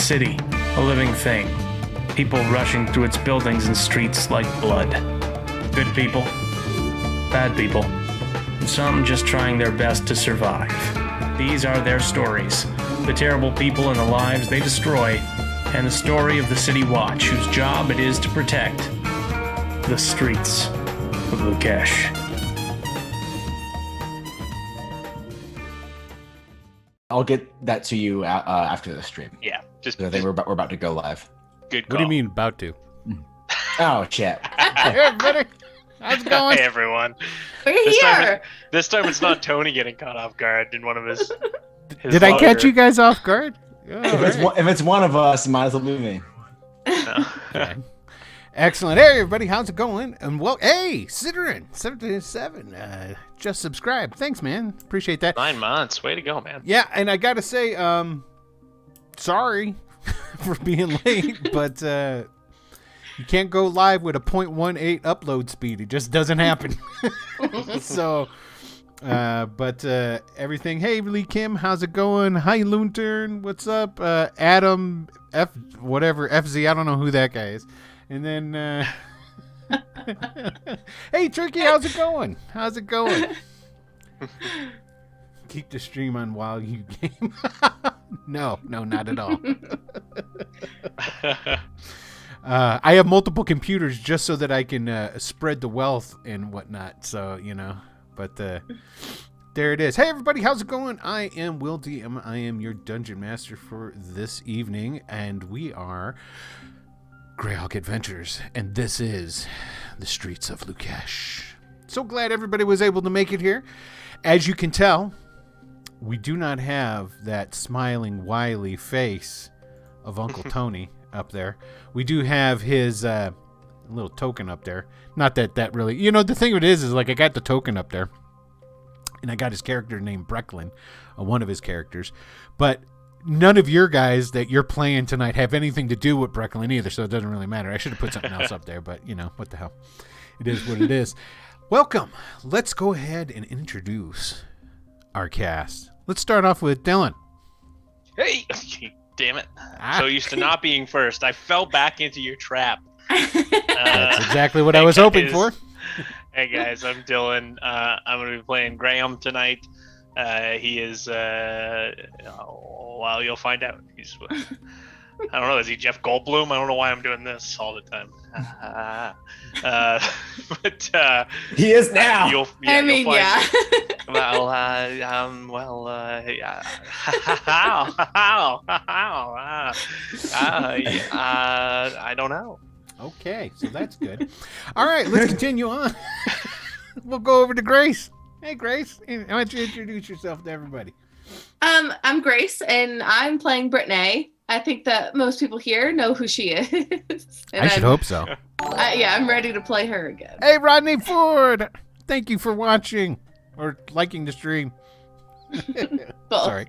city, a living thing. People rushing through its buildings and streets like blood. Good people, bad people, and some just trying their best to survive. These are their stories, the terrible people and the lives they destroy, and the story of the City Watch, whose job it is to protect the streets of Leukish. I'll get that to you after the stream. Yeah, just. I think we're about to go live. Good call. What do you mean about to? Oh shit! Hey, everybody, how's it going? Hey everyone. We're here. This time it's not Tony getting caught off guard in one of his Did I catch you guys off guard? If it's one of us, it might as well be me. No. Okay. Excellent. Hey, everybody, how's it going? And well, hey, Sidrin, 727, just subscribed. Thanks, man. Appreciate that. 9 months. Way to go, man. Yeah, and I gotta say, sorry for being late, but you can't go live with a 0.18 upload speed. It just doesn't happen. So, but everything. Hey, Lee Kim, how's it going? Hi, Loonturn. What's up? Adam FZ. I don't know who that guy is. And then, hey, Tricky, how's it going? How's it going? Keep the stream on while you game. No, not at all. I have multiple computers just so that I can spread the wealth and whatnot. So, but there it is. Hey, everybody, how's it going? I am Will DM. I am your dungeon master for this evening, and we are Greyhawk Adventures, and this is the streets of Leukish. So glad everybody was able to make it here. As you can tell, we do not have that smiling, wily face of Uncle Tony up there. We do have his little token up there. Not that really... the thing of it is like I got the token up there, and I got his character named Brecklin, one of his characters. But none of your guys that you're playing tonight have anything to do with Brecklin either, so it doesn't really matter. I should have put something else up there, but, what the hell. It is what it is. Welcome. Let's go ahead and introduce our cast. Let's start off with Dylan. Hey! Damn it. So used to not being first. I fell back into your trap. That's exactly what I was hoping for. Hey, guys. I'm Dylan. I'm going to be playing Graham tonight. He is, well, you'll find out. He's, I don't know, is he Jeff Goldblum? I don't know why I'm doing this all the time. But he is now. You'll find Well, I don't know. Okay, so that's good. All right, let's continue on. We'll go over to Grace. Hey, Grace, why don't you introduce yourself to everybody? I'm Grace, and I'm playing Brittany. I think that most people here know who she is. I should hope so. I'm ready to play her again. Hey, Rodney Ford, thank you for watching or liking the stream. Sorry.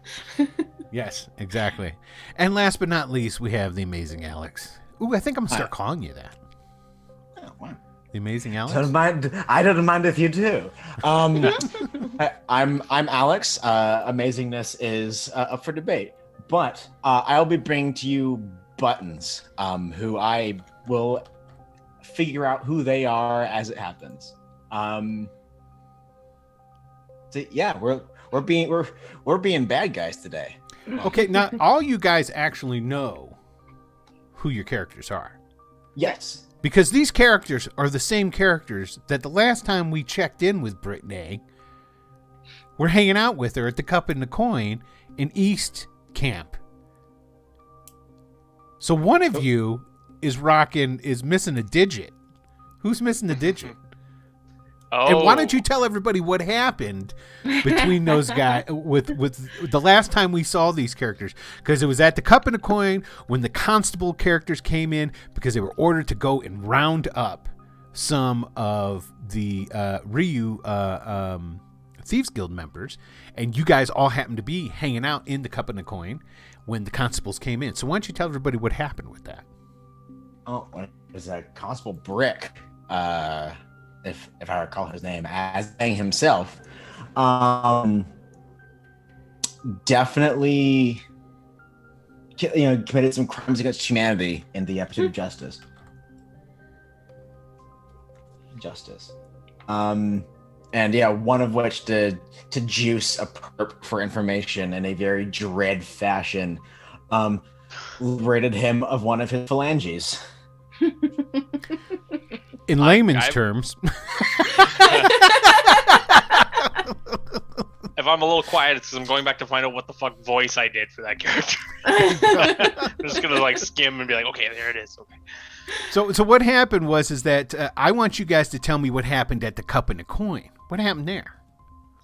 Yes, exactly. And last but not least, we have the amazing Alex. Ooh, I think I'm going to start calling you that. Oh, wow. The amazing Alex? I don't mind if you do. I'm Alex. Amazingness is up for debate, but I'll be bringing to you Buttons, who I will figure out who they are as it happens. So yeah, we're being bad guys today. Okay, now all you guys actually know who your characters are. Yes. Because these characters are the same characters that the last time we checked in with Brittany, we're hanging out with her at the Cup and the Coin in East Camp. So one of you is missing a digit. Who's missing the digit? Oh. And why don't you tell everybody what happened between those guys with the last time we saw these characters? Because it was at the Cup and the Coin when the constable characters came in because they were ordered to go and round up some of the Ryu Thieves Guild members, and you guys all happened to be hanging out in the Cup and the Coin when the constables came in. So why don't you tell everybody what happened with that? Oh, it was a Constable Brick. If I recall his name, as saying himself, definitely committed some crimes against humanity in the episode of Justice. And yeah, one of which to juice a perp for information in a very dread fashion, liberated him of one of his phalanges. In layman's terms. If I'm a little quiet, it's because I'm going back to find out what the fuck voice I did for that character. I'm just gonna like skim and be like, okay, there it is. Okay. So what happened was that I want you guys to tell me what happened at the Cup and the Coin. What happened there?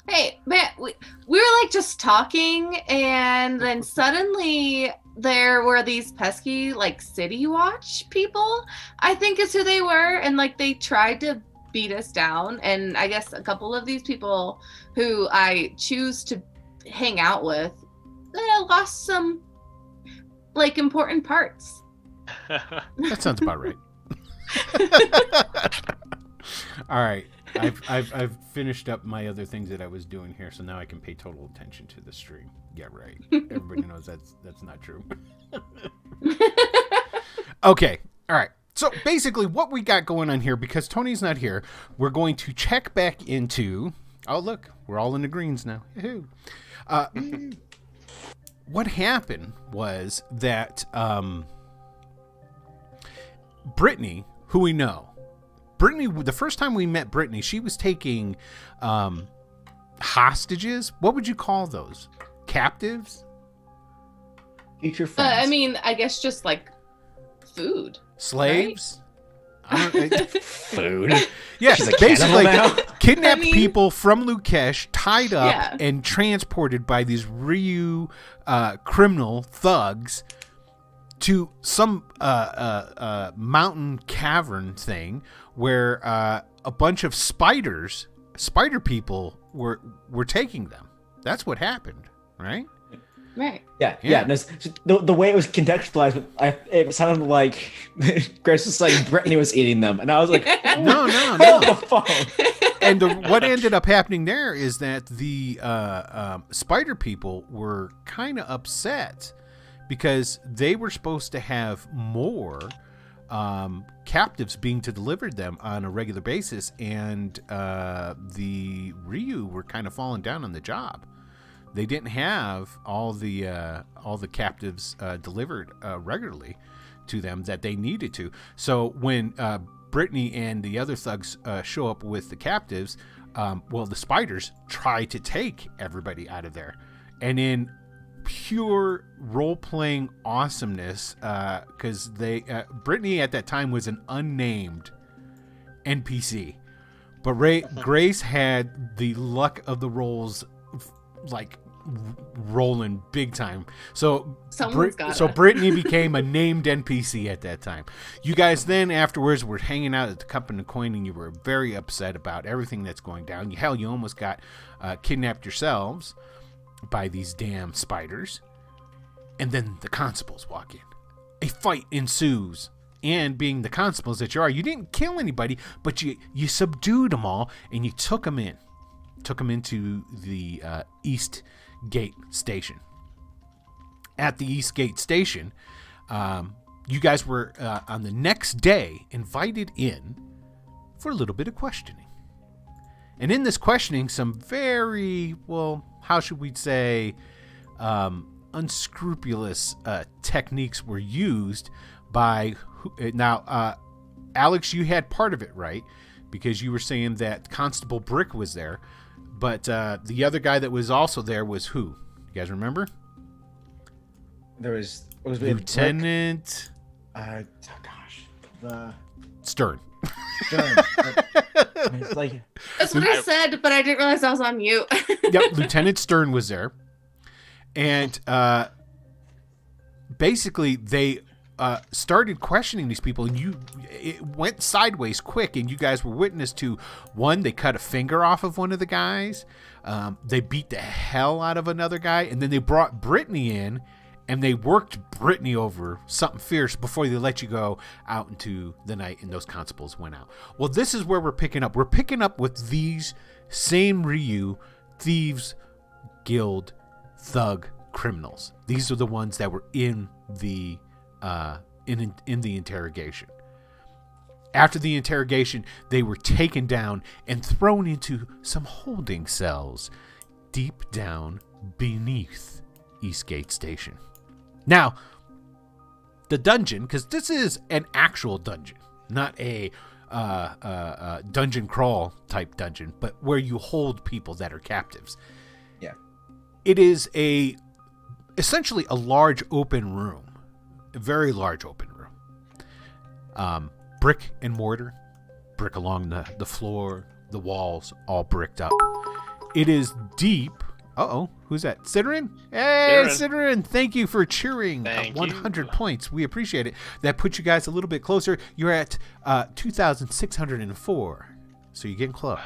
Hey, man, we were like just talking, and then suddenly there were these pesky like City Watch people, I think is who they were, and like they tried to beat us down. And I guess a couple of these people who I choose to hang out with lost some like important parts. That sounds about right. All right. I've finished up my other things that I was doing here, so now I can pay total attention to the stream. Yeah, right. Everybody knows that's not true. Okay. All right. So basically what we got going on here, because Tony's not here, we're going to check back into... Oh, look. We're all in the greens now. Yahoo. What happened was that Brittany, who we know, the first time we met Brittany, she was taking hostages. What would you call those? Captives? Future friends. I mean, I guess just like food. Slaves? Right? Food. Yeah, She's a basically cannibal now? kidnapped people from Leukish, tied up, Yeah. and transported by these Ryu criminal thugs to some mountain cavern thing where a bunch of spider people were taking them. That's what happened, right? Right. Yeah. No, the way it was contextualized, it sounded like Grace was like Brittany was eating them, and I was like, No. hold the phone. And what ended up happening there is that the spider people were kind of upset because they were supposed to have more captives being delivered them on a regular basis, and the Ryu were kind of falling down on the job. They didn't have all the captives delivered regularly to them that they needed to. So when Brittany and the other thugs show up with the captives, the spiders try to take everybody out of there. And in pure role-playing awesomeness, because Brittany at that time was an unnamed NPC, but Grace had the luck of the rolls like rolling big time. So Brittany became a named NPC at that time. You guys then afterwards were hanging out at the Cup and the Coin, and you were very upset about everything that's going down. Hell, you almost got kidnapped yourselves by these damn spiders. And then the constables walk in. A fight ensues. And being the constables that you are, you didn't kill anybody, but you subdued them all, and you took them in. Took them into the East Gate Station. At the East Gate Station, you guys were, on the next day, invited in for a little bit of questioning. And in this questioning, some very, how should we say, unscrupulous techniques were used by... Now, Alex, you had part of it right, because you were saying that Constable Brick was there. But the other guy that was also there was who? You guys remember? There was Lieutenant. Stern. It's like That's what I said, but I didn't realize I was on mute. Yep, Lieutenant Stern was there, and basically they started questioning these people, and it went sideways quick, and you guys were witness to one. They cut a finger off of one of the guys. They beat the hell out of another guy, and then they brought Brittany in, and they worked Brittany over something fierce before they let you go out into the night, and those constables went out. Well, this is where we're picking up. We're picking up with these same Ryu Thieves Guild thug criminals. These are the ones that were in the in the interrogation. After the interrogation, they were taken down and thrown into some holding cells deep down beneath Eastgate Station. Now, the dungeon, because this is an actual dungeon, not a dungeon crawl type dungeon, but where you hold people that are captives. Yeah. It is essentially a large open room, a very large open room. Brick and mortar, brick along the floor, the walls, all bricked up. It is deep. Uh-oh, who's that? Sidorin? Hey, Sidorin, thank you for cheering. Thank 100 you. points. We appreciate it. That puts you guys a little bit closer. You're at 2,604, so you're getting close.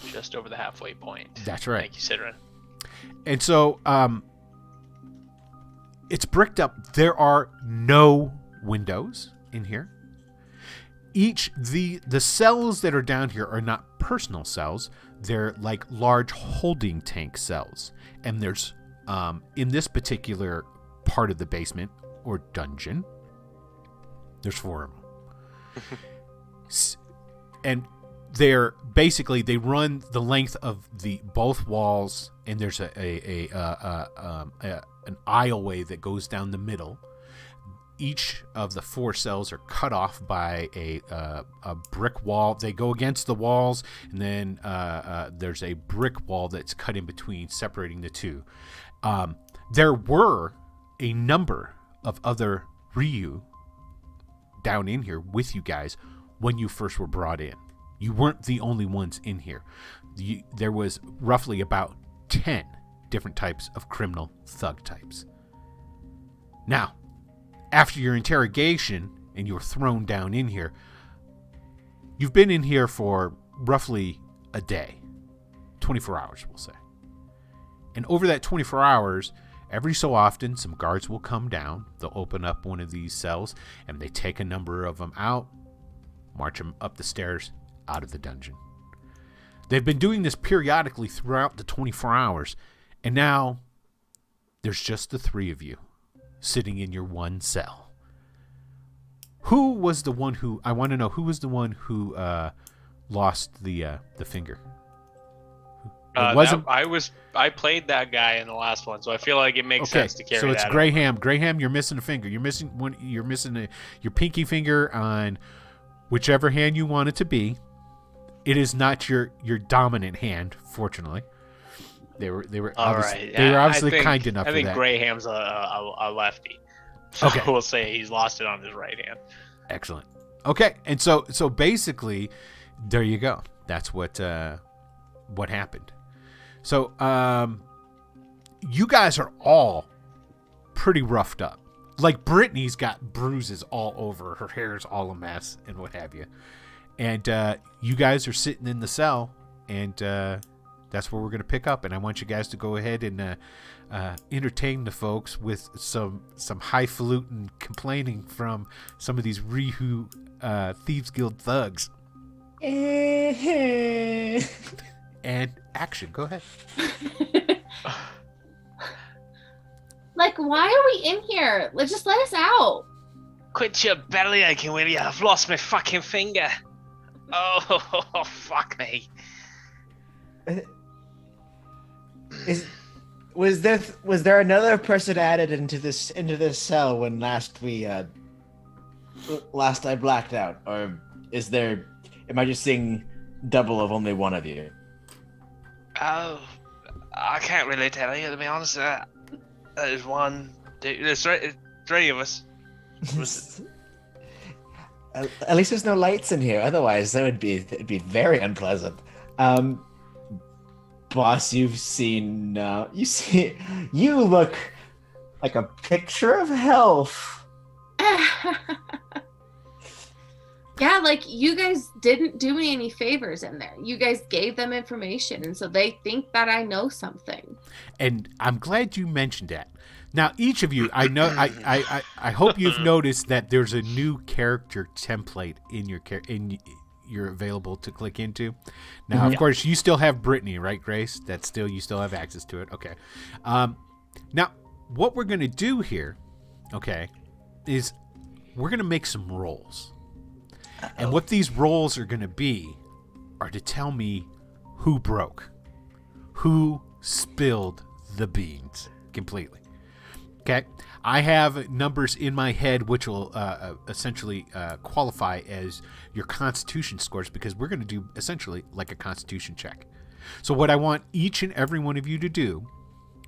Just over the halfway point. That's right. Thank you, Sidran. And so it's bricked up. There are no windows in here. The cells that are down here are not personal cells. They're like large holding tank cells. And there's, in this particular part of the basement or dungeon, there's 4 of them. And they're basically, they run the length of both walls, and there's an aisleway that goes down the middle. Each of the 4 cells are cut off by a brick wall. They go against the walls, and then there's a brick wall that's cut in between, separating the 2. There were a number of other Ryu down in here with you guys when you first were brought in. You weren't the only ones in here. There was roughly about 10 different types of criminal thug types. Now, after your interrogation and you were thrown down in here, you've been in here for roughly a day, 24 hours, we'll say. And over that 24 hours, every so often, some guards will come down. They'll open up one of these cells, and they take a number of them out, march them up the stairs, out of the dungeon. They've been doing this periodically throughout the 24 hours, and now there's just the 3 of you sitting in your one cell. Who was the one who, I want to know, who was the one who lost the finger? I played that guy in the last one, so I feel like it makes sense to carry that. So it's over. Graham. Graham, you're missing a finger. You're missing one. You're missing your pinky finger on whichever hand you want it to be. It is not your dominant hand, fortunately. They were obviously kind enough for that. I think Graham's a lefty. So Okay. we'll say he's lost it on his right hand. Excellent. Okay, and so basically, there you go. That's what happened. So you guys are all pretty roughed up. Like Brittany's got bruises all over, her hair's all a mess, and what have you. And you guys are sitting in the cell, and that's where we're going to pick up. And I want you guys to go ahead and entertain the folks with some highfalutin complaining from some of these Rihu Thieves Guild thugs. And action. Go ahead. Like, why are we in here? Just let us out. Quit your belly aching, will you? I've lost my fucking finger. Oh, fuck me. Was there another person added into this cell when last I blacked out, or am I just seeing double of only one of you? Oh, I can't really tell you, to be honest. There's one, two, there's 3 of us. At least there's no lights in here. Otherwise, it'd be very unpleasant. Boss, you look like a picture of health. Yeah, like, you guys didn't do me any favors in there. You guys gave them information, and so they think that I know something. And I'm glad you mentioned that. Now, each of you, I know, I hope you've noticed that there's a new character template in you're available to click into. Now, of course, you still have Brittany, right, Grace? You still have access to it. Okay. Now, what we're going to do here, okay, is we're going to make some rolls. And what these rolls are going to be are to tell me who broke, who spilled the beans completely. Okay? I have numbers in my head which will essentially qualify as your constitution scores, because we're going to do essentially like a constitution check. So what I want each and every one of you to do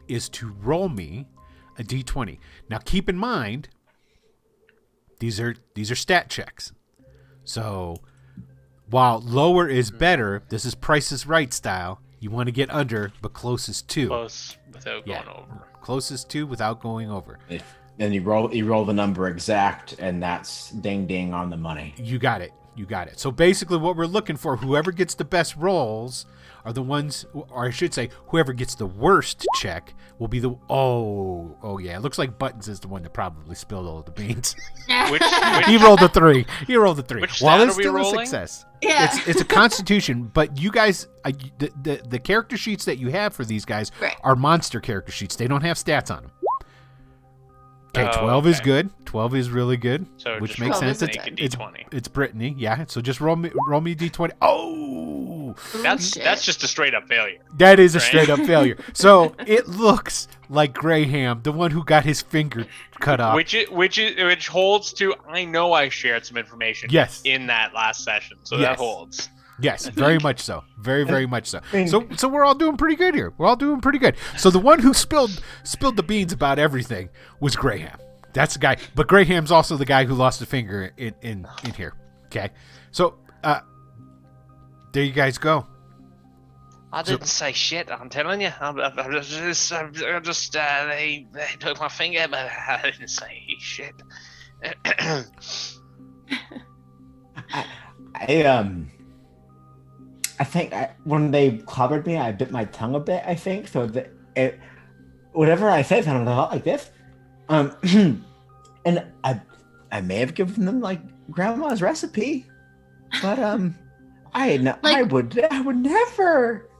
is to roll me a d20. Now keep in mind, these are stat checks. So while lower is better, this is Price is Right style. You want to get under, but closest to. Close without going over. Closest to without going over. Then you roll the number exact, and that's ding ding on the money. You got it. So basically what we're looking for, whoever gets the best rolls are the ones, or I should say, whoever gets the worst check will be the, oh yeah, it looks like Buttons is the one that probably spilled all of the beans. Which He rolled a 3. Which stat are we rolling? A success. Yeah. It's a constitution, but you guys, the character sheets that you have for these guys Right. are monster character sheets. They don't have stats on them. Okay, Oh, 12 is okay. good. 12 is really good, So which just makes roll sense. the It's D20. it's Brittany, yeah. So just roll me d20. Oh, That's shit. just a straight up failure. that is a Right. straight up failure. So it looks like Graham, the one who got his finger cut off. Which holds to, I know I shared some information Yes. in that last session, so Yes. that holds. Yes, very much so. Very, very much so. So we're all doing pretty good here. We're all doing pretty good. So the one who spilled the beans about everything was Graham. That's the guy. But Graham's also the guy who lost a finger in here. Okay. So there you guys go. I didn't say shit. I'm telling you. They took my finger, but I didn't say shit. I think when they clobbered me, I bit my tongue a bit. I think so. Whatever I said sounded a lot like this. And I may have given them like grandma's recipe, but I would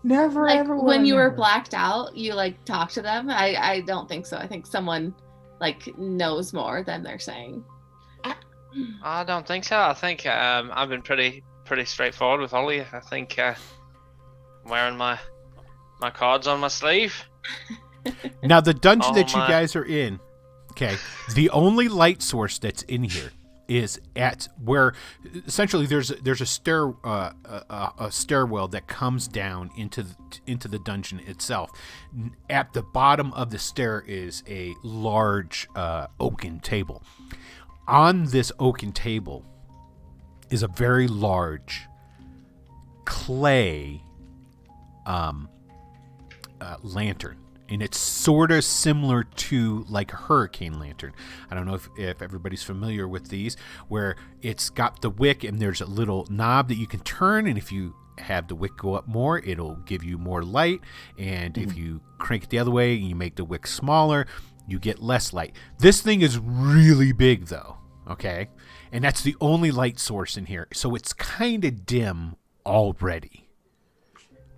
never Like ever. when you were never. blacked out, you like talk to them. I don't think so. I think someone like knows more than they're saying. I don't think so. I think I've been pretty straightforward with all of you. I think I'm wearing my cards on my sleeve. Now the dungeon Oh that you my. guys are in, okay, the only light source that's in here is at where essentially there's a stairwell that comes down into the dungeon itself. At the bottom of the stair is a large oaken table. On this oaken table is a very large clay lantern. And it's sort of similar to like a hurricane lantern. I don't know if everybody's familiar with these, where it's got the wick and there's a little knob that you can turn. And if you have the wick go up more, it'll give you more light. And if you crank it the other way and you make the wick smaller, you get less light. This thing is really big though, okay? And that's the only light source in here. So it's kind of dim already.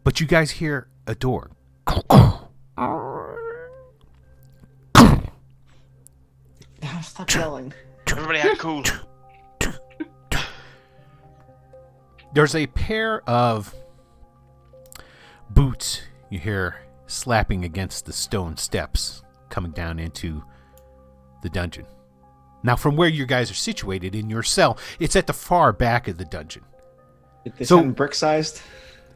But you guys hear a door. Stop yelling. Everybody act cool. There's a pair of boots you hear slapping against the stone steps coming down into the dungeon. Now, from where you guys are situated in your cell, it's at the far back of the dungeon. They So- sound brick sized.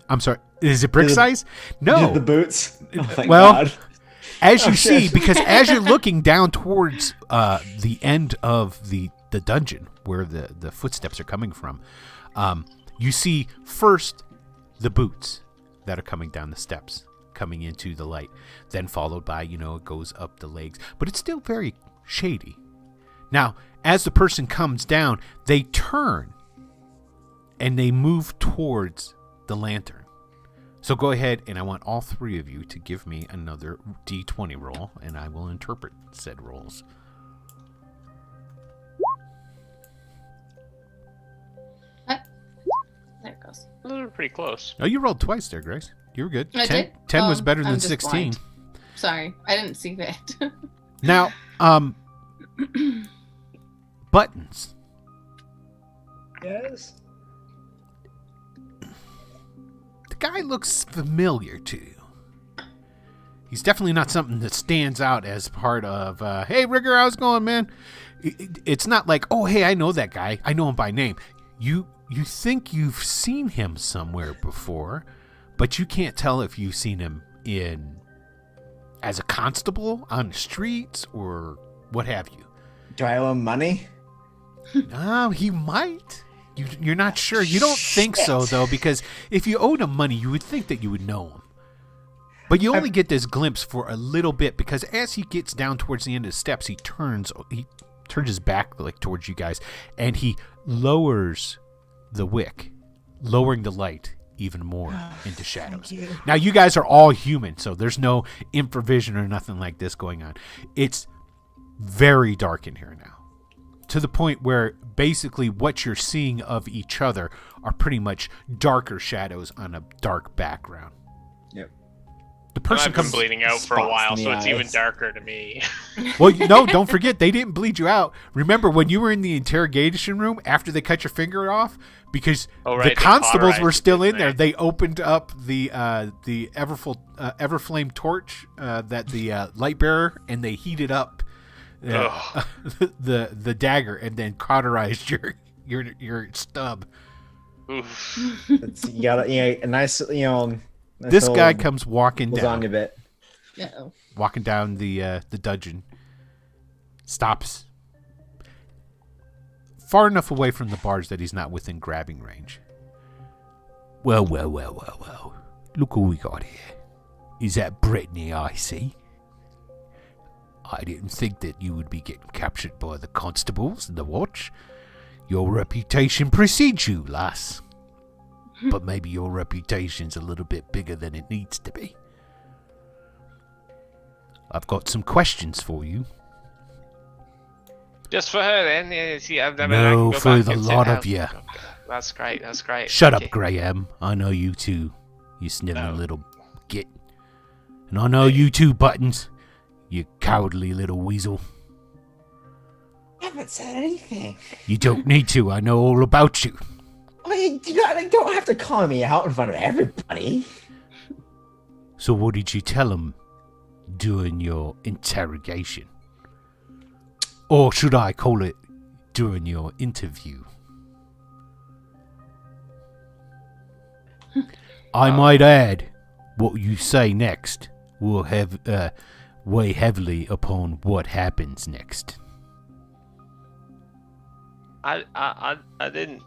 I'm sorry, is it brick Did- size? No. The boots. Oh, thank Well, God. As you Oh, see, shit. because as you're looking down towards the end of the dungeon where the footsteps are coming from, you see first the boots that are coming down the steps, coming into the light, then followed by, it goes up the legs, but it's still very shady. Now, as the person comes down, they turn and they move towards the lantern. So go ahead, and I want all three of you to give me another D20 roll, and I will interpret said rolls. There it goes. Those are pretty close. Oh, you rolled twice there, Grace. You were good. I 10, did? 10 was Oh, better I'm than just 16. blind. sorry. I didn't see that. Now, Buttons. Yes. The guy looks familiar to you. He's definitely not something that stands out as part of, hey, Rigger, how's it going, man? It's not like, oh, hey, I know that guy. I know him by name. You think you've seen him somewhere before, but you can't tell if you've seen him as a constable on the streets or what have you. Do I owe him money? He might. You're not sure. You don't think so, though, because if you owed him money, you would think that you would know him. But you only get this glimpse for a little bit, because as he gets down towards the end of the steps, he turns his back like towards you guys, and he lowers the wick, lowering the light even more into shadows. Now, you guys are all human, so there's no infravision or nothing like this going on. It's very dark in here now, to the point where basically what you're seeing of each other are pretty much darker shadows on a dark background. Yep. The person I've been bleeding out for a while, so it's eyes. even darker to me. Well, no, don't forget, they didn't bleed you out. Remember when you were in the interrogation room after they cut your finger off? Because the constables were still in there. They opened up the Everflame torch that the light bearer, and they heated up the dagger, and then cauterized your stub. Oof. You got a nice, nice This guy comes walking down. lasagna bit. Uh-oh. Walking down the dungeon, stops far enough away from the bars that he's not within grabbing range. Well. Look who we got here. Is that Brittany I see? I didn't think that you would be getting captured by the constables and the watch. Your reputation precedes you, lass. But maybe your reputation's a little bit bigger than it needs to be. I've got some questions for you. Just for her, then. Yeah, see, I've never. No, for the lot of you. That's great. That's great. Shut Thank up, you. Graham. I know you too, you sniveling No. little git. And I know you too, Buttons. You cowardly little weasel. I haven't said anything. You don't need to. I know all about you. You don't have to call me out in front of everybody. So what did you tell him during your interrogation? Or should I call it during your interview? I might add, what you say next will have weigh heavily upon what happens next. I didn't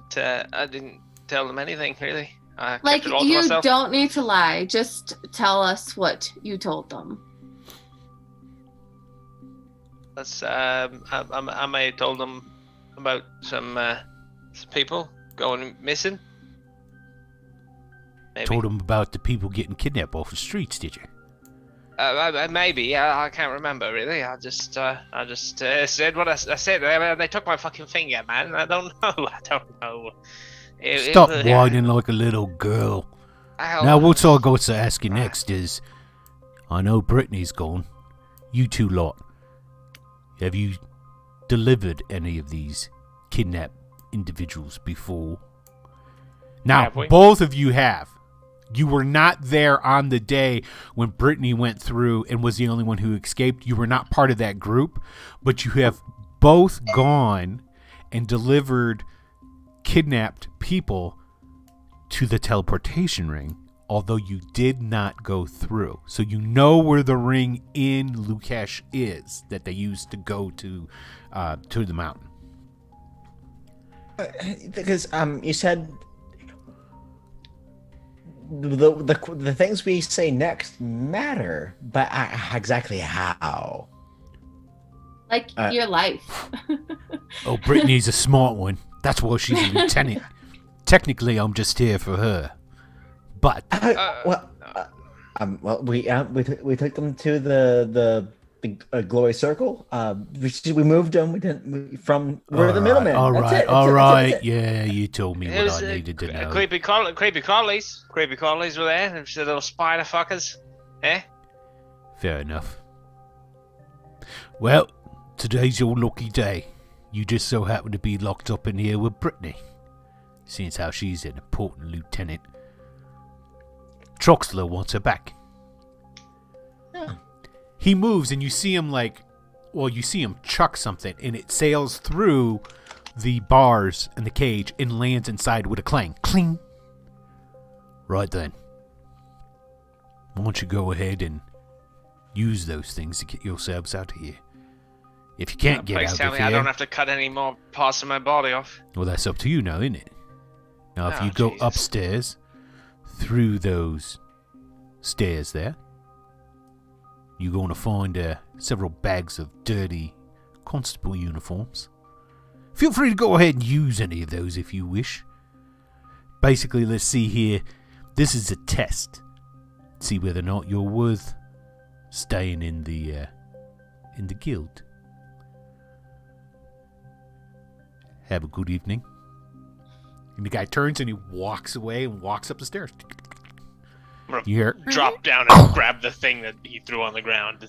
tell them anything really. I kept Like, it all to you myself. don't need to lie. Just tell us what you told them. That's I may have told them about some people going missing. Maybe. Told him about the people getting kidnapped off the streets, did you? Maybe. I can't remember really. I just said what I said. They took my fucking finger, man. I don't know. Stop whining like a little girl. Now, what I got to ask you next is, I know Brittany's gone. You two lot. Have you delivered any of these kidnapped individuals before? Now, Have we? both of you have. You were not there on the day when Brittany went through and was the only one who escaped. You were not part of that group, but you have both gone and delivered kidnapped people to the teleportation ring, although you did not go through. So you know where the ring in Leukish is that they used to go to the mountain. Because you said the things we say next matter, but exactly how? Like your life. Oh, Brittany's a smart one. That's why she's a lieutenant. Technically, I'm just here for her. But we took them to the glory circle. We moved them. We're the middlemen. All That's right, it. all That's right. it. Yeah, you told me It was, what I needed to know. creepy crawlies were there. There's the little spider fuckers. Eh? Fair enough. Well, today's your lucky day. You just so happen to be locked up in here with Brittany, seeing as how she's an important lieutenant. Troxler wants her back. Yeah. He moves and you see him you see him chuck something and it sails through the bars in the cage and lands inside with a clang. Cling! Right then. Why don't you go ahead and use those things to get yourselves out of here? If you can't get Please out tell of me here... I don't have to cut any more parts of my body off. Well, that's up to you now, isn't it? Now, if Oh, you go Jesus. upstairs, through those stairs there, you're going to find several bags of dirty constable uniforms. Feel free to go ahead and use any of those if you wish. Basically, let's see here. This is a test. See whether or not you're worth staying in the guild. Have a good evening. And the guy turns and he walks away and walks up the stairs. I'm gonna You hear? drop down and grab the thing that he threw on the ground to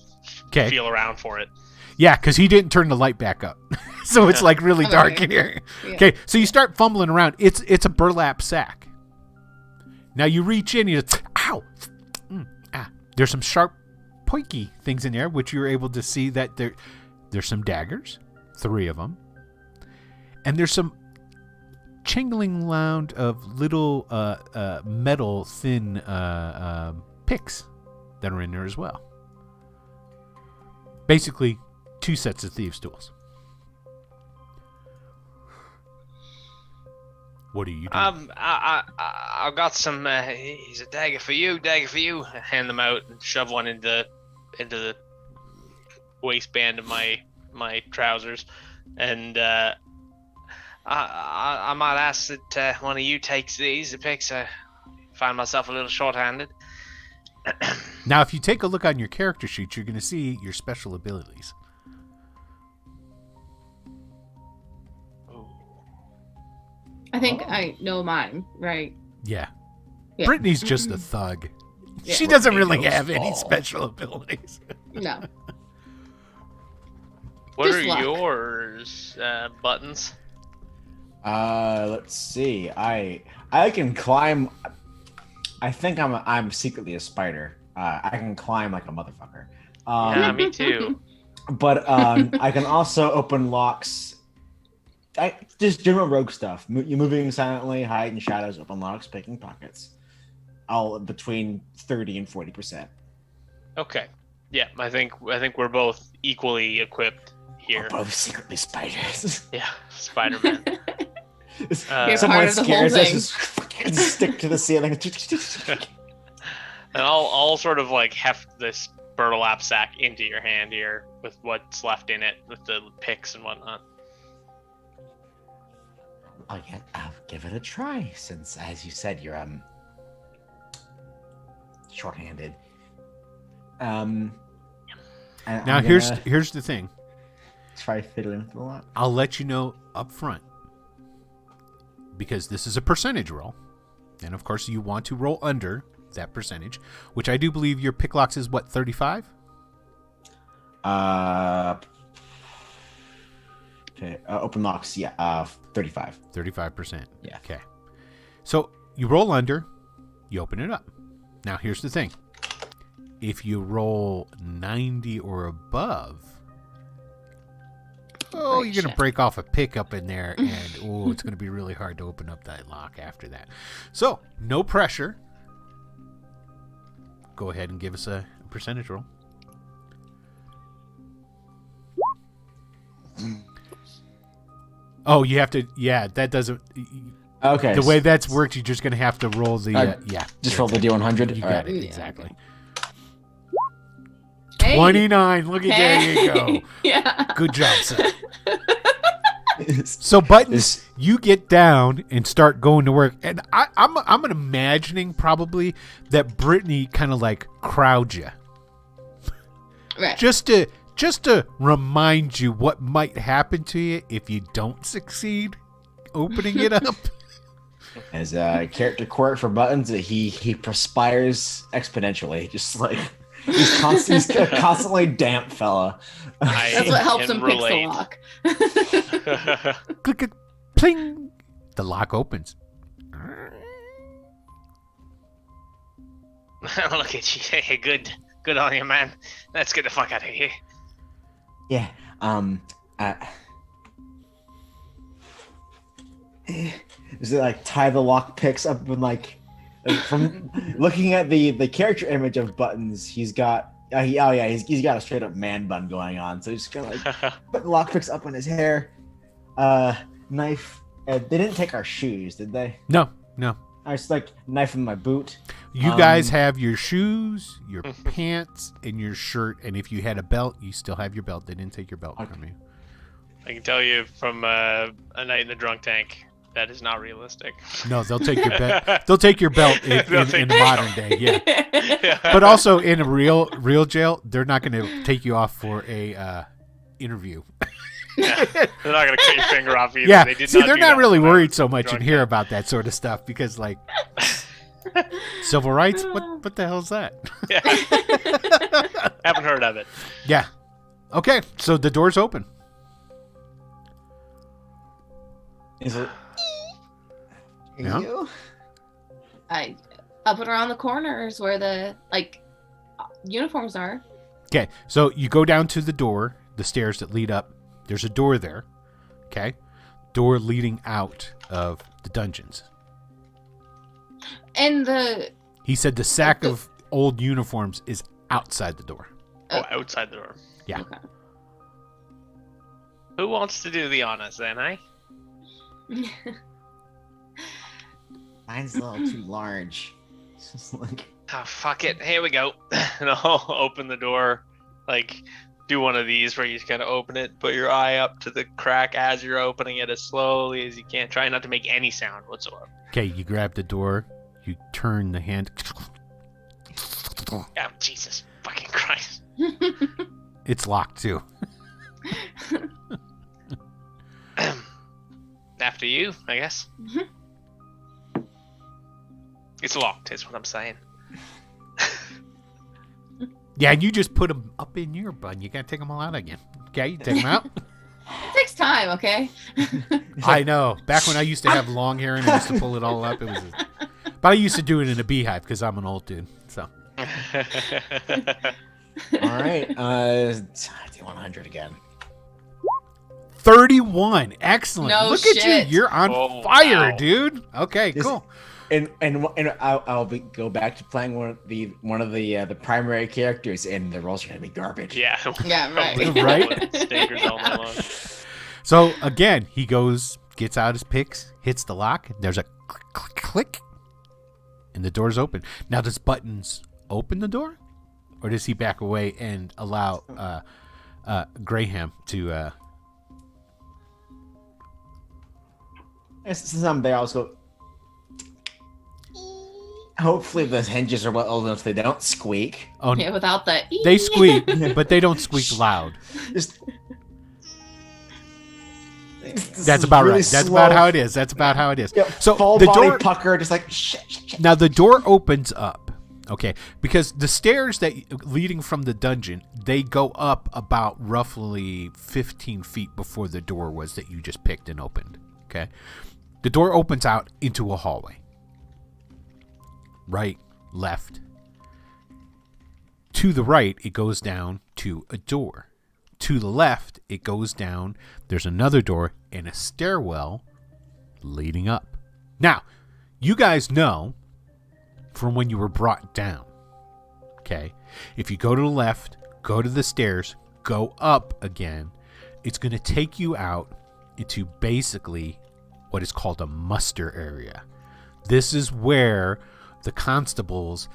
'Kay. feel around for it. Yeah, because he didn't turn the light back up. So it's like really dark in here. Yeah. Okay, so you start fumbling around. It's a burlap sack. Now you reach in, you just, ow! There's some sharp, pointy things in there, which you're able to see that there's some daggers, 3 of them. And there's some chingling round of little metal thin picks that are in there as well. Basically, 2 sets of thieves' tools. What are you doing? I got some. He's a dagger for you, dagger for you. I hand them out and shove one into the waistband of my trousers, and I might ask that one of you takes the picks. I find myself a little short-handed. Now, if you take a look on your character sheet, you're going to see your special abilities. I think I know mine, right? Yeah. Yeah. Brittany's just a thug. Yeah. She doesn't really Brittany have knows any all. special abilities. No. What Just are luck. yours, Buttons? Let's see. I can climb. I think I'm secretly a spider. I can climb like a motherfucker. Yeah, me too. But I can also open locks. Just general rogue stuff. You're moving silently, hide in shadows, open locks, picking pockets. All between 30 and 40%. Okay. Yeah, I think we're both equally equipped here. We're both secretly spiders. Yeah, Spider-Man. You're Someone part of the whole scares us, thing. just fucking stick to the ceiling. And I'll sort of like heft this burlap sack into your hand here with what's left in it, with the picks and whatnot. I'll give it a try, since, as you said, you're short-handed. Now, here's the thing. Try fiddling with the lock. I'll let you know up front. Because this is a percentage roll. And, of course, you want to roll under that percentage, which I do believe your pick locks is, what, 35? Okay, open locks, yeah, 35. 35%. Yeah. Okay. So you roll under, you open it up. Now, here's the thing. If you roll 90 or above, you're going to break off a pick up in there, and it's going to be really hard to open up that lock after that. So, no pressure. Go ahead and give us a percentage roll. Oh, you have to, that doesn't, Okay. the way that's worked, you're just going to have to roll the, Just roll the D100. You All got right. it, exactly. Hey. 29, look at there you go. Yeah. Good job, sir. So, Buttons, you get down and start going to work, and I'm imagining probably that Brittany kind of like crowd you, Right. just to remind you what might happen to you if you don't succeed opening it up. As a character quirk for Buttons, he perspires exponentially, just like He's a constantly damp fella. That's what helps him fix the relate. lock. Click, click, pling. The lock opens. Look at you. Hey, good on you, man. Let's get the fuck out of here. Yeah. Is it like tie the lock picks up and like from looking at the character image of Buttons, he's got he's got a straight up man bun going on. So he's just kind of like put the lock picks up on his hair. Knife. They didn't take our shoes, did they? No. I was like knife in my boot. You guys have your shoes, your pants, and your shirt. And if you had a belt, you still have your belt. They didn't take your belt from you. I can tell you from a night in the drunk tank, that is not realistic. No, they'll take your belt. They'll take your belt in modern day. Yeah. Yeah. But also in a real jail, they're not going to take you off for a interview. Yeah. They're not gonna cut your finger off either. Yeah. They did See, not they're do not that really when I worried was so much in drunk here tank. about that sort of stuff because, like, civil rights. What the hell's that? Yeah. Haven't heard of it. Yeah. Okay, so the door's open. Is it? Yeah. You? I up and around the corners where the uniforms are. Okay, so you go down to the door, the stairs that lead up. There's a door there. Okay, door leading out of the dungeons. And the He said the sack of old uniforms is outside the door. Oh, outside the door. Yeah. Okay. Who wants to do the honors then, eh? Mine's a little too large. It's just like Oh, fuck it. Here we go. And I'll open the door, like, do one of these where you just kind of open it, put your eye up to the crack as you're opening it as slowly as you can. Try not to make any sound whatsoever. Okay, you grab the door, you turn the hand. Oh, Jesus fucking Christ. It's locked too. After you, I guess. Mhm. It's locked, is what I'm saying. Yeah, and you just put them up in your bun. You gotta take them all out again. Okay, you take them out. It takes time, okay? I know. Back when I used to have long hair and I used to pull it all up, it was. But I used to do it in a beehive because I'm an old dude. So all right. Do 100 again. 31. Excellent. No Look at shit. you. You're on Oh, fire, wow. dude. Okay, This- cool. And I'll go back to playing one of the primary characters, and the rolls are gonna be garbage. Yeah. Yeah, right. Right? Stinkers all night long. So again, he gets out his picks, hits the lock. There's a click, click, click, and the door's open. Now, does Buttons open the door, or does he back away and allow Graham to? Since I'm there, I'll just go. Hopefully, the hinges are well old enough they don't squeak. Oh, Yeah, without the they squeak, but they don't squeak loud. Just. That's about right. That's about how it is. That's about how it is. Yeah, So full the body door. pucker, just like shit. Now the door opens up, okay? Because the stairs that leading from the dungeon, they go up about roughly 15 feet before the door was that you just picked and opened, okay? The door opens out into a hallway. Right, left. To the right, it goes down to a door. To the left, it goes down. There's another door and a stairwell leading up. Now, you guys know from when you were brought down, okay? If you go to the left, go to the stairs, go up again, it's going to take you out into basically what is called a muster area. This is where the constables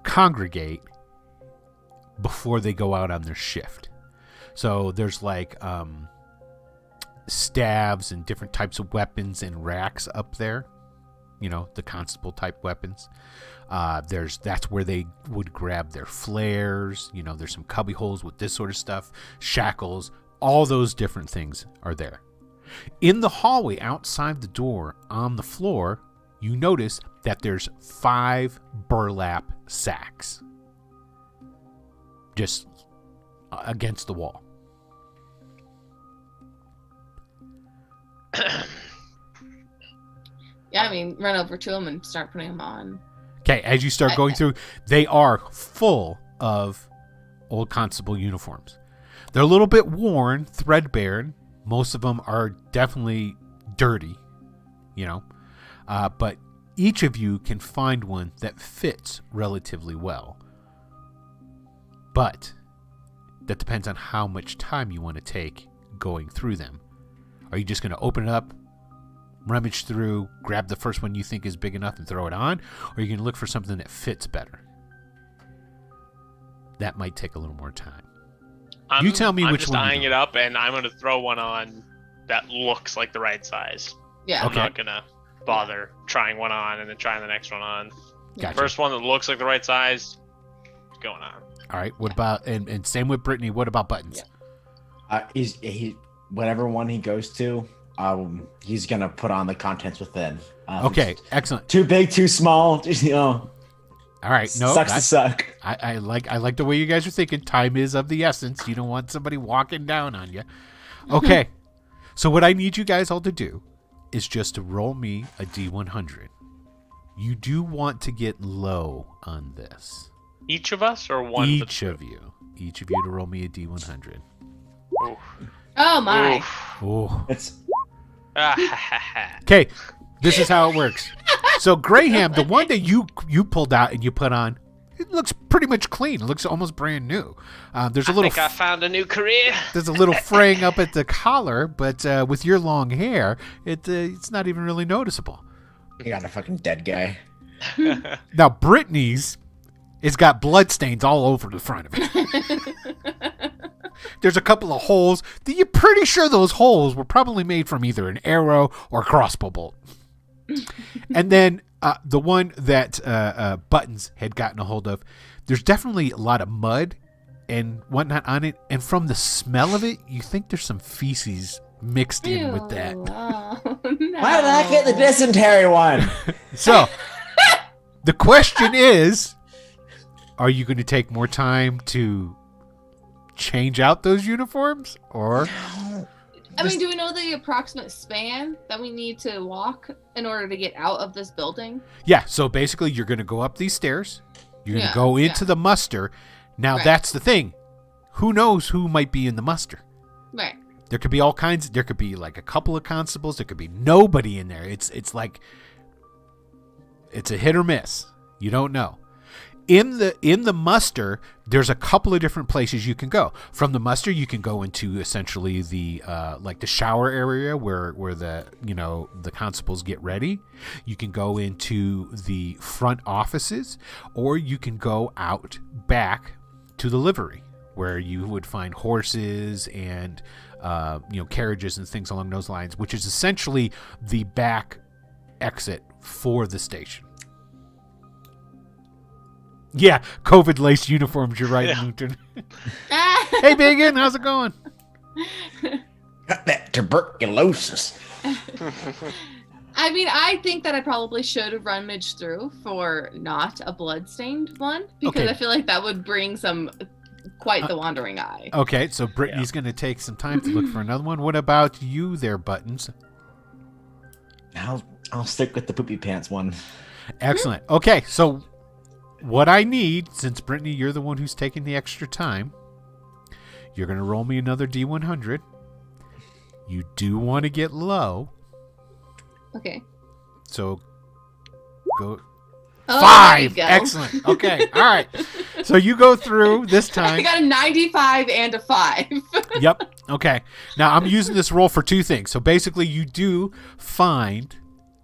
congregate before they go out on their shift. So there's like staves and different types of weapons and racks up there. You know, the constable type weapons. That's where they would grab their flares. You know, there's some cubby holes with this sort of stuff, shackles, all those different things are there. In the hallway outside the door on the floor, you notice that there's 5 burlap sacks. just against the wall. Yeah, I mean, run over to them and start putting them on. Okay, as you start going through, they are full of old constable uniforms. They're a little bit worn, threadbare. Most of them are definitely dirty, but each of you can find one that fits relatively well. But that depends on how much time you want to take going through them. Are you just going to open it up, rummage through, grab the first one you think is big enough and throw it on? Or are you going to look for something that fits better? That might take a little more time. You tell me I'm which just one. eyeing it up, and I'm going to throw one on that looks like the right size. Yeah. I'm not going to bother trying one on and then trying the next one on. Gotcha. First one that looks like the right size, going on. All right. What about and same with Brittany? What about Buttons? Yeah. He whatever one he goes to, he's gonna put on the contents within. Okay. Excellent. Too big, too small. All right. No, sucks to suck. I like the way you guys are thinking. Time is of the essence. You don't want somebody walking down on you. Okay. So what I need you guys all to do is just to roll me a D100. You do want to get low on this. Each of us or one? Each of you to roll me a D100. Oof. Oh my. Oof. Oh. It's Okay. This is how it works. So Graham, the one that you pulled out and you put on, it looks pretty much clean. It looks almost brand new. There's a little. I think I found a new career. There's a little fraying up at the collar, but with your long hair, it's not even really noticeable. you got a fucking dead guy. Now Brittany's has got blood stains all over the front of it. There's a couple of holes. You're pretty sure those holes were probably made from either an arrow or a crossbow bolt. And then the one that Buttons had gotten a hold of, there's definitely a lot of mud and whatnot on it. And from the smell of it, you think there's some feces mixed in with that. Oh, no. Why did I get the dysentery one? So the question is, are you going to take more time to change out those uniforms, or I mean, do we know the approximate span that we need to walk in order to get out of this building? Yeah, so basically you're going to go up these stairs, you're going to go into the muster. Now that's the thing, who knows who might be in the muster? Right. There could be all kinds. There could be like a couple of constables, there could be nobody in there. It's like it's a hit or miss, you don't know. In the muster, there's a couple of different places you can go. From the muster, you can go into essentially the like the shower area where the the constables get ready. You can go into the front offices, or you can go out back to the livery where you would find horses and carriages and things along those lines, which is essentially the back exit for the station. Yeah, COVID-laced uniforms. You're right, Newton. Hey, Biggin, how's it going? Got that tuberculosis. I mean, I think that I probably should have rummaged through for not a blood-stained one, because Okay. I feel like that would bring quite the wandering eye. Okay, so Brittany's going to take some time to look for another one. What about you there, Buttons? I'll stick with the poopy pants one. Excellent. Okay, so what I need, since Brittany, you're the one who's taking the extra time, you're going to roll me another D100. You do want to get low. Okay. So go. Oh, 5! there you go. Excellent. Okay. All right. So you go through this I time. got a 95 and a 5. Yep. Okay. Now I'm using this roll for two things. So basically you do find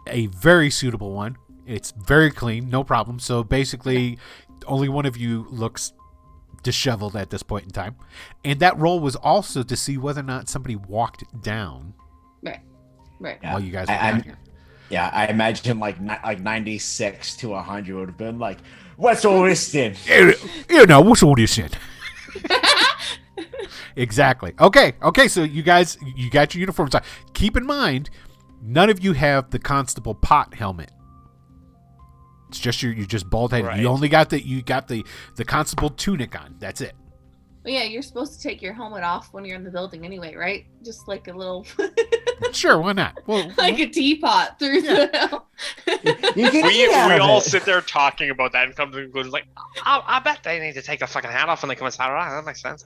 a very suitable one. It's very clean, no problem. So basically only one of you looks disheveled at this point in time. And that roll was also to see whether or not somebody walked down Right. while you guys were down here. Yeah, I imagine like 96 to 100 would have been like, what's all this then? What's all this in? Exactly. Okay, so you guys, you got your uniforms on. Keep in mind, none of you have the constable pot helmet. It's just you're just bald headed. Right. You only got the constable tunic on. That's it. Well, yeah, you're supposed to take your helmet off when you're in the building anyway, right? Just like a little, Sure, why not? Well, like a teapot through the. You can We eat out of all it. sit there talking about that and come to the conclusion like, I bet they need to take their fucking hat off when they come inside. Right, that makes sense.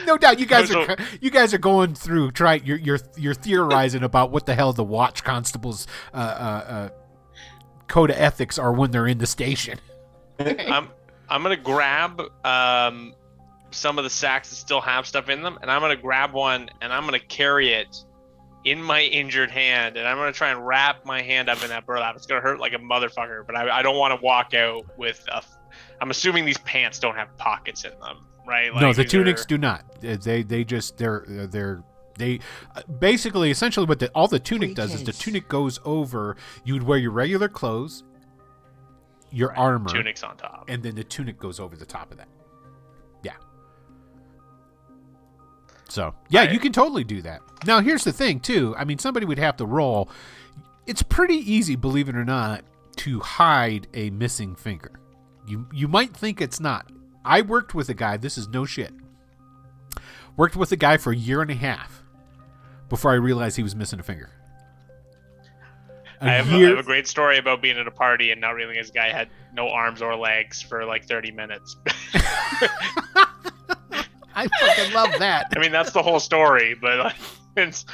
no doubt you guys So- are going through you're theorizing about what the hell the watch constables code of ethics are when they're in the station. I'm gonna grab some of the sacks that still have stuff in them, and I'm gonna grab one and I'm gonna carry it in my injured hand, and I'm gonna try and wrap my hand up in that burlap. It's gonna hurt like a motherfucker, but I don't want to walk out with a. I'm assuming these pants don't have pockets in them, right? No, Like, the these tunics are- do not. They basically essentially what all the tunic does is the tunic goes over. You would wear your regular clothes, your armor, tunics on top. and then the tunic goes over the top of that. Yeah. So yeah, Right. you can totally do that. Now here's the thing too. I mean, somebody would have to roll. It's pretty easy, believe it or not, to hide a missing finger. You might think it's not. I worked with a guy. This is no shit. Worked with a guy for a year and a half before I realized he was missing a finger. I have a great story about being at a party and not realizing this guy had no arms or legs for like 30 minutes. I fucking love that. I mean, that's the whole story, but like, it's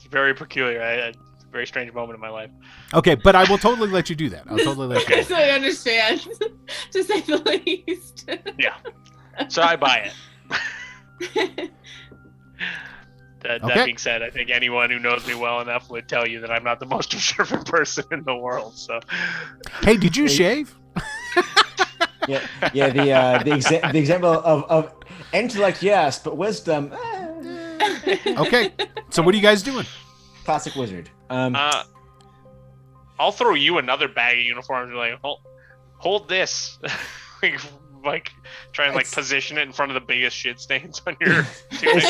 very peculiar. A very strange moment in my life. Okay, but I will totally let you do that. I'll totally let you do Yes, I understand, to say the least. Yeah. So I buy it. That Okay. being said, I think anyone who knows me well enough would tell you that I'm not the most observant person in the world. So, Hey, did you shave? Yeah. The example of intellect, yes, but wisdom. Okay. So what are you guys doing? Classic wizard. I'll throw you another bag of uniforms. And like, hold this. like, try and like It's- position it in front of the biggest shit stains on your tunic.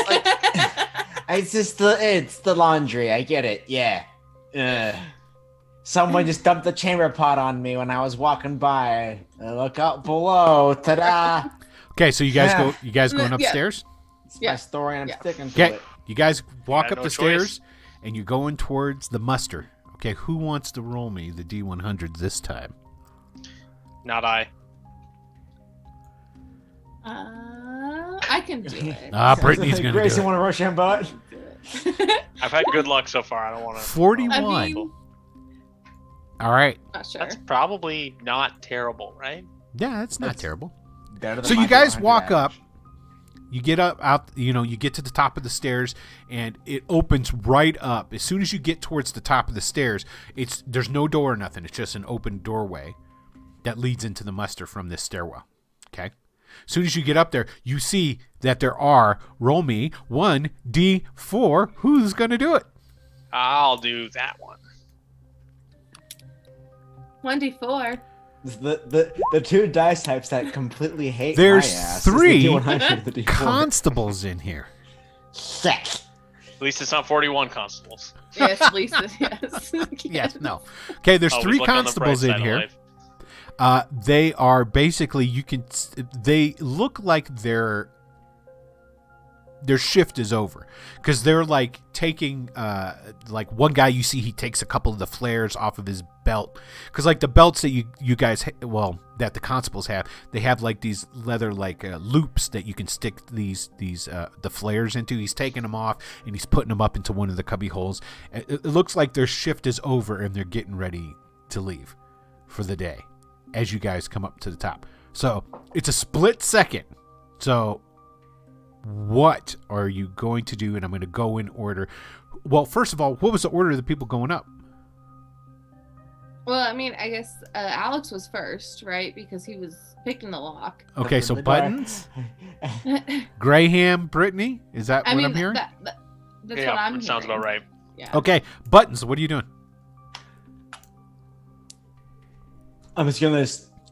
It's the laundry. I get it. Yeah. Someone just dumped the chamber pot on me when I was walking by. Look out below. Ta-da! Okay, so you guys Yeah. going Yeah. upstairs? It's Yeah. my story, and I'm Yeah. sticking to Okay, it. you guys walk Yeah, up no the choice. stairs, and you're going towards the muster. Okay, who wants to roll me the D100 this time? Not I. I can do it. Brittany's gonna Grace, do you it. want to rush him, bud? I've had good luck so far. I don't want to. 41. I mean, All right. not sure. That's probably not terrible, right? Yeah, that's not That's- terrible. Better than So my you guys 400 walk average. up. You get you get to the top of the stairs, and it opens right up. As soon as you get towards the top of the stairs, there's no door or nothing. It's just an open doorway that leads into the muster from this stairwell. Okay. As soon as you get up there, you see that there are, roll me, 1d4. Who's going to do it? I'll do that one. 1d4. The two dice types that completely hate There's my ass. is the 3 D100 and the D4. constables in here. Sick. At least it's not 41 constables. Yes, Lisa, yes. Yes, no. Okay, there's Always 3 look on the constables bright in side of here. life. They are basically, they look like their shift is over, because they're like taking, like one guy you see, he takes a couple of the flares off of his belt, because like the belts that you guys, that the constables have, they have like these leather like loops that you can stick these the flares into. He's taking them off and he's putting them up into one of the cubby holes. It looks like their shift is over and they're getting ready to leave for the day as you guys come up to the top. So it's a split second. So what are you going to do? And I'm going to go in order. Well, first of all, what was the order of the people going up? Well, I mean, I guess Alex was first, right? Because he was picking the lock. Okay, so The door. Buttons, Graham, Brittany. Is that I what mean, I'm hearing? that's Yeah, what I'm that sounds hearing. about right. Yeah. Okay, Buttons, what are you doing? I'm just gonna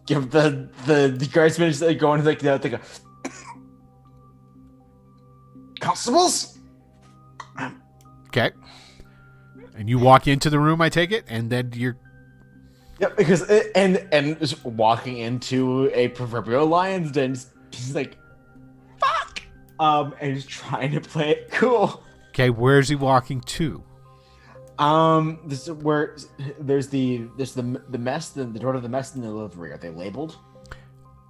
give the guardsmen just like going like that. They go, constables. Okay. And you walk into the room, I take it, and then you're Yep, because and just walking into a proverbial lion's den, he's like, "Fuck!" and he's trying to play it cool. Okay, where's he walking to? This is where there's the mess, the door to the mess and the livery. Are they labeled?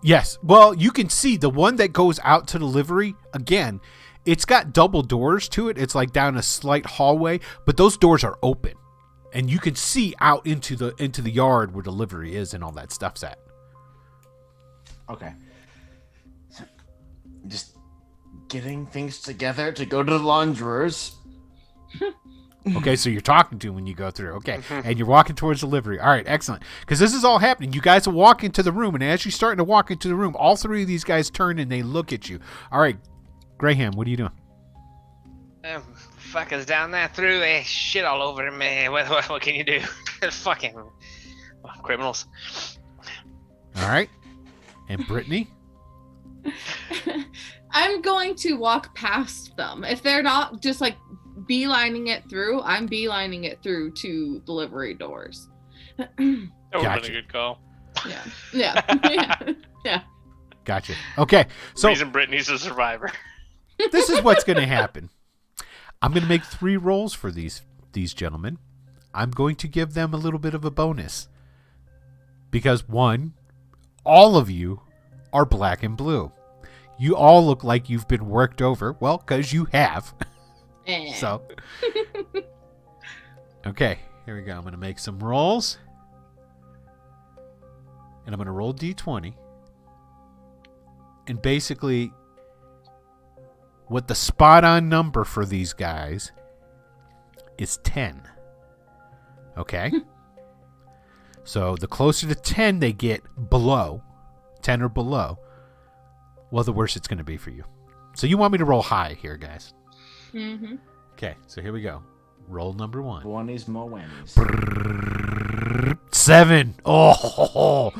Yes. Well, you can see the one that goes out to the livery. Again, it's got double doors to it. It's like down a slight hallway, but those doors are open, and you can see out into the yard where the livery is and all that stuff's at. Okay. So, just getting things together to go to the launderers. Okay, so you're talking to him when you go through. Okay, and you're walking towards the livery. All right, excellent. Because this is all happening. You guys will walk into the room, and as you're starting to walk into the room, all three of these guys turn and they look at you. All right, Graham, what are you doing? Fuckers down there threw their shit all over me. What can you do? Fucking criminals. All right, and Brittany? I'm going to walk past them. If they're not just like beelining it through, I'm beelining it through to the livery doors. That would have Gotcha. been a good call. Yeah. Gotcha. Okay, so Reason Brittany's a survivor. this is what's going to happen. I'm going to make 3 rolls for these gentlemen. I'm going to give them a little bit of a bonus. Because, 1, all of you are black and blue. You all look like you've been worked over. Well, because you have. So, okay, here we go. I'm going to make some rolls. And I'm going to roll D20. And basically, what the spot-on number for these guys is 10. Okay? So, the closer to 10 they get below, 10 or below, well, the worse it's going to be for you. So, you want me to roll high here, guys. Mm-hmm. Okay, so here we go. Roll number 1. Whammies, more whammies. 7. Oh,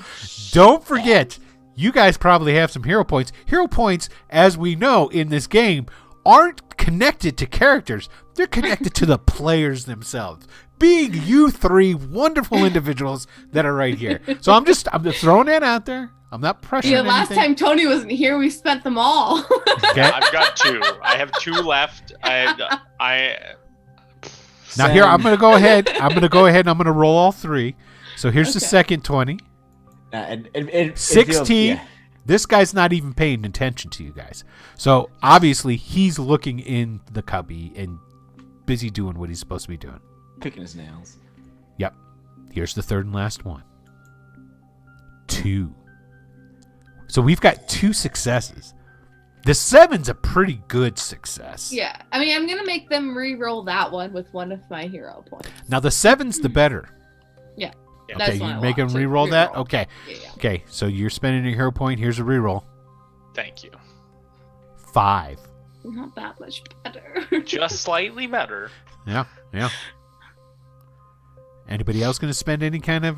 don't forget, you guys probably have some hero points. Hero points, as we know in this game, aren't connected to characters. They're connected to the players themselves. Being you 3 wonderful individuals that are right here. So I'm just throwing that out there. I'm not pressuring Yeah, last anything. time Tony wasn't here, we spent them all. Okay. I've got 2. I have 2 left. Now here, I'm going to go ahead. I'm going to roll all 3. So here's the second 20. It 16. feels- yeah. This guy's not even paying attention to you guys. So obviously he's looking in the cubby and busy doing what he's supposed to be doing. Picking his nails. Yep. Here's the third and last one. 2. So we've got 2 successes. The 7's a pretty good success. Yeah, I mean, I'm gonna make them re-roll that one with one of my hero points. Now the 7's the better. Yeah. Yeah. That's Okay, what you I make him want to re-roll that? re-roll. Okay. Yeah. Okay, so you're spending your hero point. Here's a re-roll. Thank you. 5. Not that much better. Just slightly better. Yeah. Anybody else going to spend any kind of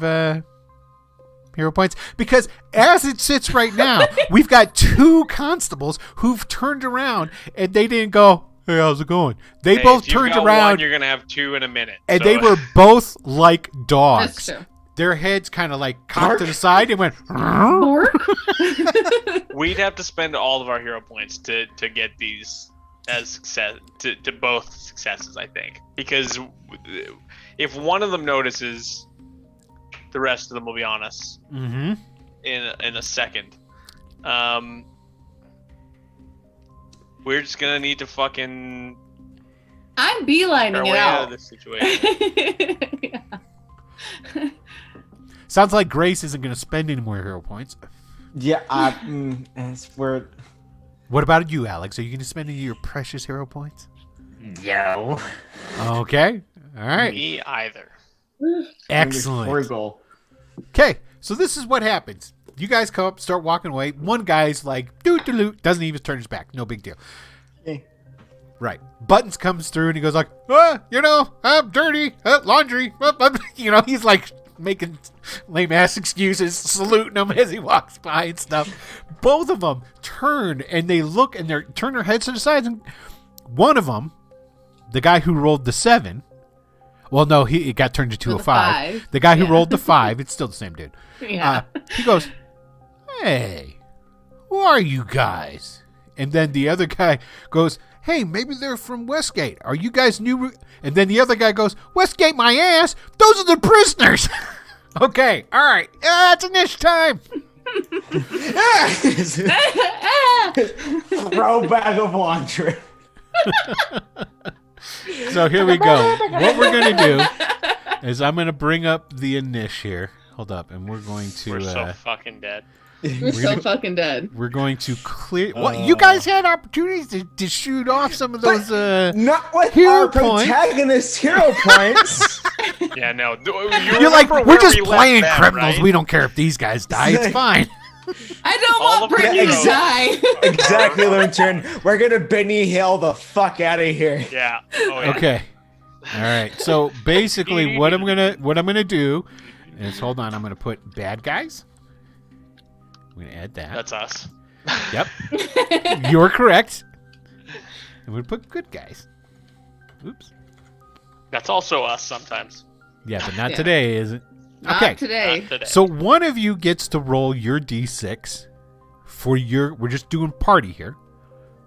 hero points? Because as it sits right now, we've got 2 constables who've turned around and they didn't go, "Hey, how's it going?" They Hey, both if you've turned got around One, you're gonna have 2 in a minute. and so- they were both like dogs. That's true. Their heads kind of like cocked to the side and went. We'd have to spend all of our hero points to get these as success to both successes, I think, because if one of them notices, the rest of them will be on us Mm-hmm. in a second. We're just gonna need to fucking I'm get our beelining way it out of out. this situation. Yeah. Sounds like Grace isn't going to spend any more hero points. Yeah, as we're What about you, Alex? Are you going to spend any of your precious hero points? no. Okay. All right. Me either. Excellent. Frugal. Okay, so this is what happens. You guys come up, start walking away. One guy's like, doot, doesn't even turn his back. No big deal. Okay. Right. Buttons comes through and he goes like, I'm dirty, laundry. He's like making lame ass excuses, saluting him as he walks by and stuff. Both of them turn and they look and they turn their heads to the sides. And one of them, the guy who rolled the 7, well, no, it got turned into a 5. The guy who rolled the 5, it's still the same dude. Yeah. He goes, "Hey, who are you guys?" And then the other guy goes, hey, maybe they're from Westgate. Are you guys new? And then the other guy goes, Westgate my ass. Those are the prisoners. Okay. All right. It's Inish time. Throw bag of laundry. So here we go. What we're going to do is I'm going to bring up the Inish here. Hold up. And we're going to... We're so fucking dead. We're so fucking dead. We're going to clear... Well, you guys had opportunities to shoot off some of those not with hero our points. protagonist hero points. Yeah, no. You're like, we're just playing criminals. Right? We don't care if these guys die. It's fine. I don't All want of Brittany them. to die. Exactly, Lantern. We're gonna Benny Hill the fuck out of here. Yeah. Oh, yeah. Okay. All right. So basically, what I'm gonna do is hold on. I'm gonna put bad guys. I'm gonna add that. That's us. Yep. You're correct. I'm gonna put good guys. Oops. That's also us sometimes. Yeah, but not Yeah. today, is it? Not Okay. today. Not today. So one of you gets to roll your d6 for your. We're just doing party here.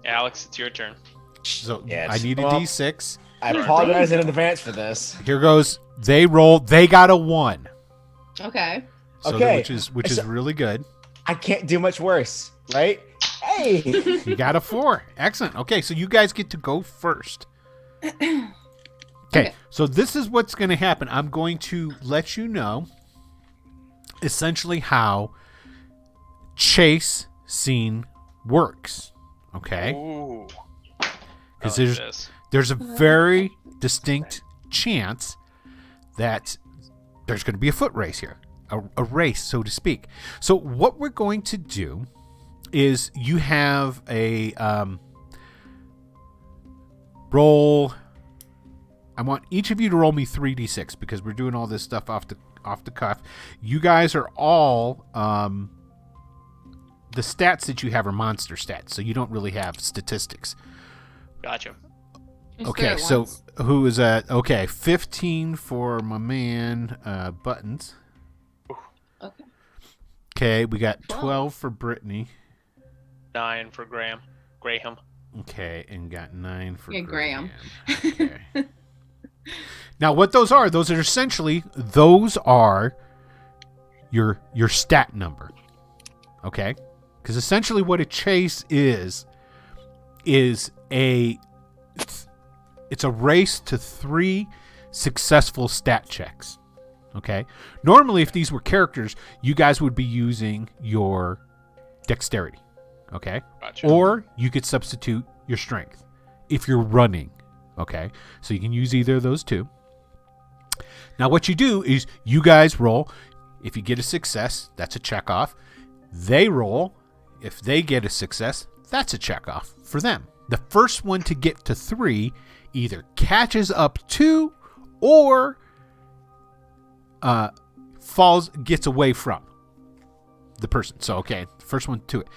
Alex, it's your turn. So Yes. I need a Well, d6. I apologize in advance for this. Here goes. They roll. They got a 1. Okay. So Okay. which is really good. I can't do much worse, right? Hey. You got a 4. Excellent. Okay, so you guys get to go first. Okay, so this is what's going to happen. I'm going to let you know essentially how chase scene works. Okay? Ooh. Because I like this. there's a very distinct chance that there's going to be a foot race here, a race, so to speak. So what we're going to do is you have a roll. I want each of you to roll me 3d6 because we're doing all this stuff off the cuff. You guys are all the stats that you have are monster stats, so you don't really have statistics. Gotcha. Let's do Okay, it so once. who is that? Okay, 15 for my man Buttons. Okay. Okay, we got 12 for Brittany. 9 for Graham. Okay, and got 9 for Yeah, Graham. Okay. Now, what those are essentially your stat number. Okay, because essentially what a chase is it's a race to 3 successful stat checks. Okay, normally if these were characters, you guys would be using your dexterity. Okay, Gotcha. or you could substitute your strength if you're running. Okay, so you can use either of those two. Now what you do is you guys roll. If you get a success, that's a check off. They roll. If they get a success, that's a check off for them. The first one to get to 3 either catches up to or gets away from the person. So, okay, first one to it.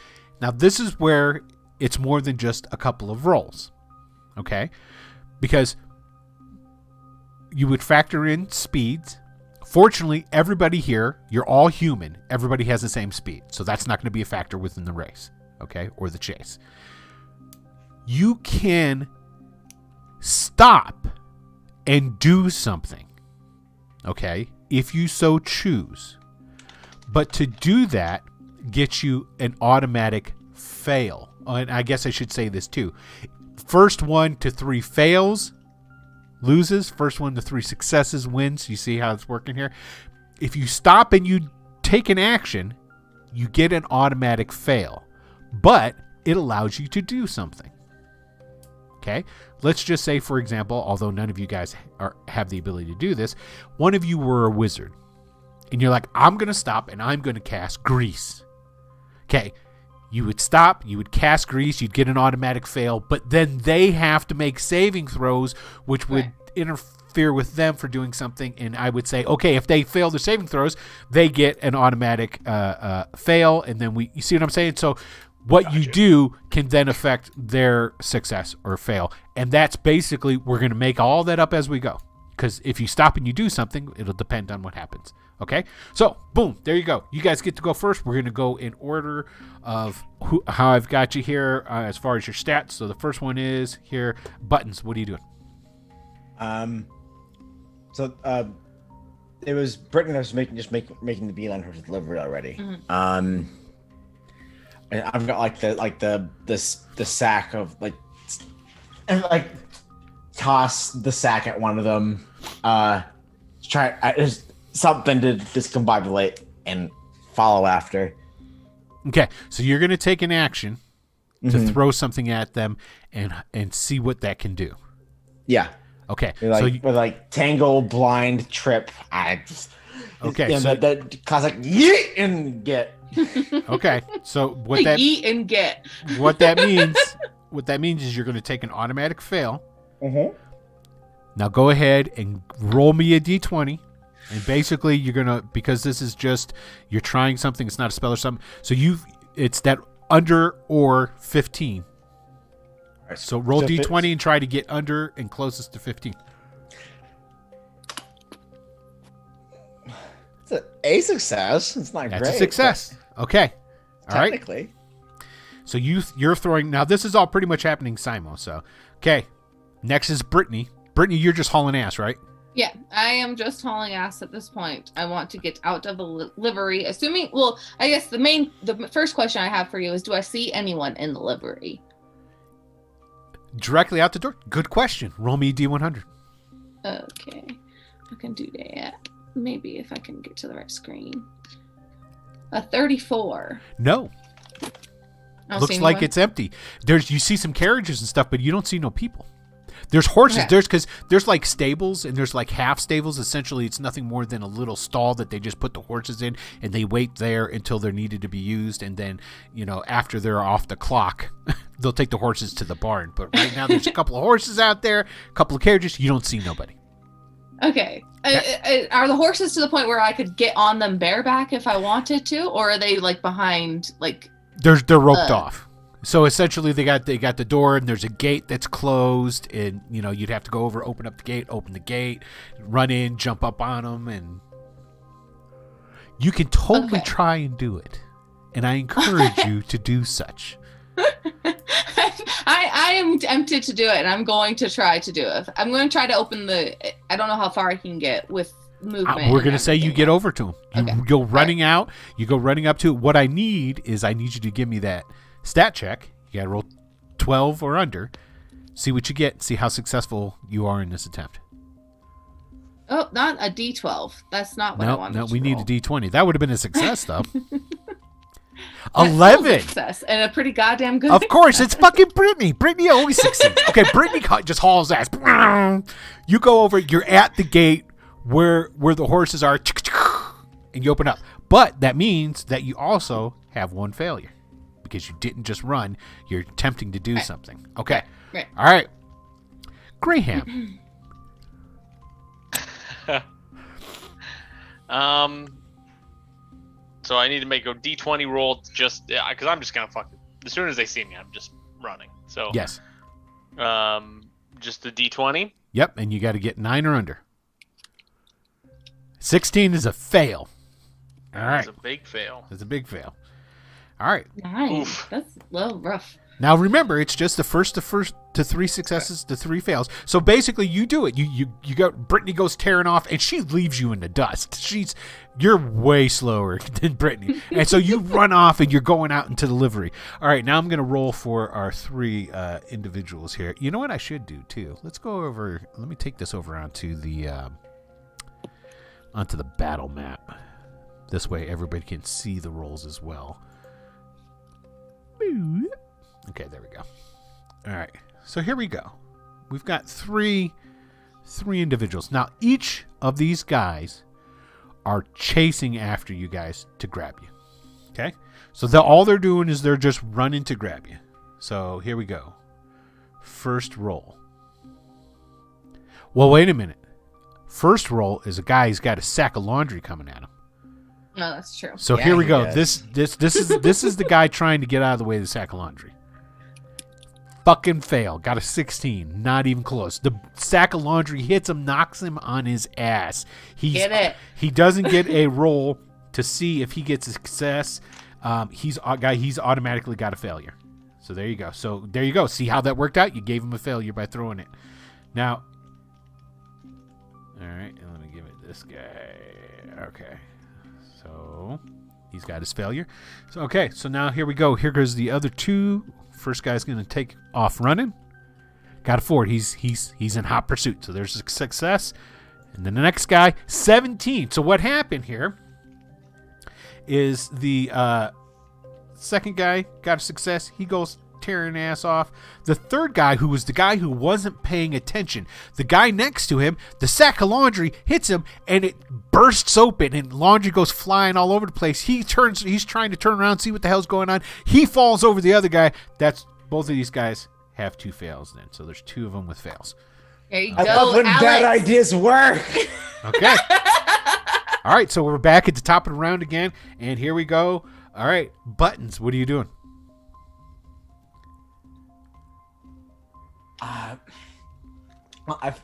Now, this is where it's more than just a couple of rolls. Okay? Because you would factor in speeds. Fortunately, everybody here, you're all human. Everybody has the same speed. So that's not going to be a factor within the race. Okay? Or the chase. You can stop and do something. Okay? If you so choose. But to do that gets you an automatic fail. And I guess I should say this too. First 1 to 3 fails loses. First 1 to 3 successes wins. You see how it's working here? If you stop and you take an action, you get an automatic fail. But it allows you to do something. Okay? Let's just say, for example, although none of you guys have the ability to do this, one of you were a wizard. And you're like, I'm going to stop and I'm going to cast Grease. Okay. You would stop, you would cast Grease, you'd get an automatic fail, but then they have to make saving throws, which would interfere with them for doing something. And I would say, okay, if they fail their saving throws, they get an automatic fail. And then you see what I'm saying? So what you do can then affect their success or fail. And that's basically, we're going to make all that up as we go. Because if you stop and you do something, it'll depend on what happens. Okay, so boom, there you go. You guys get to go first. We're gonna go in order of how I've got you here as far as your stats. So the first one is here, buttons. What are you doing? It was Brittany that was making the beeline for delivery already. And I've got the sack of and toss the sack at one of them. Just something to discombobulate and follow after. Okay, so you're gonna take an action to throw something at them and see what that can do. Yeah. Okay. With tangle, blind, trip. Okay. So that classic yeet and get. Okay. So what that eat and get. What that means is you're going to take an automatic fail. Now go ahead and roll me a d20, and basically you're gonna, because this is just you're trying something. It's not a spell or something. So it's that under or 15. Right, so roll d20 and try to get under and closest to 15. It's a success. It's not That's great. A success. Okay. All right. Technically. So you're throwing. Now this is all pretty much happening Simo. So okay. Next is Brittany. Brittany, you're just hauling ass, right? Yeah, I am just hauling ass at this point. I want to get out of the livery. Assuming, well, I guess the first question I have for you is, do I see anyone in the livery? Directly out the door. Good question. Roll me a D100. Okay, I can do that. Maybe if I can get to the right screen. A 34. No. Looks like it's empty. You see some carriages and stuff, but you don't see no people. There's horses. Okay. There's like stables, and there's like half stables. Essentially, it's nothing more than a little stall that they just put the horses in, and they wait there until they're needed to be used. And then, after they're off the clock, they'll take the horses to the barn. But right now, there's a couple of horses out there, a couple of carriages. You don't see nobody. Okay. Are the horses to the point where I could get on them bareback if I wanted to, or are they behind They're roped off. So essentially, they got the door, and there's a gate that's closed, and you'd have to go over, open up the gate, open the gate, run in, jump up on them, and you can totally try and do it. And I encourage you to do such. I am tempted to do it, and I'm going to try to do it. I'm going to try to open I don't know how far I can get with movement. We're going to say you get over to him. You go running out. You go running up to it. What I need you to give me that stat check. You got to roll 12 or under. See what you get. See how successful you are in this attempt. Oh, not a D12. That's not what I wanted. No, we need roll. a D20. That would have been a success, though. 11. Success and a pretty goddamn good. Of course, it's fucking Brittany. Brittany always succeeds. Okay, Brittany just hauls ass. You go over. You're at the gate where the horses are, and you open up. But that means that you also have one failure because you didn't just run. You're attempting to do something. Okay. Right. All right. Graham. So I need to make a D20 roll just because I'm just gonna fucking as soon as they see me, I'm just running. So yes. Just a D20. Yep, and you got to get 9 or under. 16 is a fail. All right. That's a big fail. It's a big fail. All right. Nice. That's a little rough. Now remember, it's just the first to 3 successes to 3 fails. So basically, you do it. You got Brittany goes tearing off, and she leaves you in the dust. You're way slower than Brittany, and so you run off, and you're going out into the livery. All right, now I'm going to roll for our 3 individuals here. You know what I should do too? Let's go over. Let me take this over onto the battle map. This way, everybody can see the rolls as well. Okay, there we go. All right, so here we go. We've got three individuals. Now, each of these guys are chasing after you guys to grab you. Okay? So all they're doing is they're just running to grab you. So here we go. First roll. Well, wait a minute. First roll is a guy who's got a sack of laundry coming at him. No, that's true. So here we go. This is the guy trying to get out of the way of the sack of laundry. fucking fail. Got a 16. Not even close. The sack of laundry hits him, knocks him on his ass. Get it. He doesn't get a roll to see if he gets a success. He's automatically got a failure. So there you go. See how that worked out? You gave him a failure by throwing it. Now, all right, and let me give it this guy. Okay, so he's got his failure. So now here we go. Here goes the other two. First guy's going to take off running. Got a 4. He's in hot pursuit. So there's a success. And then the next guy, 17. So what happened here is the second guy got a success. He goes tearing ass off. The third guy, who was the guy who wasn't paying attention, the guy next to him, the sack of laundry hits him and it bursts open and laundry goes flying all over the place. He's trying to turn around, see what the hell's going on. He falls over the other guy. That's both of these guys have 2 fails then. So there's 2 of them with fails. There you I go, love when bad Alex. ideas work. Okay. All right, so we're back at the top of the round again, and here we go. All right, Buttons, what are you doing? Well,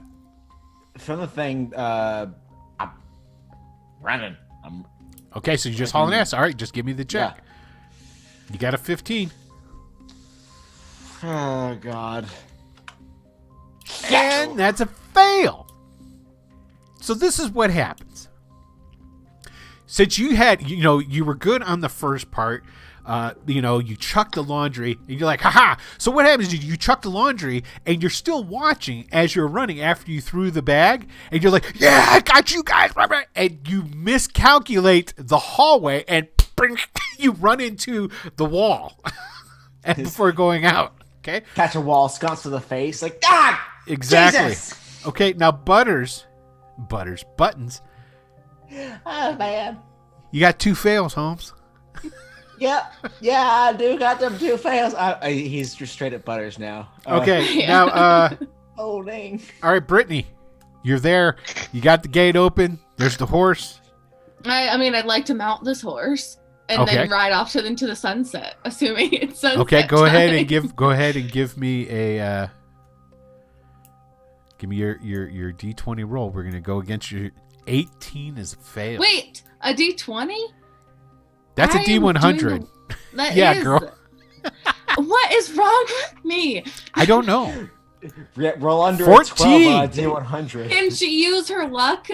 from the thing, I'm running. Okay, so you're just hauling ass. All right, just give me the check. Yeah. You got a 15. Oh God. And that's a fail. So this is what happens. Since you were good on the first part, you chuck the laundry and you're like, haha. So what happens is you chuck the laundry and you're still watching as you're running after you threw the bag and you're like, yeah, I got you guys. And you miscalculate the hallway and you run into the wall and before going out. Okay. Catch a wall, sconce to the face, like ah. Exactly. Jesus! Okay. Now Buttons. Oh man. You got 2 fails, Holmes. Yep. Yeah, I do got them 2 fails. He's just straight at Butters now. Okay. Now, Oh dang. all right, Brittany, you're there. You got the gate open. There's the horse. I mean, I'd like to mount this horse and Okay. then ride off into the sunset, assuming it's sunset. Okay, go ahead time. and give me a give me your D20 roll. We're gonna go against your 18 is a fail. Wait, a D20? That's a I am D100. doing- That Yeah, is- girl. What is wrong with me? I don't know. Roll under 14. a 12 on a D100. Can she use her luck?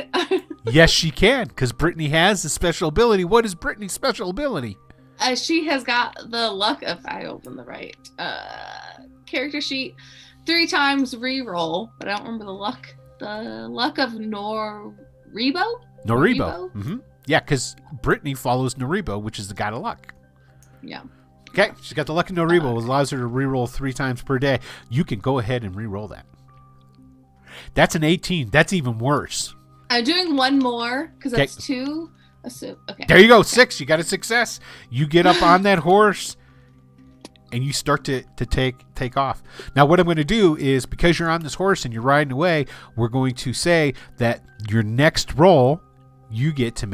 Yes, she can, because Brittany has a special ability. What is Brittany's special ability? She has got the luck, if I open the right character sheet, 3 times reroll, but I don't remember the luck. The luck of Noribo? Noribo. Mm-hmm. Yeah, because Brittany follows Noribo, which is the god of luck. Yeah. Okay, she's got the luck of Noribo, which allows her to reroll 3 times per day. You can go ahead and reroll that. That's an 18. That's even worse. I'm doing one more because Okay. that's 2. Okay. There you go, 6. You got a success. You get up on that horse, and you start to take off. Now, what I'm going to do is, because you're on this horse and you're riding away, we're going to say that your next roll, you get to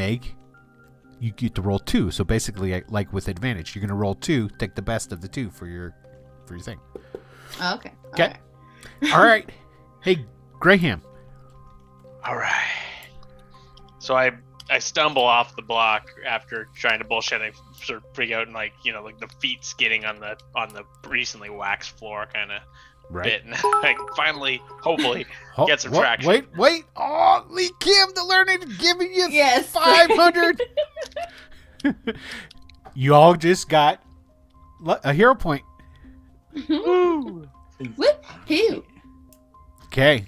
roll 2. So basically, like with advantage, you're going to roll 2, take the best of the 2 for your thing. Okay. Okay. All right. Hey, Graham. All right. So I stumble off the block after trying to bullshit. I sort of freak out and like the feet skidding on the recently waxed floor kind of bit, and I finally, hopefully, get some traction. Wait! Oh, Lee Kim, the learning, giving you Yes. 500. You all just got a hero point. Woo! Woohoo! Okay,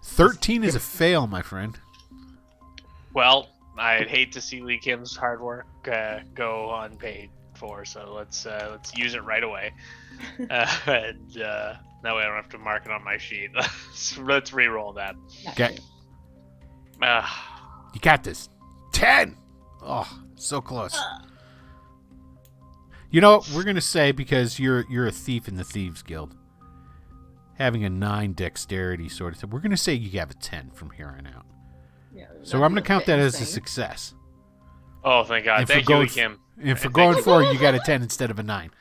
13 is a fail, my friend. Well, I'd hate to see Lee Kim's hard work go unpaid for, so let's use it right away. And that way I don't have to mark it on my sheet. Let's re-roll that. Okay, you got this. 10. Oh, so close. You know what we're gonna say, because you're a thief in the Thieves Guild, having a 9 dexterity sort of thing. We're gonna say you have a 10 from here on out. Yeah, So I'm gonna count that as a success. Oh, thank God. And for Thank you, going Lee Kim. And for Thank going you. forward, you got a 10 instead of a 9.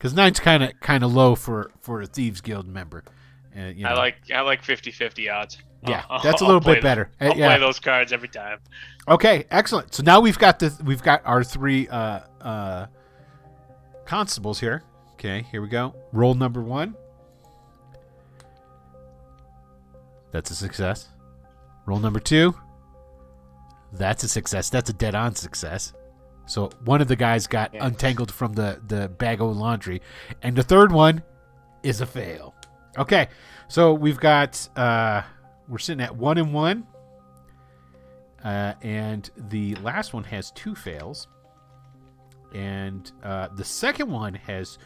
Because 9's kind of low for a Thieves Guild member. You know. I like 50-50 odds. Yeah, I'll- that's a I'll little play bit better. I'll Yeah. play those cards every time. Okay, excellent. So now we've got our 3 constables here. Okay, here we go. Roll number 1. That's a success. Roll number 2. That's a success. That's a dead-on success. So one of the guys got untangled from the bag of laundry, and the third one is a fail. Okay, so we've got we're sitting at 1 and 1. And the last one has 2 fails. And the second one has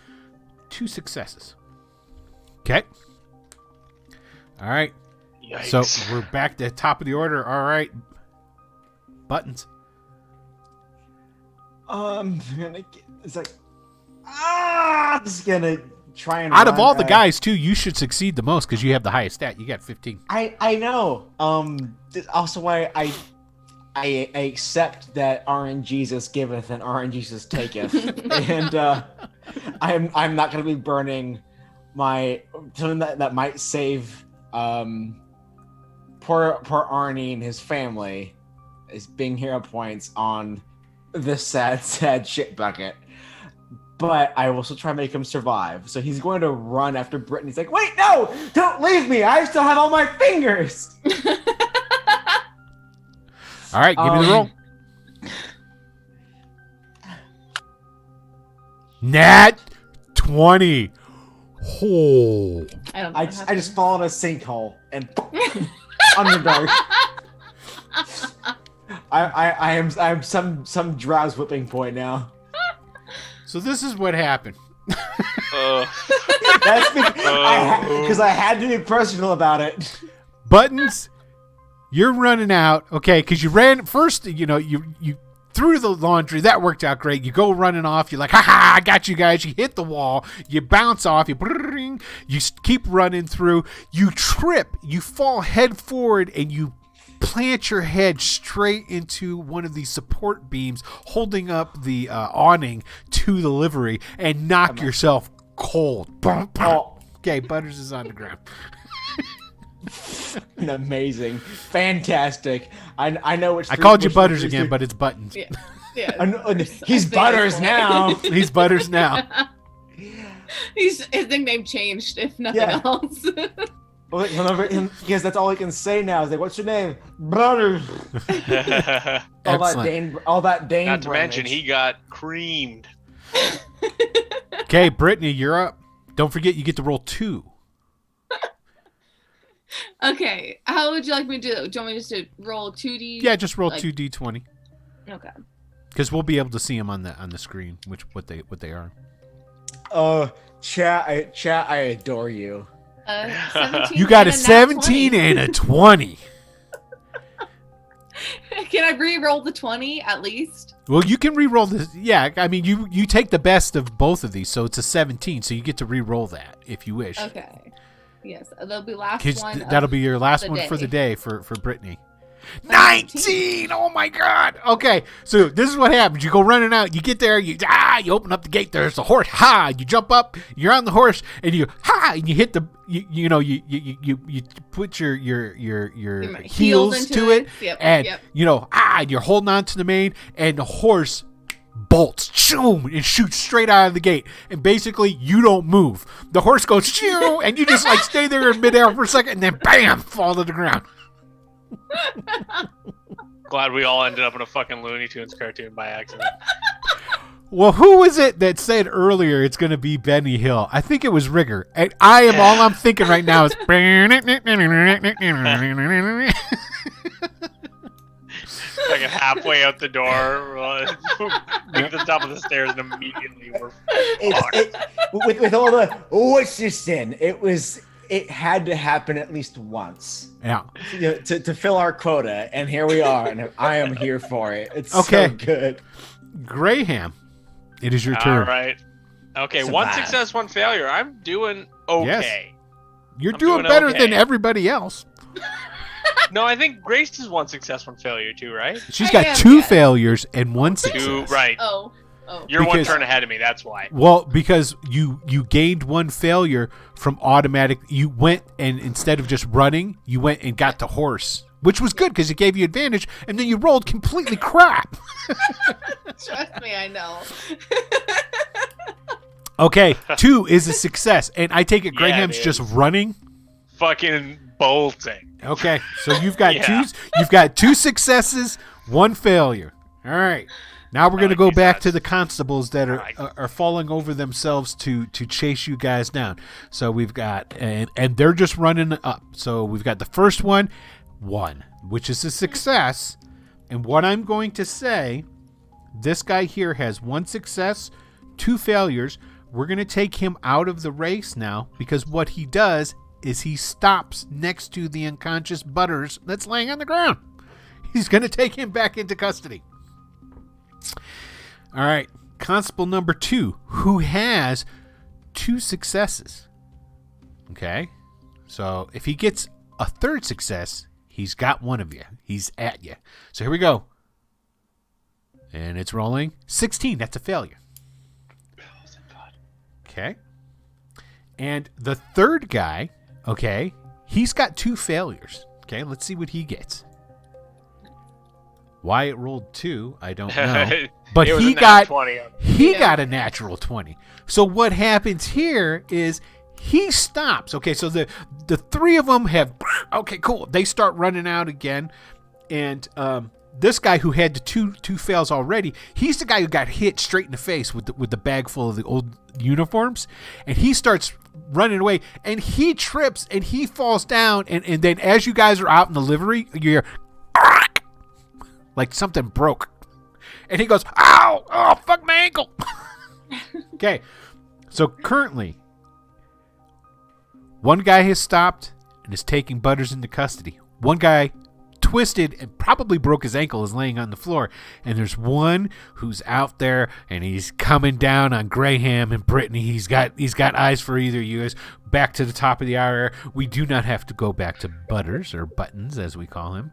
2 successes. Okay. All right. Yikes. So we're back to the top of the order. All right. Buttons. It's like, just gonna try and Out of run, all the guys, too, you should succeed the most because you have the highest stat. You got 15. I know. Also why I accept that RNGesus giveth and RNGesus taketh, and I'm not gonna be burning something that might save poor Arnie and his family is being hero points on this sad shit bucket. But I will still try and make him survive. So he's going to run after Brittany. He's like, wait, no! Don't leave me! I still have all my fingers! All right, give me the roll. Nat 20. Oh. I don't know. I just fall in a sinkhole and underdark. I am some drowse whipping point now. So this is what happened. That's because I had to be personal about it. Buttons, you're running out, okay, because you ran first, you threw the laundry. That worked out great. You go running off. You're like, ha, I got you guys. You hit the wall. You bounce off. You keep running through. You trip. You fall head forward, and you plant your head straight into one of these support beams holding up the awning to the livery and knock yourself cold. Okay, Butters is on the ground. Amazing, fantastic. I know which. I called you Butters again, but it's Buttons. Yeah. He's Butters now. He's Butters now. His nickname changed, if nothing else. Well, because that's all he can say now. Is like, "What's your name, Butters?" all that Dane. Not to mention, he got creamed. Okay, Brittany, you're up. Don't forget, you get to roll 2. Okay, how would you like me to do that? Do you want me just to roll 2D? Yeah, just roll 2d20. Okay. Because we'll be able to see them on the screen, what they are. Chat, I adore you. 17 You got a and nat 17 20. and a 20. Can I re-roll the 20 at least? Well, you can re-roll this. Yeah, I mean, you take the best of both of these, so it's a 17, so you get to re-roll that if you wish. Okay. Yes, that'll be last 'Cause one. that'll be your last the one for the day for Brittany. 19! Oh my God! Okay, so this is what happens. You go running out. You get there. You open up the gate. There's a horse. Ha! You jump up. You're on the horse, and you and you hit the. You put your heels to it, and you're holding on to the mane, and the horse bolts, shoom, and shoots straight out of the gate. And basically, you don't move. The horse goes, shoo, and you just stay there in midair for a second, and then bam, fall to the ground. Glad we all ended up in a fucking Looney Tunes cartoon by accident. Well, who was it that said earlier it's going to be Benny Hill? I think it was Rigger. And all I'm thinking right now is... Fucking halfway out the door, get to the top of the stairs, and immediately we're fucked. With all the what's this in? It had to happen at least once. Yeah. To fill our quota, and here we are, and I am here for it. It's okay. So good. Graham, it is your turn. All right. Okay, Survive. 1 success, 1 failure. I'm doing okay. Yes. You're doing better than everybody else. No, I think Grace is 1 success, 1 failure too, right? She's got 2 failures and 1 success. 2, right. Oh. Oh. You're one Because- turn ahead of me. That's why. Well, because you gained one failure from automatic. You went and instead of just running, you went and got the horse, which was good because it gave you advantage. And then you rolled completely crap. Trust me, I know. Okay, 2 is a success, and I take it Yeah, Graham's it just is. running. Fucking bolting. Okay, so you've got Yeah. you've got 2 successes, 1 failure. All right. Now we're going to like go these back odds. to the constables that like are falling over themselves to chase you guys down. So we've got and they're just running up. So we've got the first one, 1, which is a success. And what I'm going to say, this guy here has 1 success, 2 failures. We're going to take him out of the race now because what he does is he stops next to the unconscious Butters that's laying on the ground. He's going to take him back into custody. All right. Constable number 2, who has 2 successes. Okay. So if he gets a 3rd success, he's got one of you. He's at you. So here we go. And it's rolling. 16. That's a failure. Okay. And the 3rd guy, okay, he's got 2 failures. Okay, let's see what he gets. Why it rolled 2, I don't know. But It was he a nat got 20. he Yeah. got a natural 20. So what happens here is he stops. Okay, so the 3 of them have okay, cool. They start running out again, and this guy who had the two fails already, he's the guy who got hit straight in the face with the bag full of the old uniforms, and he starts running away, and he trips and he falls down, and then as you guys are out in the livery, you hear like something broke, and he goes, "Ow! Oh, fuck my ankle!" Okay, so currently, one guy has stopped and is taking Butters into custody. One guy twisted and probably broke his ankle is laying on the floor, and there's one who's out there and he's coming down on Graham and Brittany. He's got eyes for either of you guys. Back to the top of the hour. We do not have to go back to Butters, or Buttons as we call him,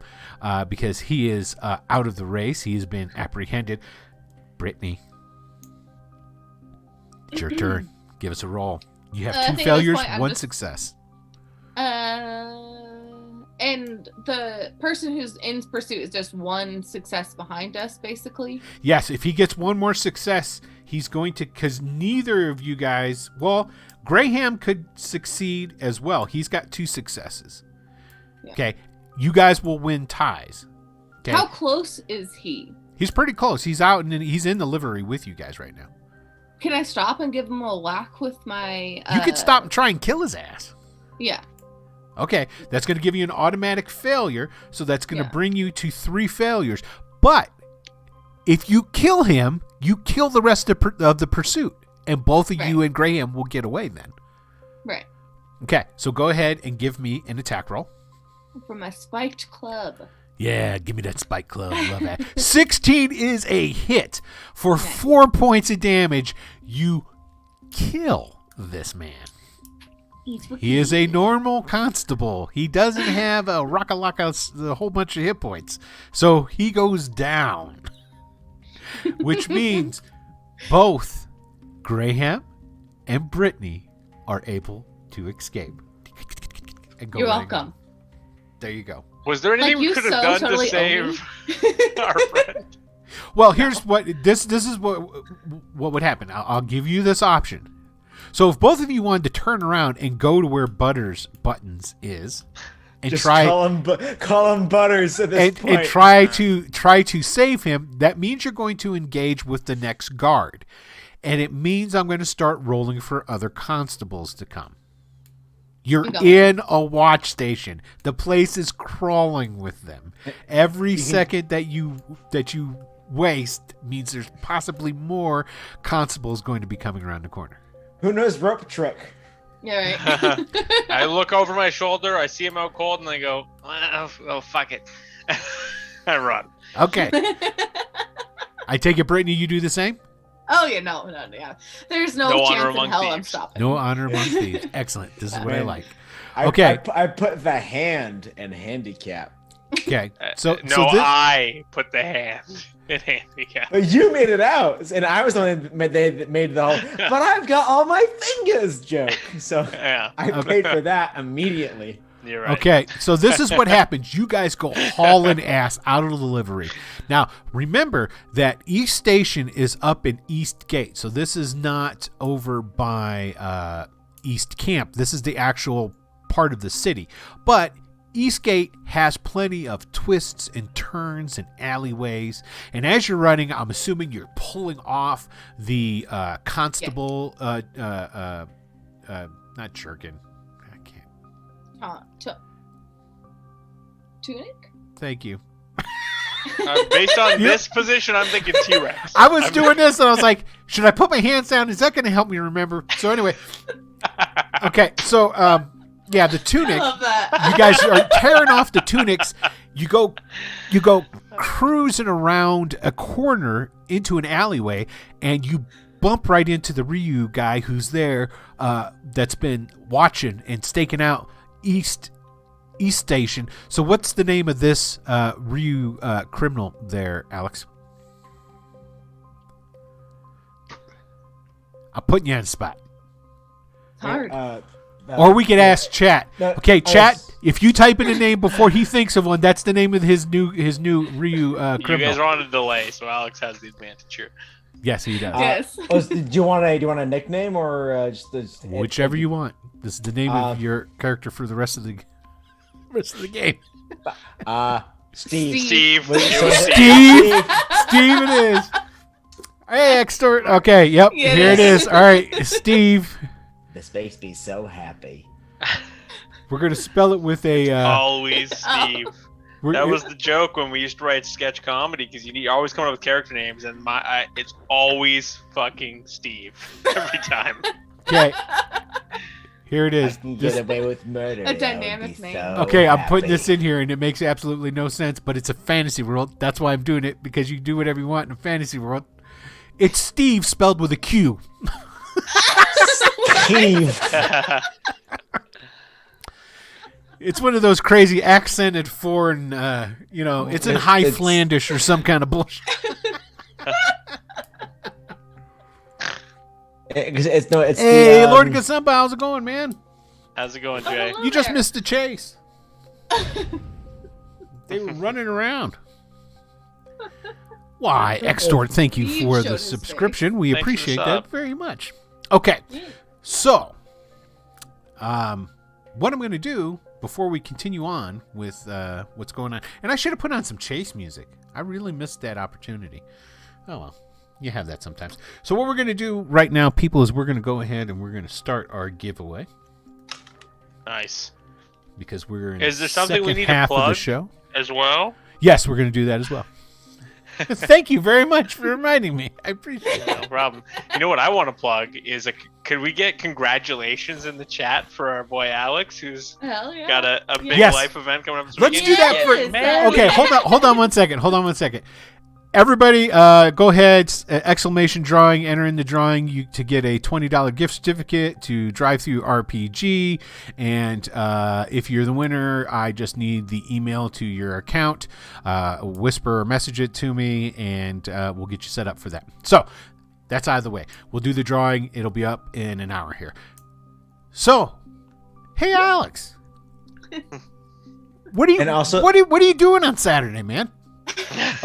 because he is out of the race. He has been apprehended. Brittany, it's your turn. Give us a roll. You have I 2 think at this failures, point I'm 1 just- success. And the person who's in pursuit is just 1 success behind us, basically. Yes, if he gets 1 more success, he's going to, because neither of you guys, well, Graham could succeed as well. He's got 2 successes. Yeah. Okay, you guys will win ties. Okay, How close is he? he's pretty close. He's out and he's in the livery with you guys right now. Can I stop and give him a whack with my? You could stop and try and kill his ass. Yeah. Okay, that's going to give you an automatic failure, so that's going to Yeah. bring you to 3 failures. But if you kill him, you kill the rest of the pursuit, and both of you Right. and Graham will get away then. Right. Okay, so go ahead and give me an attack roll. For my spiked club. Yeah, give me that spike club. Love that. 16 is a hit. For Nice. 4 points of damage, you kill this man. He is a normal constable. He doesn't have a a whole bunch of hit points. So he goes down. Which means both Graham and Brittany are able to escape. And go You're letting go. welcome. There you go. Was there anything Like, we you could have so done totally to own save our friend? Well, here's what this is what would happen. I'll give you this option. So if both of you wanted to turn around and go to where Buttons is, and Just try call him Butters at this point. and try to save him, that means you're going to engage with the next guard, and it means I'm going to start rolling for other constables to come. You're No. in a watch station. The place is crawling with them. Every second that you waste means there's possibly more constables going to be coming around the corner. Who knows rope trick? Yeah, right. I look over my shoulder, I see him out cold, and I go, oh fuck it. I run. Okay. I take it, Brittany, you do the same? Oh yeah, no, yeah. There's no, No honor chance in among hell I'm thieves. stopping. No honor among thieves. Excellent. This is what I Man. like. I Okay. put the hand in handicap. Okay. So no, so this, I put the hand in handicap. But you made it out, and I was the one that made the whole. But I've got all my fingers joke, so Yeah, I paid for that immediately. you're right. okay, so this is what happens. You guys go hauling ass out of the livery. Now, remember that East Station is up in East Gate, so this is not over by East Camp. This is the actual part of the city. But Eastgate has plenty of twists and turns and alleyways. And as you're running, I'm assuming you're pulling off the constable, not Jerkin. I can't. Tunic? Thank you. Based on this position, I'm thinking T-Rex. I was doing this and I was like, should I put my hands down? Is that going to help me remember? So anyway, okay. So, yeah, the tunic. I love that. You guys are tearing off the tunics. You go cruising around a corner into an alleyway, and you bump right into the Ryu guy who's there, that's been watching and staking out East Station. So what's the name of this Ryu criminal there, Alex? I'm putting you on the spot. It's hard. Or we could ask chat. No, Okay, chat. If you type in a name before he thinks of one, that's the name of his new Ryu criminal. You guys are on a delay, so Alex has the advantage here. Yes, he does. Yes. Do you want a nickname or just Whichever you want. This is the name of your character for the rest of the game. Steve. Steve. Wait, so- Steve. Steve, it is. Hey, extort. Okay, yep. Yeah, it Here it is. is. All right, Steve. This makes me so happy. We're gonna spell it with a. Always Steve. we're- That was the joke when we used to write sketch comedy, because you always come up with character names, and it's always fucking Steve every time. okay. Here it I is. can This- get away with murder. A and I would dynamic be name. so okay, I'm putting happy. this in here, and it makes absolutely no sense, but it's a fantasy world. That's why I'm doing it, because you do whatever you want in a fantasy world. It's Steve spelled with a Q. Steve. It's one of those crazy accented foreign, it's in It's- High it's- Flandish or some kind of bullshit. It's Hey, the, Lord Gasemba, how's it going, man? How's it going, Jay? hello. You just there. missed the chase. They were running around. Why, Extort, thank you Steve for showed the his subscription. We Thanks for the appreciate sub. that very much. Okay, Yeah. so what I'm going to do before we continue on with what's going on, and I should have put on some chase music. I really missed that opportunity. Oh well, you have that sometimes. So what we're going to do right now, people, is we're going to go ahead and we're going to start our giveaway Nice. because we're in Is there the something we second need to half of the plug? show. As well? Yes, we're going to do that as well. Thank you very much for reminding me. I appreciate it. No problem. You know what I want to plug is could we get congratulations in the chat for our boy Alex, who's Hell yeah. got a big Yes. life event coming up this Let's weekend? do that for. Yes, man. Okay, hold on one second. Everybody, go ahead! Exclamation drawing! Enter in the drawing to get a $20 gift certificate to Drive Through RPG. And if you're the winner, I just need the email to your account. Whisper or message it to me, and we'll get you set up for that. So that's out of the way. We'll do the drawing. It'll be up in an hour here. So, hey Alex, what are you? And also- what are you doing on Saturday, man?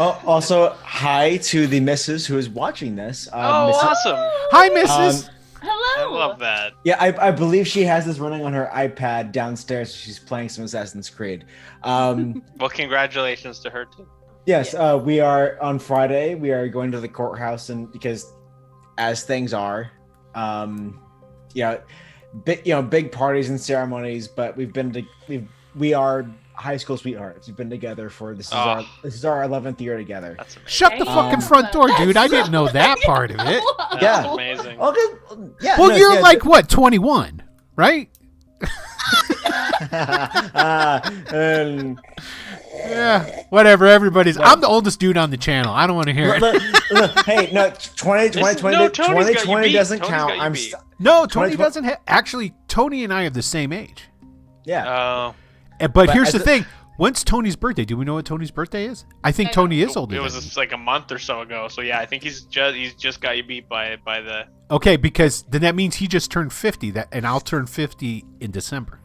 Oh, also, hi to the missus who is watching this. Oh, Mrs. awesome. Hi, Mrs. I Hello. love that. Yeah, I believe she has this running on her iPad downstairs. She's playing some Assassin's Creed. Well, congratulations to her, too. Yes, we are on Friday. We are going to the courthouse, and because as things are, big parties and ceremonies. But we are high school sweethearts. We've been together for this is our 11th year together. That's amazing. Shut the fucking front door, dude. I didn't know that part of it. That's Yeah. amazing. Okay, yeah. Well, no, you're yeah, like, what, 21, right? Yeah, whatever. I'm the oldest dude on the channel. I don't want to hear it. look, hey, no, 2020 No, Tony's got you beat. doesn't Tony's count. got you I'm beat. No, Tony 20. doesn't have. Actually, Tony and I are the same age. yeah. But But here's as the a- thing. When's Tony's birthday? Do we know what Tony's birthday is? I think I Tony is older. It than was me. just like a month or so ago. So yeah, I think he's just got you beat by the. Okay, because then that means he just turned 50. And I'll turn 50 in December.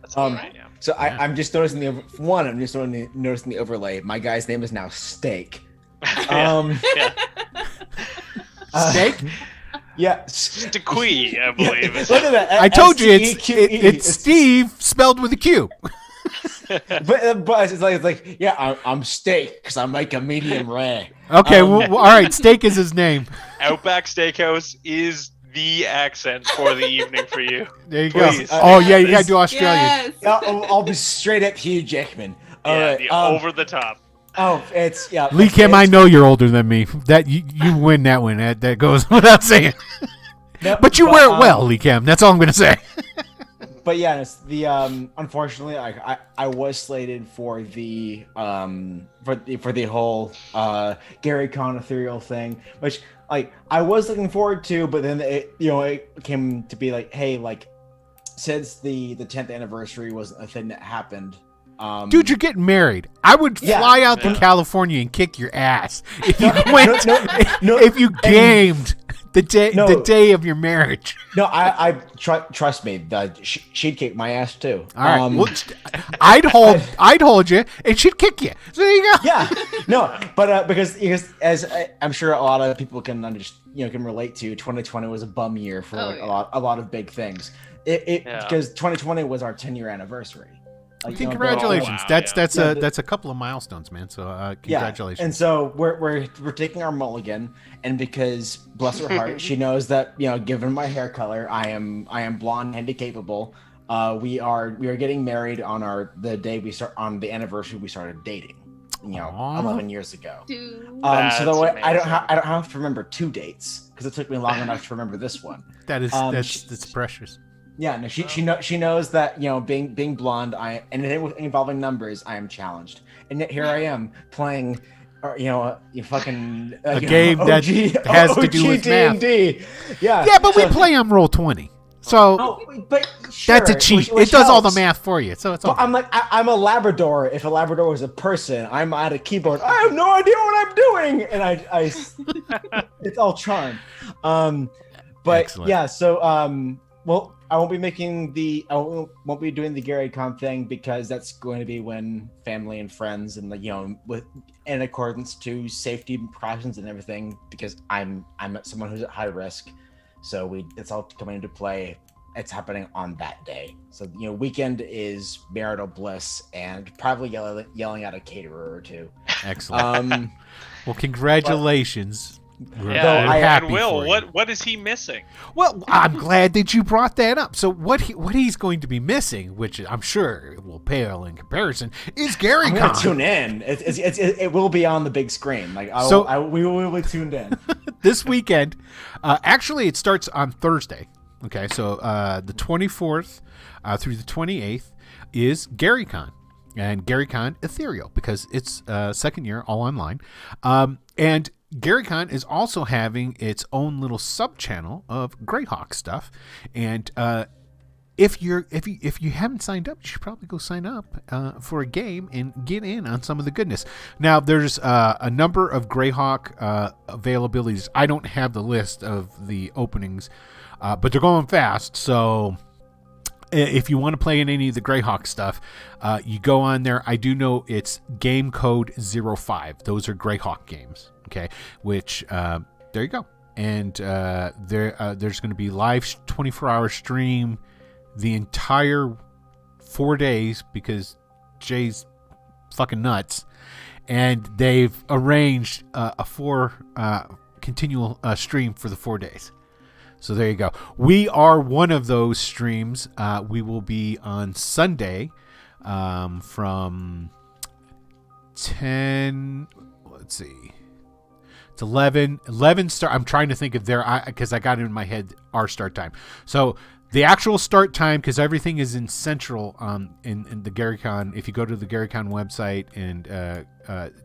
That's right. Yeah. So I'm just noticing I'm just noticing the overlay. My guy's name is now Steak. Yeah. Steak? Yeah. Stequee, I believe. Look at that. I told you S-T-E-Q-E. it's Steve spelled with a Q. But it's like yeah, I'm Steak because I'm like a medium rare. Okay, well, all right. Steak is his name. Outback Steakhouse is the accent for the evening for you. There you Please. go. Oh yeah, you gotta do Australian. Yes. I'll be straight up Hugh Jackman. All Yeah, right, the over the top. Oh, it's yeah. Lee Kim, I it's- know you're older than me. That you win that one. That goes without saying. no, But you wear it well, Lee Kim. That's all I'm gonna say. But yeah, it's the unfortunately, I was slated for the for the whole Gary Con ethereal thing, which like I was looking forward to, but then it came to be like, hey, like since the 10th anniversary was a thing that happened. Dude, you're getting married. I would Yeah. fly out to Yeah. California and kick your ass if you went. no, if you gamed the day of your marriage. No, I trust me. She'd kick my ass too. All right, well, I'd hold you, and she'd kick you. So there you go. Yeah, no, but because as I'm sure a lot of people can can relate to, 2020 was a bum year for Oh, like, yeah. a lot of big things. Yeah. Because 2020 was our 10-year anniversary. Like, Congratulations. Oh, wow, that's yeah. that's a couple of milestones, man. So congratulations. Yeah, and so we're taking our mulligan, and because bless her heart, she knows that given my hair color, I am blonde, handy capable. We are getting married on the anniversary we started dating. Aw. 11 years ago. Dude. So That's that way I don't amazing. have to remember 2 dates because it took me long enough to remember this one. that is sh- that's precious. Yeah, no, she knows that being blonde, and involving numbers, I am challenged, and yet here I am playing, you fucking A game that has to do with math. D&D. Yeah, Yeah, but we play on Roll20, so Oh, but sure, that's a cheat. which It does all the helps. math for you, so it's all. Well, I'm like I'm a Labrador. If a Labrador was a person, I'm at a keyboard. I have no idea what I'm doing, and I it's all charm. But Excellent. yeah, so well, I won't won't be doing the Gary Con thing because that's going to be when family and friends and in accordance to safety precautions and everything, because I'm someone who's at high risk, so it's all coming into play. It's happening on that day, so weekend is marital bliss and probably yelling at a caterer or two. Excellent. Well, congratulations. We're Yeah, I- happy and Will, for you. what is he missing? Well, I'm glad that you brought that up. So what he's going to be missing, which I'm sure will pale in comparison, is Gary I'm gonna Con. tune in. It will be on the big screen. Like we will be tuned in. This weekend. Actually, it starts on Thursday. Okay, so the 24th through the 28th is Gary Con. And Gary Con Ethereal, because it's second year, all online. And Gary Con is also having its own little sub channel of Greyhawk stuff. And if you haven't signed up, you should probably go sign up for a game and get in on some of the goodness. Now, there's a number of Greyhawk availabilities. I don't have the list of the openings, but they're going fast. So if you want to play in any of the Greyhawk stuff, you go on there. I do know it's game code 05. Those are Greyhawk games. Okay, which there you go. And there's going to be live 24-hour stream the entire 4 days because Jay's fucking nuts, and they've arranged a 4 continual stream for the 4 days. So there you go. We are one of those streams. We will be on Sunday from 10. Let's see. It's 11 start. I'm trying to think of because I got it in my head our start time. So the actual start time, because everything is in Central in the GaryCon. If you go to the GaryCon website and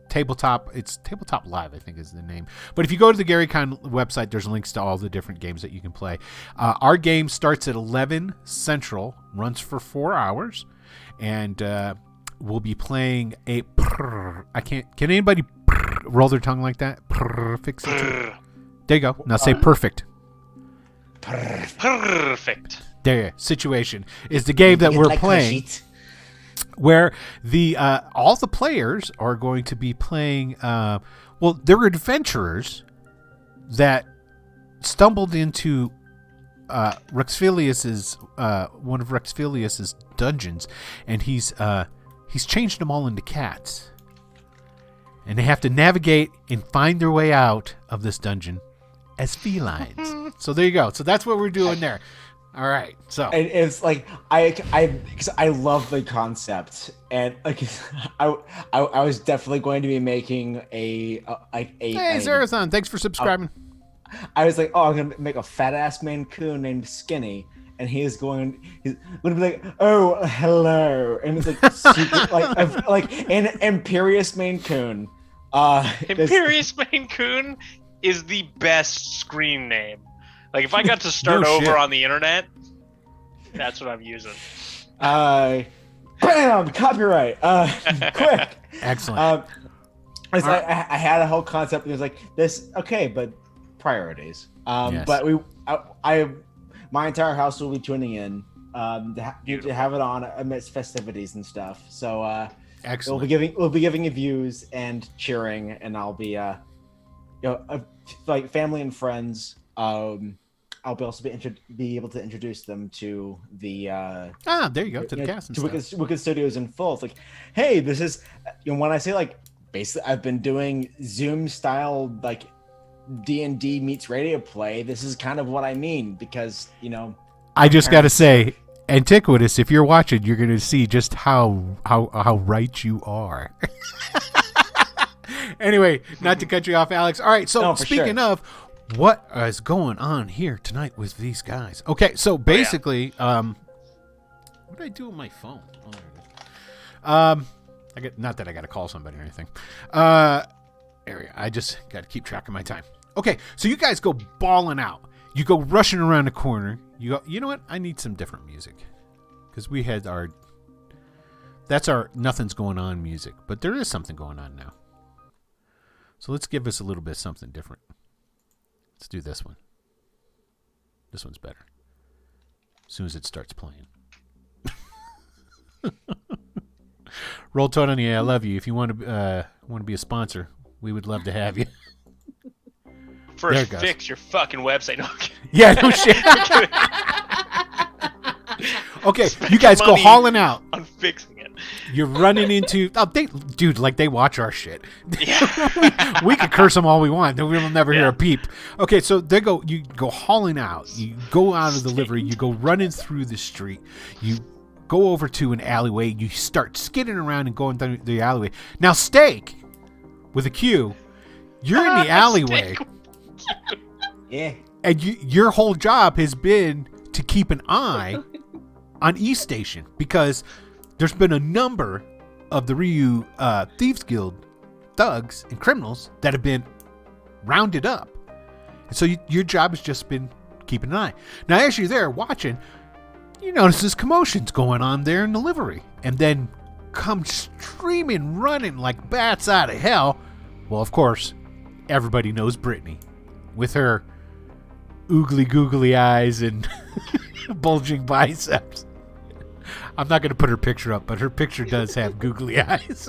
Tabletop, it's Tabletop Live, I think is the name. But if you go to the GaryCon website, there's links to all the different games that you can play. Our game starts at 11 Central, runs for 4 hours, and will be playing a. I can't. Can anybody roll their tongue like that? Perfect situation. There you go. Now say perfect. Perfect. There, situation is the game that we're playing, where the all the players are going to be playing. Well, they're adventurers that stumbled into Rexfilius's one of Rexfilius's dungeons, and he's changed them all into cats, and they have to navigate and find their way out of this dungeon as felines. So there you go. So that's what we're doing there. All right. So and it's like because I love the concept, and like I was definitely going to be making a hey Zarathon, thanks for subscribing. I was like, oh, I'm gonna make a fat ass Maine Coon named Skinny, and he's gonna be like, oh, hello, and it's like super, like an Imperious Maine Coon. Imperious Maine Coon is the best screen name. Like, if I got to start over on the internet, that's what I'm using. Bam! Copyright. Quick. Excellent. I had a whole concept. It was like this. Okay, but priorities. Yes. But my entire house will be tuning in to have it on amidst festivities and stuff. So Excellent. we'll be giving you views and cheering, and I'll be like family and friends. I'll also be able to introduce them to the there you go, to the cast and to Wicked Studios in full. It's like, hey, this is when I say like basically I've been doing Zoom style like D&D meets radio play. This is kind of what I mean, because I just got to say, Antiquitous, if you're watching, you're going to see just how right you are. Anyway, not to cut you off, Alex. All right, so speaking of, what is going on here tonight with these guys? Okay, so basically, what did I do with my phone? Oh, there it is. Not that I got to call somebody or anything. I just got to keep track of my time. Okay, so you guys go balling out. You go rushing around the corner. You go, you know what? I need some different music. Because we had that's our nothing's going on music. But there is something going on now. So let's give us a little bit of something different. Let's do this one. This one's better. As soon as it starts playing. Roll Tony, I love you. If you want to be a sponsor, we would love to have you. First, fix your fucking website. No, yeah, no shit. Okay, you guys go hauling out. On fixing it. You're running into they watch our shit. Yeah. We could curse them all we want. We'll never hear a peep. Okay, so you go hauling out. You go out of the livery. You go running through the street. You go over to an alleyway. You start skidding around and going through the alleyway. Now, Steak, with a Q, you're in the alleyway. Yeah. And your whole job has been to keep an eye on East Station, because there's been a number of the Ryu Thieves Guild thugs and criminals that have been rounded up. And so your job has just been keeping an eye. Now, as you're there watching, you notice this commotion's going on there in the livery. And then come streaming, running like bats out of hell. Well, of course, everybody knows Brittany with her oogly googly eyes and bulging biceps. I'm not going to put her picture up, but her picture does have googly eyes.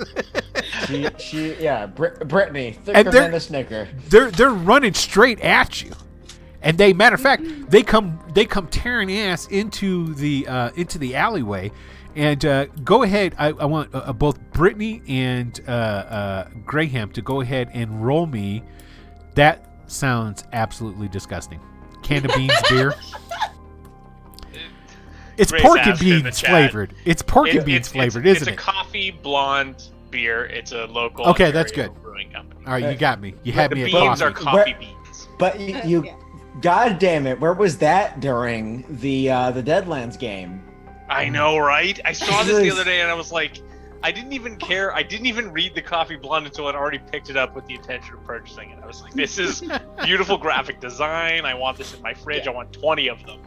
Brittany, thicker than a Snicker. They're running straight at you, and matter of fact, they come tearing ass into the alleyway. And go ahead. I want both Brittany and Graham to go ahead and roll me. That sounds absolutely disgusting. Can of beans beer. It's pork and beans flavored. It's pork and beans flavored, isn't it? It's a coffee blonde beer. It's a local Ontario that's good. Brewing company. All right, you got me. You had me at coffee. The beans are coffee Where, beans. But you God damn it, where was that during the Deadlands game? I know, right? I saw this the other day and I was like, I didn't even care. I didn't even read the coffee blonde until I'd already picked it up with the intention of purchasing it. I was like, this is beautiful graphic design. I want this in my fridge. I want 20 of them.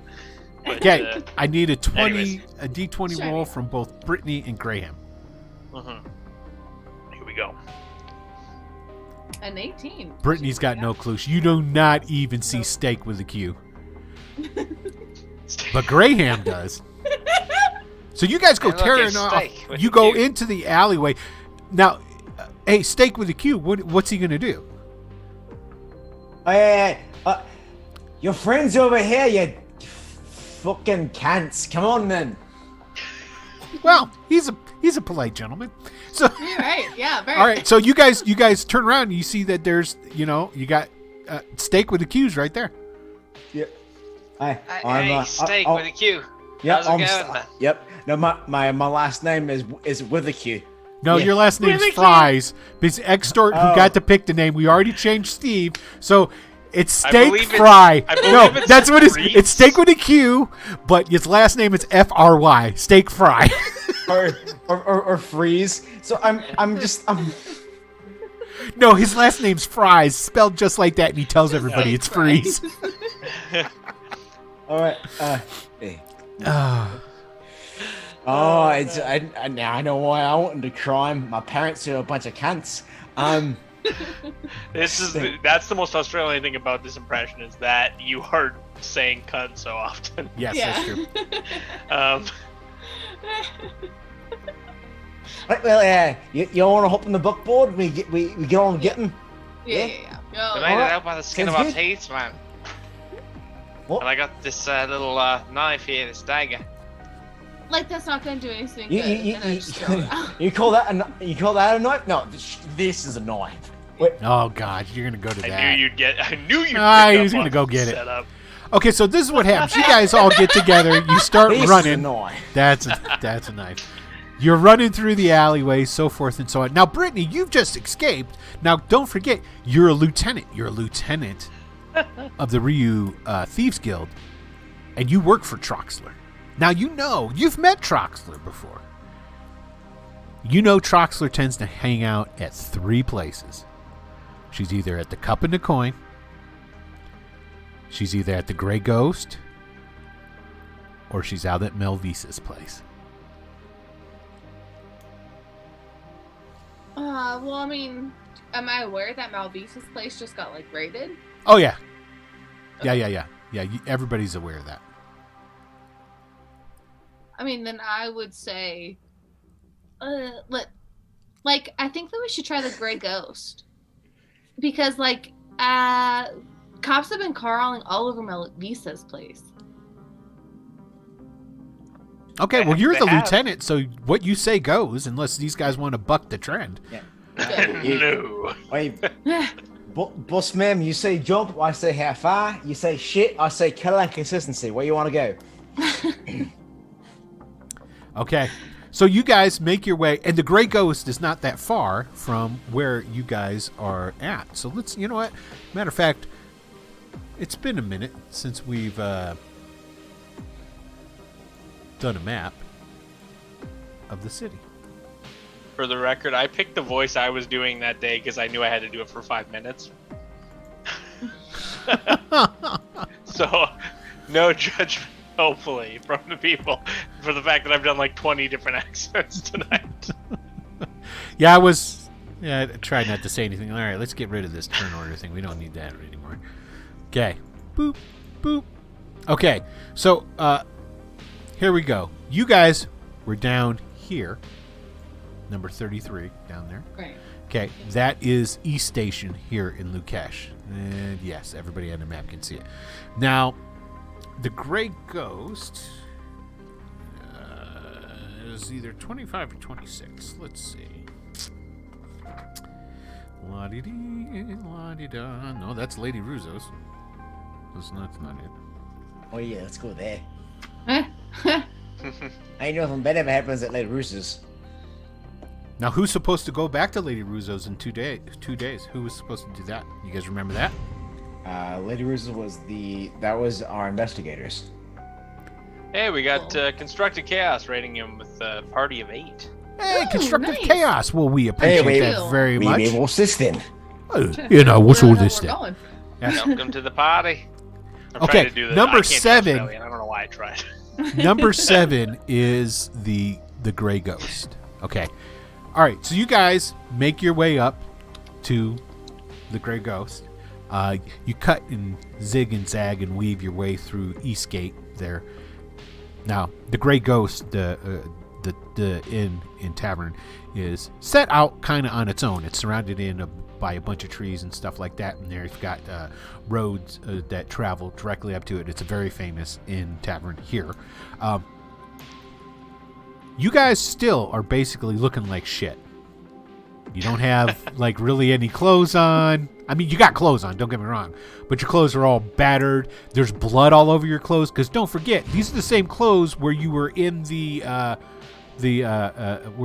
But, I need a D20 roll from both Brittany and Graham. Here we go. An 18. Brittany's got no clue. You do not even see steak with a Q. But Graham does. So you guys go And look, tearing it's off. steak with You a go Q. into the alleyway. Now, hey, steak with a Q. What's he gonna do? Hey, your friend's over here, you fucking cunts. Come on, then. Well, he's a polite gentleman. So You're right. Yeah. Very. all right. So you guys turn around and you see that there's you got steak with the Q's right there. Yep. Hey, Hey, steak with a Q. Yep, How's it going, man? yep. No, my last name is with a Q. No, Yeah. your last name's Really? Fries. It's Extort who Oh. got to pick the name. We already changed Steve, so it's I Steak believe it's- Fry. I believe No, it's that's what it's. Fries. It's Steak with a Q, but his last name is Fry. Steak Fry. or freeze. So I'm No, his last name's Fries, spelled just like that, and he tells everybody it's Freeze. all right. Hey. Ah. Oh, now I know why I wanted to crime. My parents are a bunch of cunts. That's the most Australian thing about this impression is that you are saying cunt so often. Yes, Yeah. that's true. Right, well, you want to hop on the buckboard? We get on getting. Yeah. I Go. made it out by the skin Sounds of our good. teeth, man. What? And I got this little knife here, this dagger. Like that's not gonna do anything You, good. you, and I just throw it out. you call that a knife? No, this is a knife. Wait, Oh God, you're gonna go to that. I knew you'd He was gonna go get it. Set up. Okay, so this is what happens. You guys all get together. You start this is a running. knife. That's a knife. You're running through the alleyway, so forth and so on. Now, Brittany, you've just escaped. Now, don't forget, you're a lieutenant. You're a lieutenant of the Ryu Thieves Guild, and you work for Troxler. Now, you've met Troxler before. You know Troxler tends to hang out at 3 places. She's either at the Cup and the Coin, she's either at the Grey Ghost, or she's out at Melvisa's place. Well, I mean, am I aware that Malvisa's place just got like raided? Oh, yeah. Yeah. Everybody's aware of that. I mean, then I would say, I think that we should try the Grey Ghost because, cops have been crawling all over Melvisa's place. Okay, well, you're They the have. lieutenant, so what you say goes, unless these guys want to buck the trend. No. Wait, boss ma'am, you say jump, I say how far. You say shit, I say killer and consistency. Where you want to go? Okay, so you guys make your way, and the Grey Ghost is not that far from where you guys are at. So you know what? Matter of fact, it's been a minute since we've done a map of the city. For the record, I picked the voice I was doing that day because I knew I had to do it for 5 minutes. So, no judgment, hopefully, from the people for the fact that I've done like 20 different accents tonight. I tried not to say anything. All right, let's get rid of this turn order thing. We don't need that anymore. Okay. Boop, boop. Okay, so here we go. You guys were down here. Number 33 down there. Right. Okay, that is East Station here in Leukish. And yes, everybody on the map can see it. Now, the Grey Ghost is either 25 or 26. Let's see. La-di-dee, la-di-da. No, that's Lady Russo's. That's not it. Oh yeah, let's go there. Eh? Ain't nothing better ever happens at Lady Roosters. Now, who's supposed to go back to Lady Russo's in 2 days? Who was supposed to do that? You guys remember that? Lady Roosters that was our investigators. Hey, we got Constructed Chaos rating him with a party of 8. Hey, Ooh, constructive nice. chaos. Well, we appreciate we- that very We much. be able to assist. You know, what's Where all the hell this we're then? going. Welcome to the party. I'm Okay, trying to do this. number I can't do 7. Australian. I don't know why I tried. Number 7 is the Grey Ghost. Okay. All right, so you guys make your way up to the Grey Ghost. You cut and zig and zag and weave your way through Eastgate there. Now, the Grey Ghost, the inn and tavern, is set out kind of on its own. It's surrounded by a bunch of trees and stuff like that, and there you've got roads that travel directly up to it. It's a very famous inn tavern here. You guys still are basically looking like shit. You don't have like really any clothes on. I mean, you got clothes on, don't get me wrong, but your clothes are all battered. There's blood all over your clothes, because don't forget, these are the same clothes where you were in the where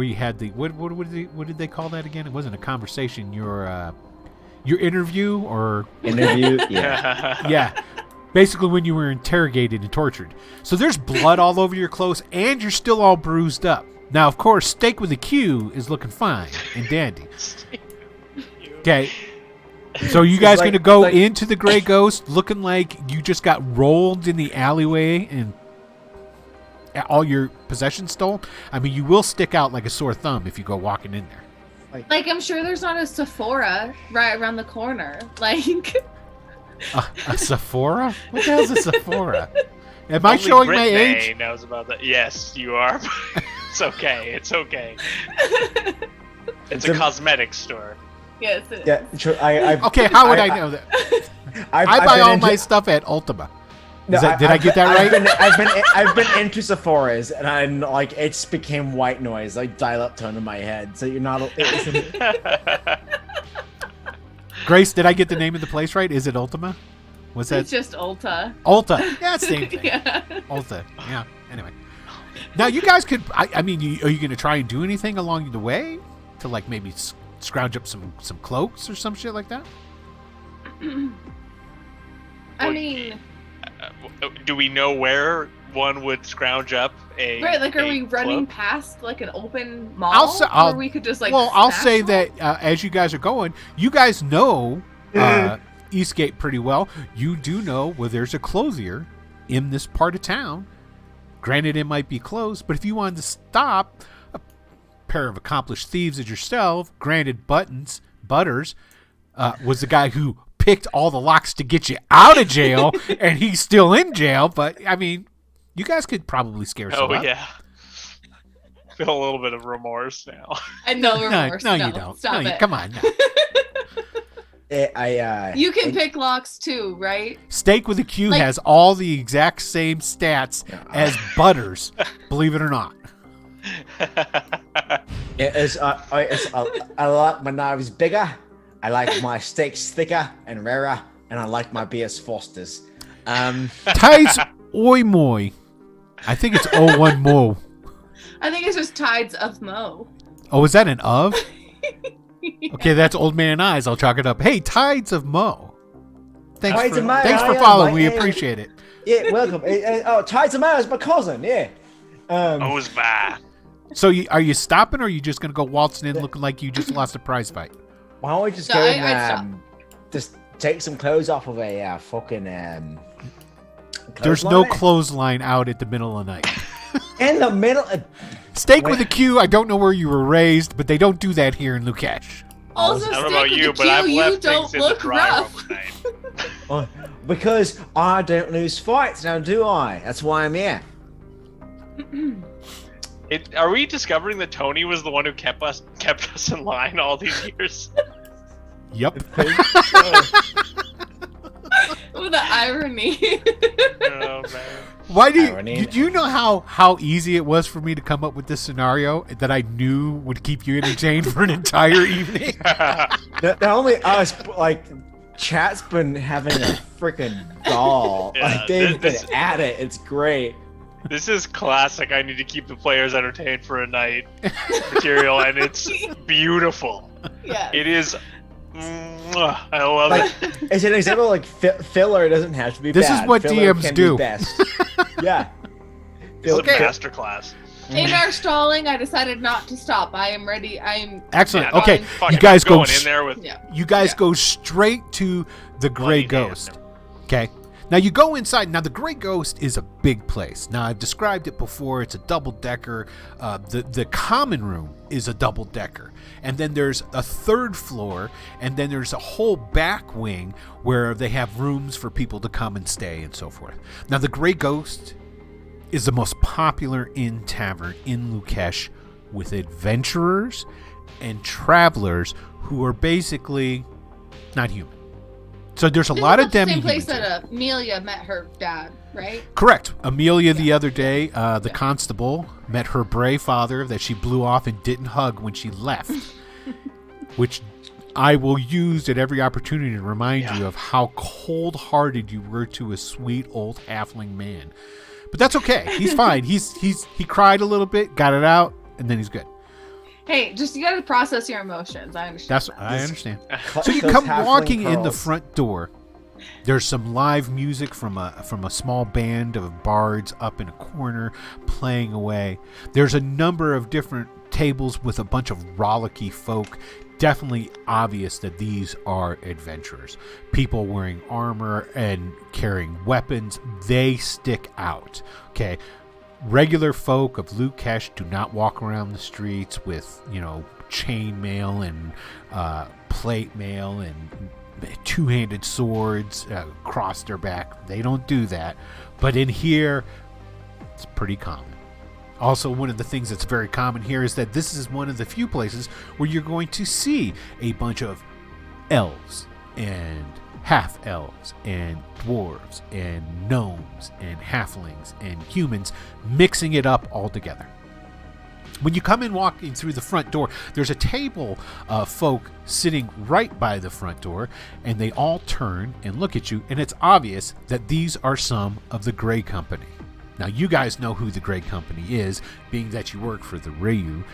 you had the what did they call that again? It wasn't a conversation. Your interview or Interview. Yeah. yeah, basically when you were interrogated and tortured. So there's blood all over your clothes, and you're still all bruised up. Now, of course, Steak with a Q is looking fine and dandy. Okay. So you guys going to go into the Grey Ghost looking like you just got rolled in the alleyway and all your possessions stole? I mean, you will stick out like a sore thumb if you go walking in there. Like, I'm sure there's not a Sephora right around the corner. Like... A Sephora? What the hell is a Sephora? Am I showing my age? Knows about that. Yes, you are. It's okay. It's okay. It's a cosmetics store. Yes, it is. Yeah. True. Okay, how would I know that? I buy all my stuff at Ultima. No, did I get that right? I've been into Sephora's, and I'm like, it's became white noise, like dial-up tone in my head. So you're not. Grace, did I get the name of the place right? Is it Ultima? Was that? It's just Ulta. Ulta. Yeah, same thing. Yeah. Ulta. Yeah. Anyway, now you guys could. I mean, are you going to try and do anything along the way to like maybe scrounge up some cloaks or some shit like that? I mean, do we know where one would scrounge up a? right? Like, are we running cloak? past like an open mall, or we could just like? Well, I'll smash say one? that as you guys are going, you guys know Eastgate pretty well. You do know where there's a clothier in this part of town. Granted, it might be closed, but if you wanted to stop a pair of accomplished thieves as yourself, granted, Butters was the guy who picked all the locks to get you out of jail, and he's still in jail. But I mean, you guys could probably scare some up. Oh yeah. Feel a little bit of remorse now. I know remorse. No, you don't. Stop No, it. come on. No. You can pick locks too, right? Steak with a Q Like- has all the exact same stats as Butters, believe it or not. It's I like my knives bigger. I like my steaks thicker and rarer, and I like my beers Foster's. Tides Oi Moi. I think it's 01 Mo. I think it's just Tides of Mo. Oh, is that an of? Okay, that's Old Man Eyes. I'll chalk it up. Hey, Tides of Mo. Thanks Tides for, of Mo, thanks for yeah, following. We yeah. appreciate it. Yeah, welcome. Tides of Mayo is my cousin. Yeah. Who's bad? So, are you stopping, or are you just going to go waltzing in looking like you just lost a prize fight? Why don't we just No, go I'd and just take some clothes off of a fucking There's no clothesline? clothesline out at the middle of the night. In the middle. Steak with a Q, I don't know where you were raised, but they don't do that here in Leukish. Also, I don't know stick about with you, the but I've Q, you left don't things in the look dryer rough. overnight. Because I don't lose fights now, do I? That's why I'm here. Are we discovering that Tony was the one who kept us in line all these years? Yep. With the irony. Oh man. Why do Irony. did you know how easy it was for me to come up with this scenario that I knew would keep you entertained for an entire evening? Not only us, but, like, chat's been having a freaking ball. Yeah, like they've this- been at it. It's great. This is classic. I need to keep the players entertained for a night material, and it's beautiful. Yeah. It is. I love Like, it. it's an example. Like filler doesn't have to be. This is bad. what Filler DMs can do. Be best. Yeah. It's Okay. a masterclass. In our stalling, I decided not to stop. I am ready. Excellent. Yeah, Okay, Fuck you it, guys I'm going go. in there with Yeah. You guys Yeah. go straight to the Grey bloody hands. Ghost. Okay, Now you go inside. Now the Grey Ghost is a big place. Now I've described it before. It's a double-decker. The common room is a double-decker. And then there's a third floor, and then there's a whole back wing where they have rooms for people to come and stay and so forth. Now the Grey Ghost is the most popular inn tavern in Leukish, with adventurers and travelers who are basically not human. So there's a lot of them. demi-humans. Same place that Amelia met her dad, right? Correct. Amelia the other day, the constable, met her brave father that she blew off and didn't hug when she left, which I will use at every opportunity to remind you of how cold-hearted you were to a sweet old halfling man. But that's okay. He's fine. He cried a little bit, got it out, and then he's good. Hey, just you gotta process your emotions. I understand. I understand. So you come walking in the front door. There's some live music from a small band of bards up in a corner playing away. There's a number of different tables with a bunch of rollicky folk. Definitely obvious that these are adventurers. People wearing armor and carrying weapons. They stick out. Okay. Regular folk of Leukish do not walk around the streets with, chain mail and plate mail and two-handed swords across their back. They don't do that. But in here, it's pretty common. Also, one of the things that's very common here is that this is one of the few places where you're going to see a bunch of elves and half-elves and dwarves and gnomes and halflings and humans mixing it up all together. When you come in walking through the front door, there's a table of folk sitting right by the front door, and they all turn and look at you, and it's obvious that these are some of the Grey Company. Now, you guys know who the Grey Company is, being that you work for the Ryu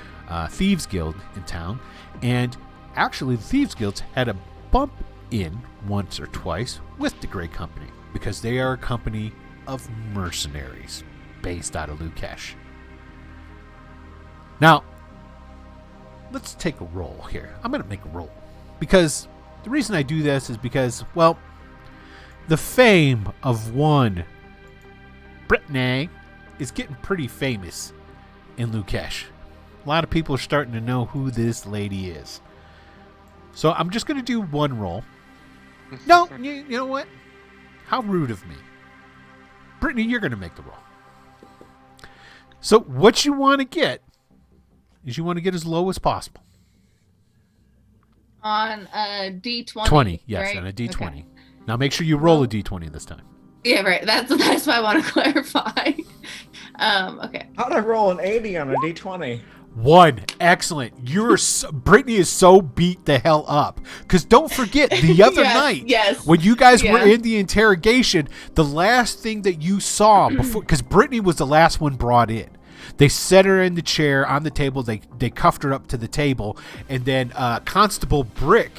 Thieves Guild in town, and actually the Thieves Guilds had a bump in once or twice with the Grey Company because they are a company of mercenaries based out of Leukish. Now, let's take a roll here. I'm going to make a roll because the reason I do this is because, well, the fame of one Brittany is getting pretty famous in Leukish. A lot of people are starting to know who this lady is. So I'm just going to do one roll. No, you know what? How rude of me. Brittany, you're going to make the roll. So what you want to get is you want to get as low as possible. On a D20. 20, yes, right? on a D20. Okay. Now make sure you roll a D20 this time. Yeah, right. That's why I want to clarify. Okay. How'd I roll an 80 on a D20? 1. Excellent. Brittany is so beat the hell up. Because don't forget, the other night, when you guys were in the interrogation, the last thing that you saw before, because Brittany was the last one brought in. They set her in the chair on the table. They cuffed her up to the table, and then Constable Brick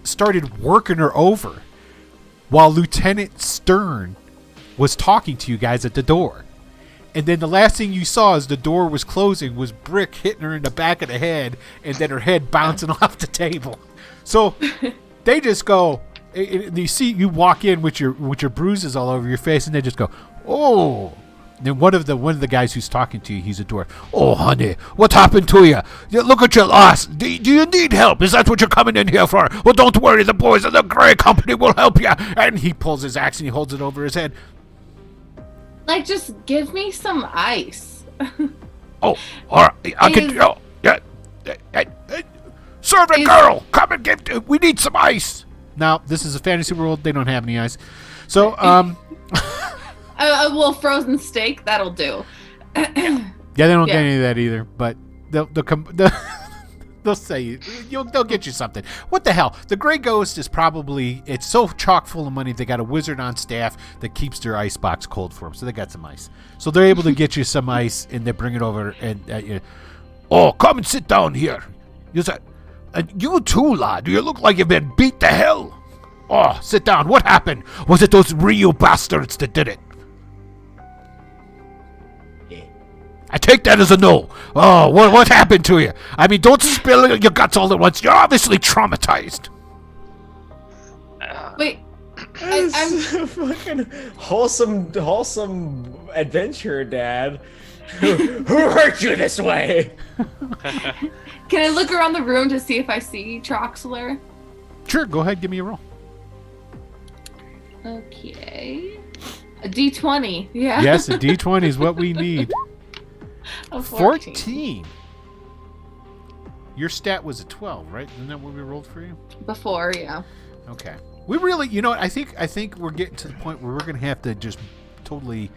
started working her over while Lieutenant Stern was talking to you guys at the door. And then the last thing you saw as the door was closing was Brick hitting her in the back of the head, and then her head bouncing off the table. So they just go. You see, you walk in with your bruises all over your face, and they just go, "Oh." And then one of the guys who's talking to you, he's a dwarf. "Oh, honey, what happened to you? Look at your loss. Do you need help? Is that what you're coming in here for? Well, don't worry, the boys of the Grey Company will help you." And he pulls his axe and he holds it over his head. Like, just give me some ice. Oh, all right. I can. Oh, yeah. Servant girl, come and get. We need some ice. Now, this is a fantasy world. They don't have any ice. So, well, frozen steak, that'll do. Yeah, they don't get any of that either. But they'll come. They'll say they'll get you something. What the hell? The Grey Ghost is probably, it's so chock full of money. They got a wizard on staff that keeps their ice box cold for them, so they got some ice. So they're able to get you some ice, and they bring it over. And oh, come and sit down here. You said, and you too, lad. You look like you've been beat to hell. Oh, sit down. What happened? Was it those Ryu bastards that did it? I take that as a no. Oh, what happened to you? I mean, don't spill your guts all at once. You're obviously traumatized. Wait, It's a fucking wholesome adventure, Dad. Who hurt you this way? Can I look around the room to see if I see Troxler? Sure, go ahead, give me a roll. Okay. A D20, yeah. Yes, a D20 is what we need. A 14. Your stat was a 12, right? Isn't that what we rolled for you? Before, yeah. Okay. We really, you know what? I think we're getting to the point where we're going to have to just totally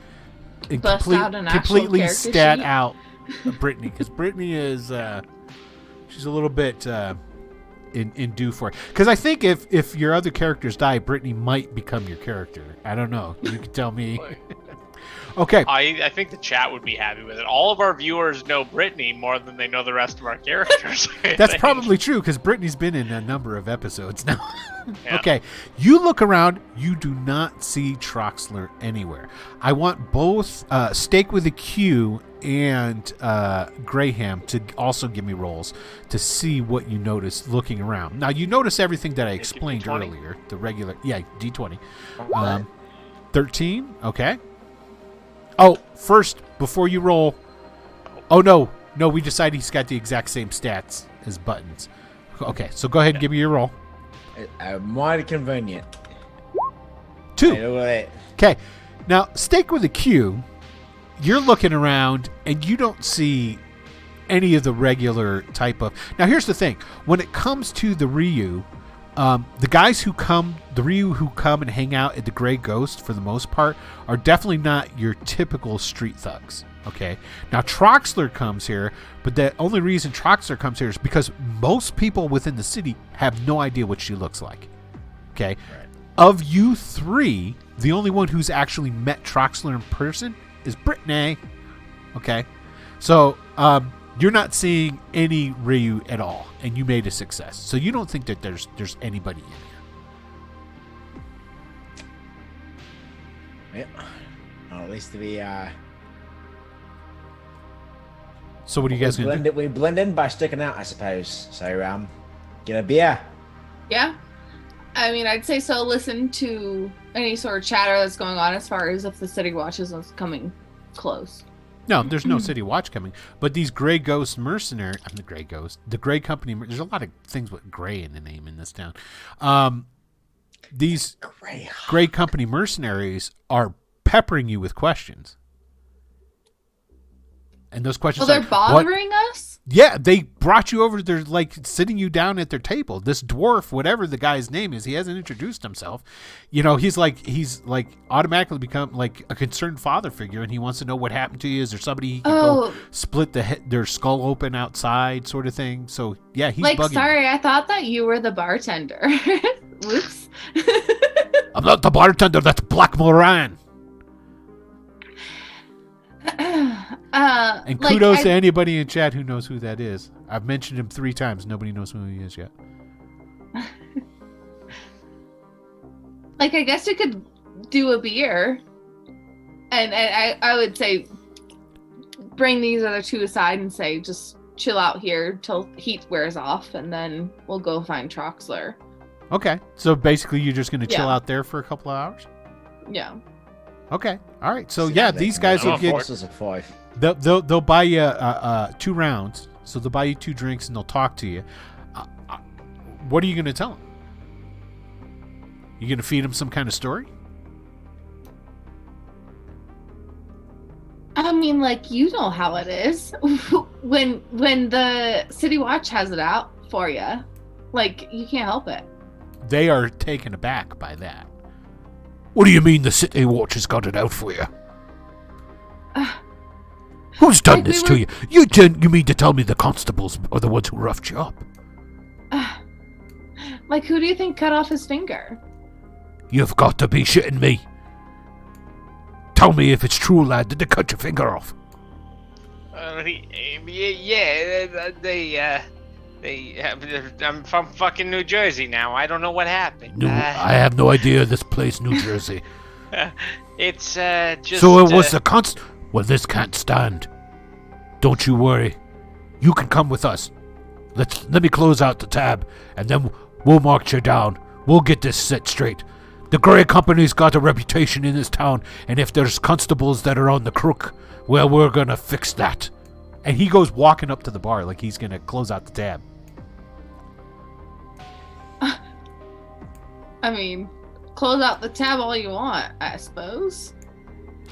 and Bust out an actual completely character stat sheet. out Brittany, because Brittany is she's a little bit in due for it. Because I think if your other characters die, Brittany might become your character. I don't know. You can tell me. Okay. I think the chat would be happy with it. All of our viewers know Brittany more than they know the rest of our characters. That's probably true, because Brittany's been in a number of episodes now. Yeah. Okay, you look around, you do not see Troxler anywhere. I want both Steak with a Q and Graham to also give me rolls to see what you notice looking around. Now, you notice everything that I explained D20? earlier, the regular, yeah, D20. 13, okay. Oh, first, before you roll, oh, no, we decided he's got the exact same stats as Buttons. Okay, so go ahead and give me your roll. Mighty convenient. 2. I know it. Okay, now Steak with a Q, you're looking around and you don't see any of the regular type of. Now here's the thing: when it comes to the Ryu, the Ryu who come and hang out at the Grey Ghost for the most part are definitely not your typical street thugs. Okay, now Troxler comes here, but the only reason Troxler comes here is because most people within the city have no idea what she looks like. Okay, Right. Of you three, the only one who's actually met Troxler in person is Brittany. Okay, so you're not seeing any Ryu at all, and you made a success. So you don't think that there's anybody in here. Yeah. Well, at least we So what are you guys gonna do? we blend in by sticking out, I suppose. So get a beer. Yeah. I mean, I'd say so. Listen to any sort of chatter that's going on as far as if the city watch is coming close. No, there's no city watch coming. But these Grey Ghost mercenary, the Grey Ghost, the Grey Company. There's a lot of things with Grey in the name in this town. These Greyhawk. Grey Company mercenaries are peppering you with questions. And those questions Well, are they're bothering us? Yeah, they brought you over. They're like sitting you down at their table. This dwarf, whatever the guy's name is, he hasn't introduced himself. You know, he's like automatically become like a concerned father figure, and he wants to know what happened to you. Is there somebody he can go split their skull open outside, sort of thing? So yeah, he's like, bugging. sorry, I thought that you were the bartender. Whoops. I'm not the bartender. That's Black Moran. And kudos to anybody in chat who knows who that is. I've mentioned him 3 times. Nobody knows who he is yet. Like, I guess we could do a beer. And I would say bring these other 2 aside and say just chill out here till heat wears off, and then we'll go find Troxler. Okay. So basically you're just going to chill out there for a couple of hours? Yeah. Okay. All right. So yeah, these guys will get. Horses of 5. They'll buy you 2 rounds. So they'll buy you 2 drinks and they'll talk to you. What are you going to tell them? You going to feed them some kind of story? I mean, like, you know how it is when the City Watch has it out for you. Like, you can't help it. They are taken aback by that. What do you mean the City Watch has got it out for you? Who's done this to you? You mean to tell me the constables are the ones who roughed you up? Like, who do you think cut off his finger? You've got to be shitting me. Tell me if it's true, lad. Did they cut your finger off? I'm from fucking New Jersey now. I don't know what happened. I have no idea this place, New Jersey. It's just. So it was the Well, this can't stand. Don't you worry. You can come with us. Let me close out the tab, and then we'll mark you down. We'll get this set straight. The Grey Company's got a reputation in this town, and if there's constables that are on the crook, well, we're gonna fix that. And he goes walking up to the bar like he's gonna close out the tab. I mean, close out the tab all you want, I suppose.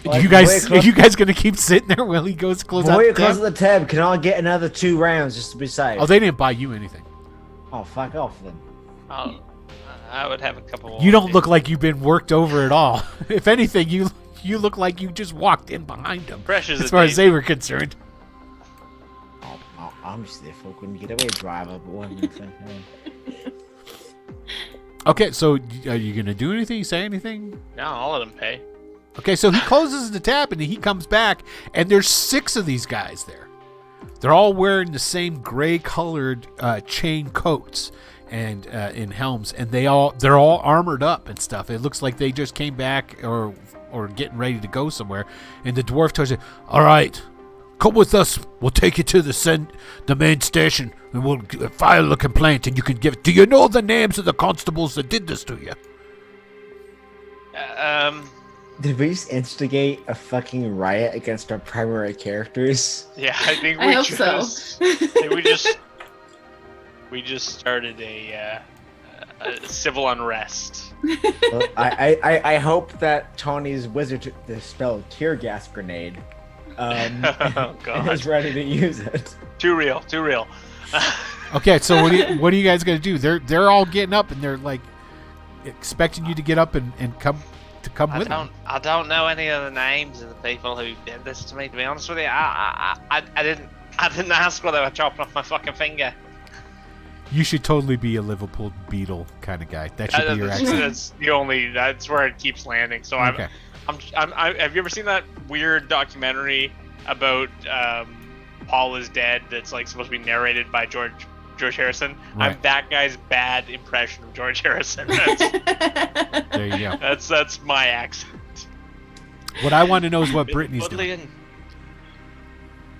Like, Are you guys gonna keep sitting there while he goes close out Before the you close tab? the tab, can I get another 2 rounds just to be safe? Oh, they didn't buy you anything. Oh, fuck off then. Oh, I would have a couple more. You don't look like you've been worked over at all. If anything, you look like you just walked in behind them. Fresh as As a far as daisy. they were concerned. I'm just there for a couldn't get away driver, but one thing. Okay, so are you gonna do anything? Say anything? No, I'll let him pay. Okay, so he closes the tab and he comes back, and there's 6 of these guys there. They're all wearing the same gray-colored chain coats and in helms, and they're all armored up and stuff. It looks like they just came back or getting ready to go somewhere. And the dwarf tells you, "All right, come with us. We'll take you to the main station, and we'll file a complaint, and you can give it. Do you know the names of the constables that did this to you?" Did we just instigate a fucking riot against our primary characters? Yeah, I think we I hope so. we just started a civil unrest. Well, I hope that Tony's wizard took the spell tear gas grenade. Oh, And God. is ready to use it. Too real. Okay, so what are you guys gonna do? They're all getting up and they're like expecting you to get up and come with them. I don't know any of the names of the people who did this to me. To be honest with you, I didn't ask whether I chopped off my fucking finger. You should totally be a Liverpool Beetle kind of guy. That should be your accent. That's where it keeps landing. So Okay. have you ever seen that weird documentary about Paul is Dead that's like supposed to be narrated by George Harrison? Right. I'm that guy's bad impression of George Harrison. That's, There you go. that's my accent. What I want to know is what Brittany's doing. Woodley.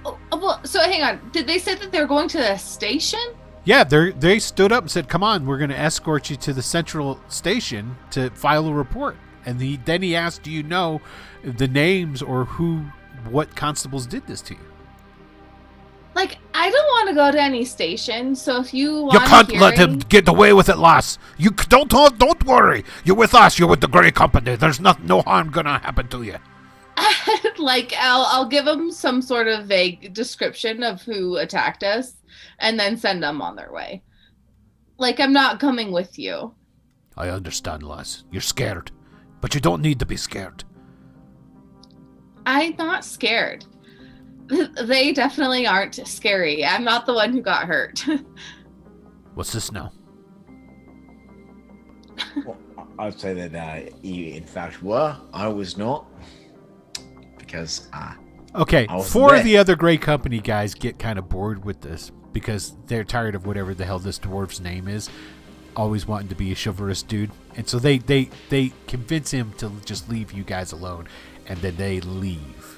Oh, well, so hang on. Did they say that they're going to the station? Yeah, they stood up and said, "Come on, we're going to escort you to the central station to file a report." And then he asked, "Do you know the names or what constables did this to you?" Like, I don't want to go to any station, so if you want You can't let him get away with it, lass. You don't worry. You're with us. You're with the Grey Company. There's no harm gonna happen to you. like, I'll give them some sort of vague description of who attacked us, and then send them on their way. Like, I'm not coming with you. I understand, lass. You're scared, but you don't need to be scared. I'm not scared. They definitely aren't scary. I'm not the one who got hurt. What's this now? Well, I'd say that you, in fact, were. I was not. Because, Okay, I was 4 there. of the other Grey Company guys get kind of bored with this because they're tired of whatever the hell this dwarf's name is, always wanting to be a chivalrous dude. And so they convince him to just leave you guys alone, and then they leave.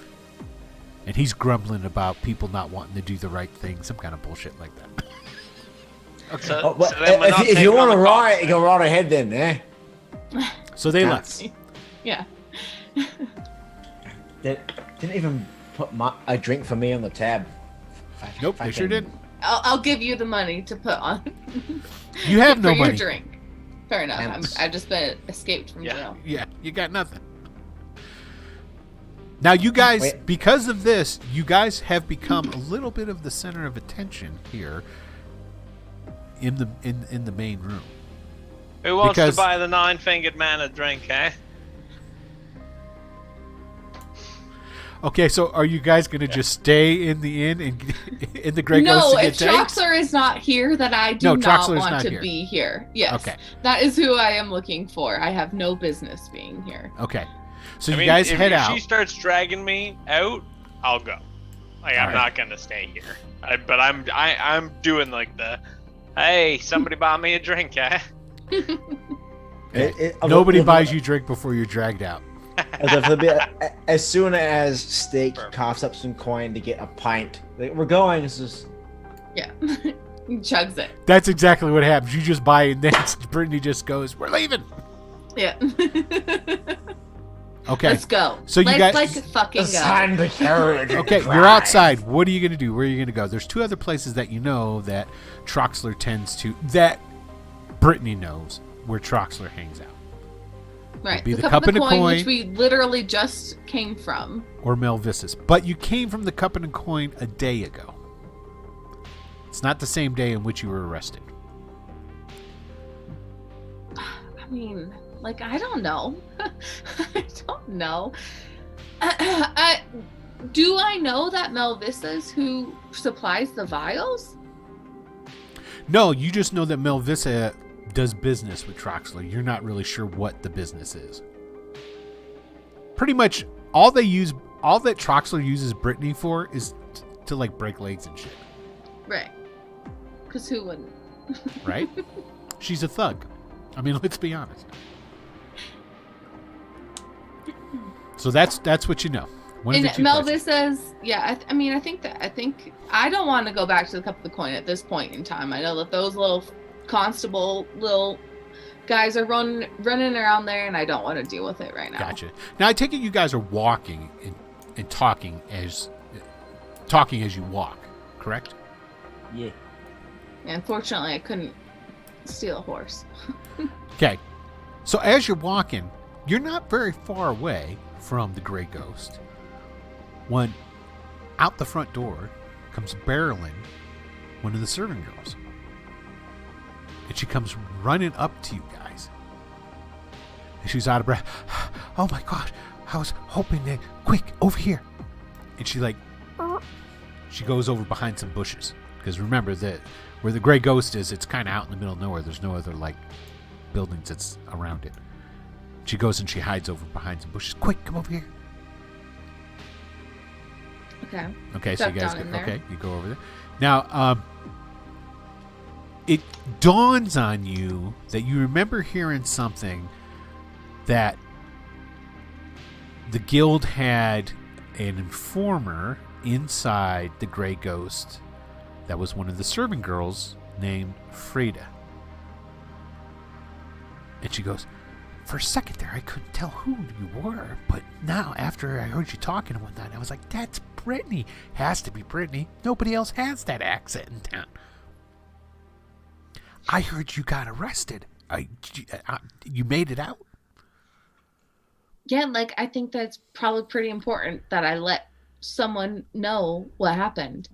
And he's grumbling about people not wanting to do the right thing, some kind of bullshit like that. So, well, so then we're not if you taking want on to the riot, cops, go right ahead then, eh? So they That's- left. Yeah. They didn't even put a drink for me on the tab. Nope, they sure didn't. I'll give you the money to put on You have for no your money. drink. Fair enough. Thanks. I've just been escaped from Yeah. jail. Yeah, you got nothing. Now you guys, Wait. because of this, you guys have become a little bit of the center of attention here in the main room. Who wants because- to buy the 9-fingered man a drink, eh? Okay, so are you guys gonna just stay in the inn and in the Grey Ghost No, to if get tanked? Troxler is not here, then I do No, not Troxler's want not to here. be here. Yes. Okay. That is who I am looking for. I have no business being here. Okay, so I you mean, guys if head out. she starts dragging me out, I'll go. Like, I'm Alright. not gonna stay here. But I'm doing like the, hey, somebody buy me a drink, eh? Nobody buys you drink before you're dragged out. As soon as Steak Perfect. coughs up some coin to get a pint, like, we're going. It's just Yeah. He chugs it. That's exactly what happens. You just buy it, and then Brittany just goes, "We're leaving." Yeah. Okay. Let's go. So you Let's guys- fucking It's go. time to carry the Okay, drive. you're outside. What are you going to do? Where are you going to go? There's two other places that you know that Troxler tends to, that Brittany knows where Troxler hangs out. Right. be the the cup and the coin, coin. which we literally just came from. Or Melvissus. But you came from the Cup and Coin a day ago. It's not the same day in which you were arrested. I mean, like, I don't know. I don't know. Do I know that Melvissa's who supplies the vials? No, you just know that Melvissa does business with Troxler. You're not really sure what the business is. Pretty much all that Troxler uses Brittany for is to like break legs and shit. Right. Because who wouldn't? Right? She's a thug. I mean, let's be honest. So that's what you know. One of And the two places. Melvissa's, yeah, I think I don't want to go back to the cup of the coin at this point in time. I know that those little constable little guys are running around there, and I don't want to deal with it right now. Gotcha. Now I take it you guys are walking and talking as you walk, correct? Yeah. Unfortunately, I couldn't steal a horse. Okay. So as you're walking, you're not very far away from the Gray Ghost when out the front door comes barreling one of the serving girls. And she comes running up to you guys. And she's out of breath. Oh my God. I was hoping that. Quick, over here. And she goes over behind some bushes. Because remember that where the Gray Ghost is, it's kind of out in the middle of nowhere. There's no other like buildings that's around it. She goes and she hides over behind some bushes. Quick, come over here. Okay. Okay, so Duck you guys down go, in there. okay, you go over there. Now, it dawns on you that you remember hearing something that the guild had an informer inside the Gray Ghost that was one of the serving girls named Frida. And she goes, for a second there, I couldn't tell who you were, but now after I heard you talking and whatnot, I was like, that's Brittany. Has to be Brittany. Nobody else has that accent in town. I heard you got arrested. You made it out? Yeah, like, I think that's probably pretty important that I let someone know what happened.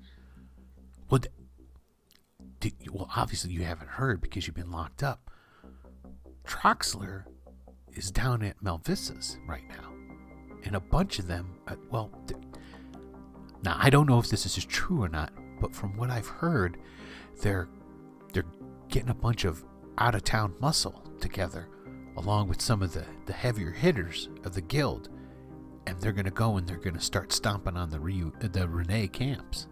Well, obviously you haven't heard because you've been locked up. Troxler is down at Melvissa's right now. And a bunch of them, now I don't know if this is true or not, but from what I've heard, they're getting a bunch of out-of-town muscle together, along with some of the heavier hitters of the guild, and they're going to go and they're going to start stomping on the Renee camps.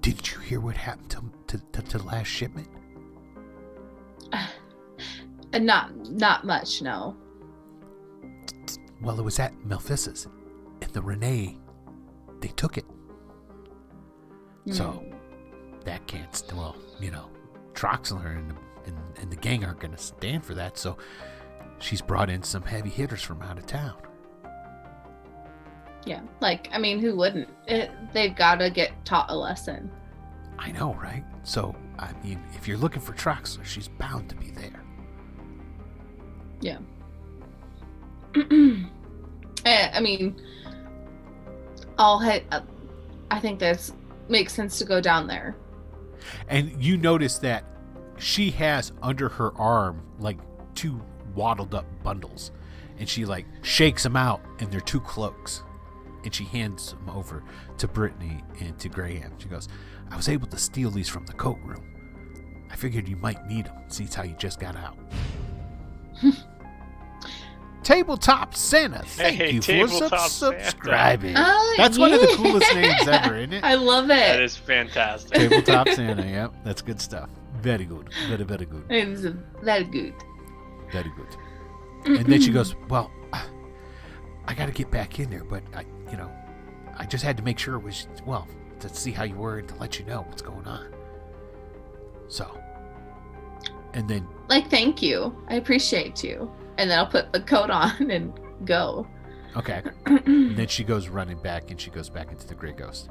Didn't you hear what happened to the last shipment? Not much, no. Well, it was at Melvissa's, and the Renee, they took it. So that can't. Well, Troxler and the gang aren't going to stand for that. So she's brought in some heavy hitters from out of town. Yeah, like, I mean, who wouldn't? They've got to get taught a lesson. I know, right? So I mean, if you're looking for Troxler, she's bound to be there. Yeah. I mean, I think that makes sense to go down there. And you notice that she has under her arm like two waddled up bundles, and she like shakes them out, and they're two cloaks, and she hands them over to Brittany and to Graham. She goes, I was able to steal these from the coat room. I figured you might need them since how you just got out. Tabletop Santa, thank Hey, you for Tabletop Santa. subscribing. Oh, That's one of the yeah. coolest names ever, isn't it? I love it. That is fantastic. Tabletop Santa, yep. That's good stuff. Very good. Very, very good. It's very good. Very good. And then she goes, well, I got to get back in there, but I just had to make sure it was, to see how you were and to let you know what's going on. So, and then like, thank you. I appreciate you. And then I'll put the coat on and go. Okay. And then she goes running back, and she goes back into the Grey Ghost.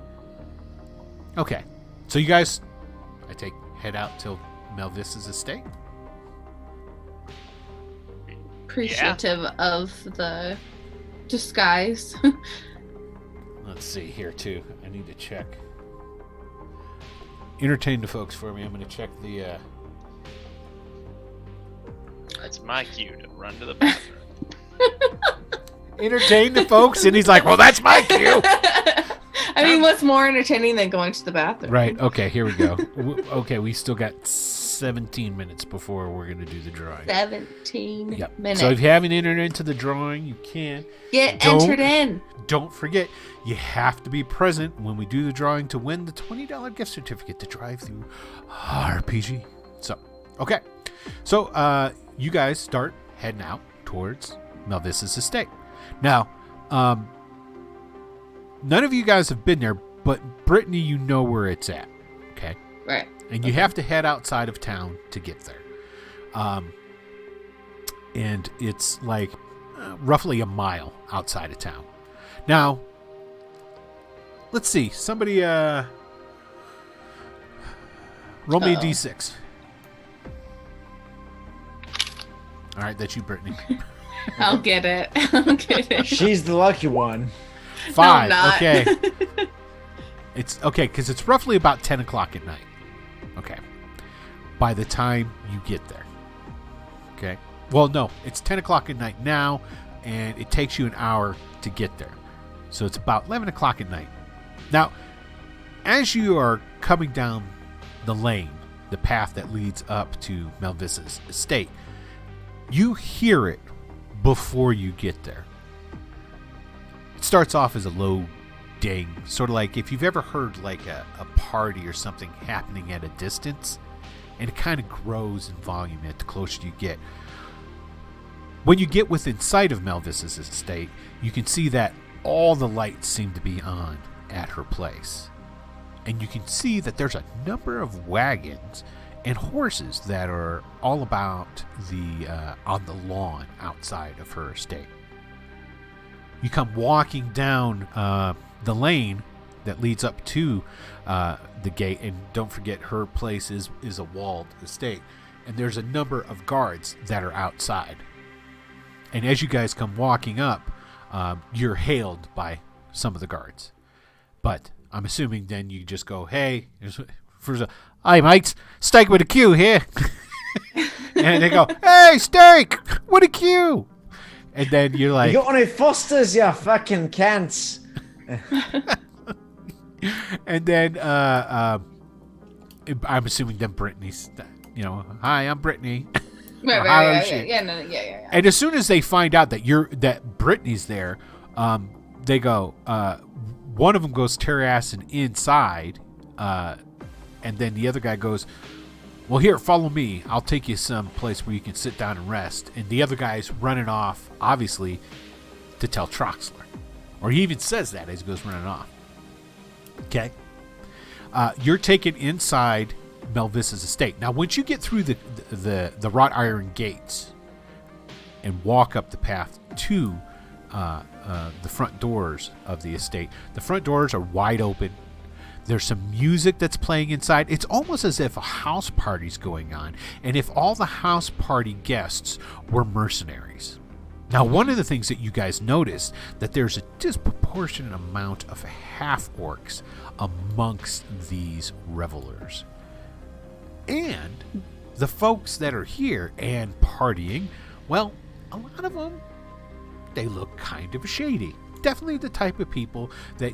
Okay. So you guys, head out till Melvis's estate. Appreciative of the disguise. Let's see here, too. I need to check. Entertain the folks for me. I'm going to check the... That's my cue to run to the bathroom. Entertain the folks, and he's like, well, that's my cue. I mean, what's more entertaining than going to the bathroom? Right. Okay, here we go. Okay, we still got 17 minutes before we're going to do the drawing. 17 minutes. So if you haven't entered into the drawing, you can. Get entered in. Don't forget, you have to be present when we do the drawing to win the $20 gift certificate to drive through RPG. So, okay. So, you guys start heading out towards Melvis's estate. Now, none of you guys have been there, but Brittany, you know where it's at. Okay? Right. And you have to head outside of town to get there. And it's like roughly a mile outside of town. Now, let's see. Somebody roll me a d6. All right, that's you, Brittany. I'll get it. She's the lucky one. 5. No, I'm not. Okay. It's okay because it's roughly about 10 o'clock at night. Okay. By the time you get there. Okay. Well, no, it's 10 o'clock at night now, and it takes you an hour to get there. So it's about 11 o'clock at night. Now, as you are coming down the lane, the path that leads up to Melvis's estate, you hear it before you get there. It starts off as a low ding, sort of like if you've ever heard like a party or something happening at a distance, and it kind of grows in volume the closer you get. When you get within sight of Melvis's estate, you can see that all the lights seem to be on at her place. And you can see that there's a number of wagons and horses that are all about on the lawn outside of her estate. You come walking down the lane that leads up to the gate, and don't forget her place is a walled estate, and there's a number of guards that are outside. And as you guys come walking up, you're hailed by some of the guards. But I'm assuming then you just go, hey, hi mates, Steak with a Q here. And they go, hey Steak, with a Q. And then you're like, you got any Fosters, you fucking cants. And then I'm assuming then Brittany's, hi, I'm Brittany. Right. Yeah. And as soon as they find out that Brittany's there, they go, one of them goes terrassing inside, and then the other guy goes, well, here, follow me. I'll take you some place where you can sit down and rest. And the other guy's running off, obviously, to tell Troxler. Or he even says that as he goes running off. Okay? You're taken inside Melvis's estate. Now, once you get through the wrought iron gates and walk up the path to the front doors of the estate, the front doors are wide open. There's some music that's playing inside. It's almost as if a house party's going on, and if all the house party guests were mercenaries. Now, one of the things that you guys notice, that there's a disproportionate amount of half-orcs amongst these revelers. And the folks that are here and partying, well, a lot of them, they look kind of shady. Definitely the type of people that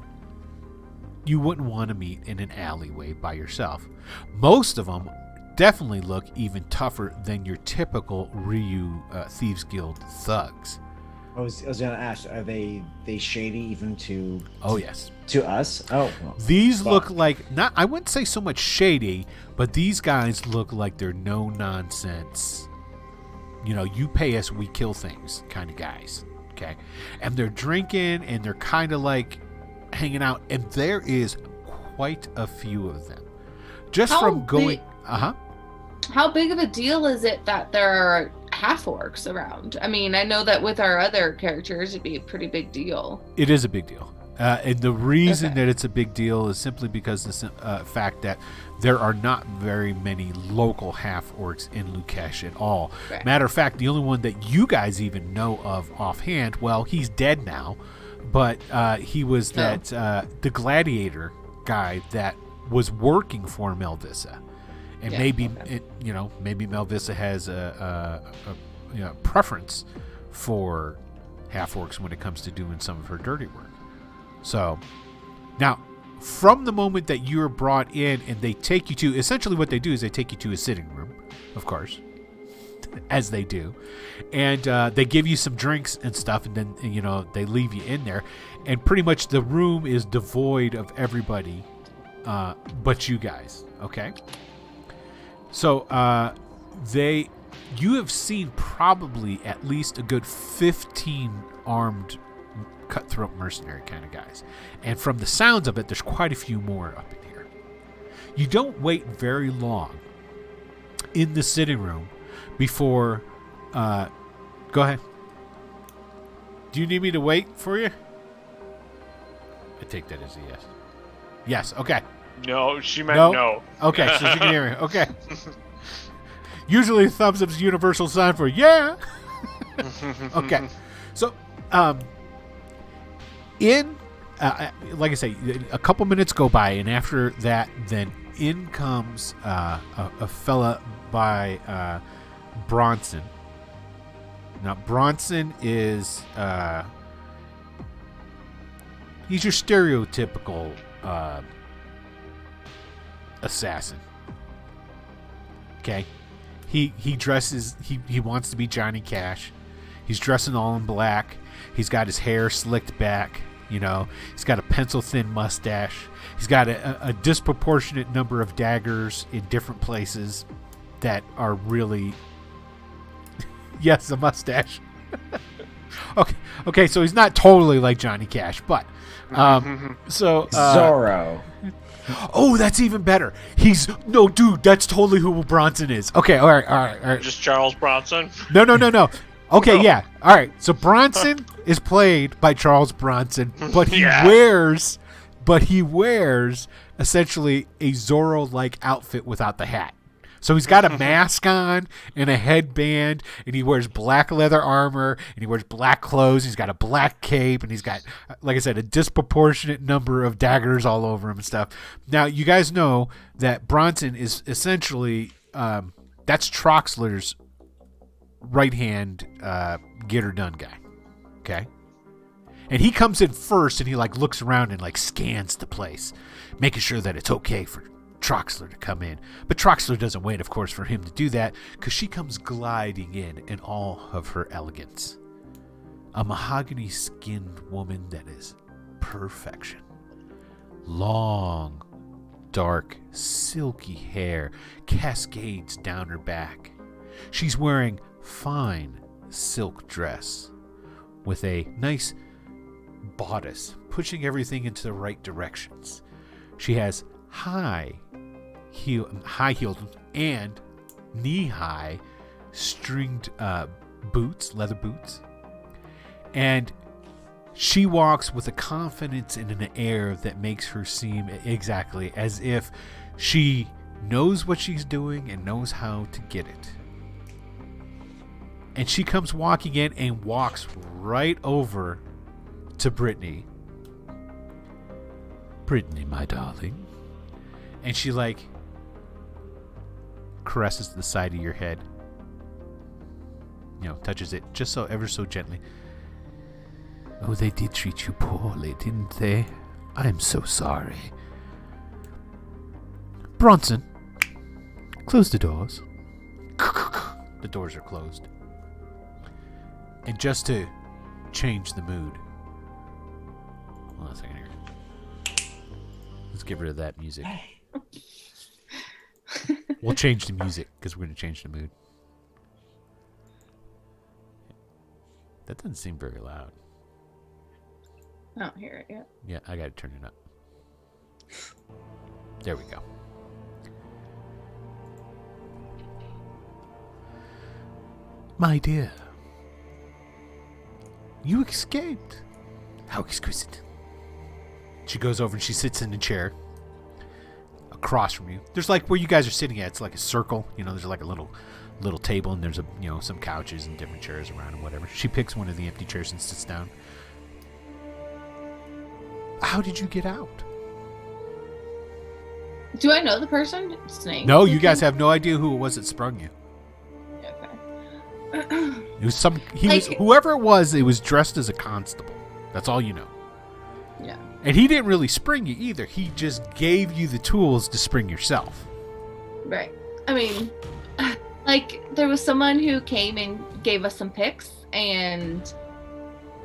you wouldn't want to meet in an alleyway by yourself. Most of them definitely look even tougher than your typical Ryu Thieves Guild thugs. I was going to ask, are they shady even to? Oh yes, to us. Oh, well, these look like I wouldn't say so much shady, but these guys look like they're no nonsense. You pay us, we kill things kind of guys. Okay, and they're drinking and they're kind of like hanging out, and there is quite a few of them. Just How from going, How big of a deal is it that there are half orcs around? I mean, I know that with our other characters, it'd be a pretty big deal. It is a big deal. And the reason Okay. that it's a big deal is simply because of the fact that there are not very many local half-orcs in Leukish at all. Right. Matter of fact, the only one that you guys even know of offhand, well, he's dead now, but he was the gladiator guy that was working for Melvissa. And Yeah, maybe, okay. maybe Melvissa has a preference for half-orcs when it comes to doing some of her dirty work. So, now, from the moment that you're brought in and they take you to, essentially what they do is they take you to a sitting room, of course, as they do, and they give you some drinks and stuff, and then, they leave you in there, and pretty much the room is devoid of everybody but you guys, okay? So, you have seen probably at least a good 15 armed cutthroat mercenary kind of guys. And from the sounds of it, there's quite a few more up in here. You don't wait very long in the sitting room before... go ahead. Do you need me to wait for you? I take that as a yes. Yes, okay. No, she meant No? no. Okay, so she can hear me. Okay. Usually thumbs up's universal sign for yeah. Okay. So, like I say, a couple minutes go by, and after that, then in comes a fella by Bronson. Now, Bronson is he's your stereotypical assassin. Okay, he dresses. He wants to be Johnny Cash. He's dressing all in black. He's got his hair slicked back. He's got a pencil-thin mustache. He's got a disproportionate number of daggers in different places that are really... yes, a mustache. Okay, so he's not totally like Johnny Cash, but... Zorro. Oh, that's even better. No, dude, that's totally who Bronson is. Okay, all right. Just Charles Bronson. No. Okay, No. yeah. All right. So Bronson is played by Charles Bronson, but he Yeah. wears essentially a Zorro-like outfit without the hat. So he's got a mask on and a headband, and he wears black leather armor, and he wears black clothes. He's got a black cape, and he's got, like I said, a disproportionate number of daggers all over him and stuff. Now, you guys know that Bronson is essentially, that's Troxler's right-hand get-her-done guy, okay? And he comes in first, and he, looks around and, scans the place, making sure that it's okay for Troxler to come in. But Troxler doesn't wait, of course, for him to do that, because she comes gliding in all of her elegance. A mahogany-skinned woman that is perfection. Long, dark, silky hair cascades down her back. She's wearing fine silk dress with a nice bodice, pushing everything into the right directions. She has high-heeled and knee-high stringed boots, leather boots. And she walks with a confidence and an air that makes her seem exactly as if she knows what she's doing and knows how to get it. And she comes walking in and walks right over to Brittany. Brittany, my darling. And she caresses the side of your head. Touches it just so ever so gently. Oh, they did treat you poorly, didn't they? I'm so sorry. Bronson, close the doors. The doors are closed. And just to change the mood. Hold on a second here. Let's get rid of that music. We'll change the music because we're going to change the mood. That doesn't seem very loud. I don't hear it yet. Yeah, I got to turn it up. There we go. My dear, you escaped. How exquisite. She goes over and she sits in a chair across from you. There's like where you guys are sitting at. It's like a circle. You know, there's like a little table, and there's some couches and different chairs around and whatever. She picks one of the empty chairs and sits down. How did you get out? Do I know the person? Snake. No, you guys have no idea who it was that sprung you. Okay. It was whoever it was dressed as a constable. That's all you know. Yeah. And he didn't really spring you either. He just gave you the tools to spring yourself. Right. I mean, like, there was someone who came and gave us some picks, and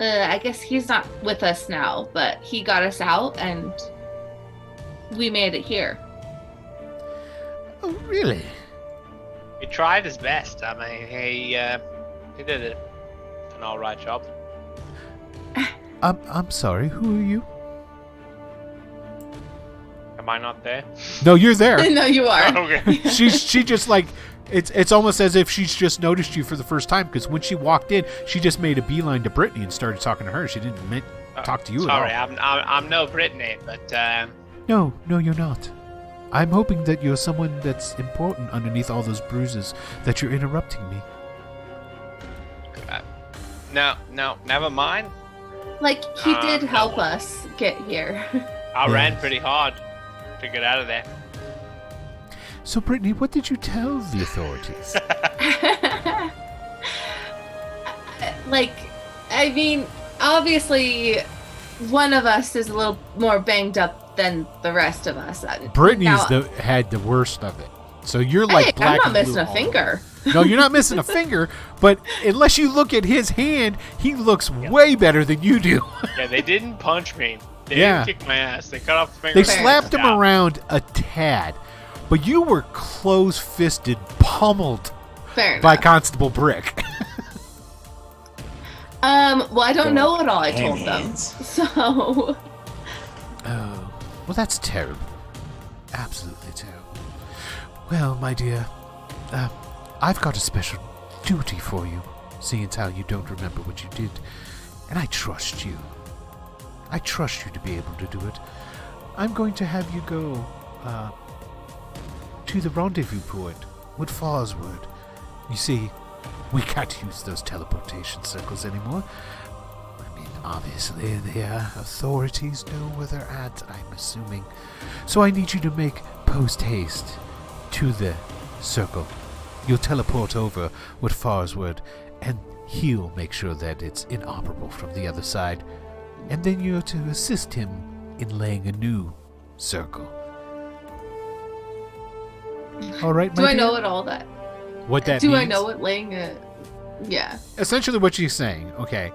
I guess he's not with us now, but he got us out, and we made it here. Oh, really? He tried his best. I mean, he did an all right job. I'm sorry. Who are you? Am I not there? No, you're there. No, you are. Okay. She just like it's almost as if she's just noticed you for the first time, because when she walked in, she just made a beeline to Brittany and started talking to her. She didn't talk to you Sorry, at all. I'm no Brittany, but No, you're not. I'm hoping that you're someone that's important underneath all those bruises, that you're interrupting me. no, never mind. Like, he did help us get here. I ran pretty hard to get out of there. So, Brittany, what did you tell the authorities? Like, I mean, obviously, one of us is a little more banged up than the rest of us. Brittany's Now, had the worst of it. So you're like hey, black I'm not and blue missing a all finger. over. No, you're not missing a finger, but unless you look at his hand, he looks way better than you do. Yeah, they didn't punch me. They Yeah. didn't kick my ass. They cut off the finger. They slapped him around a tad, but you were close-fisted, pummeled Fair by enough. Constable Brick. Well, I don't know what all I told them. Hands. So, Oh, well, that's terrible. Absolutely terrible. Well, my dear, I've got a special duty for you, seeing as how you don't remember what you did, and I trust you. I trust you to be able to do it. I'm going to have you go to the rendezvous point with Farswood. You see, we can't use those teleportation circles anymore. I mean, obviously, the authorities know where they're at, I'm assuming. So I need you to make post-haste to the circle. You'll teleport over with Farswood, and he'll make sure that it's inoperable from the other side. And then you're to assist him in laying a new circle. All right, do my I dear? know what all that? What that Do means? I know what laying a? Yeah. Essentially what she's saying, okay.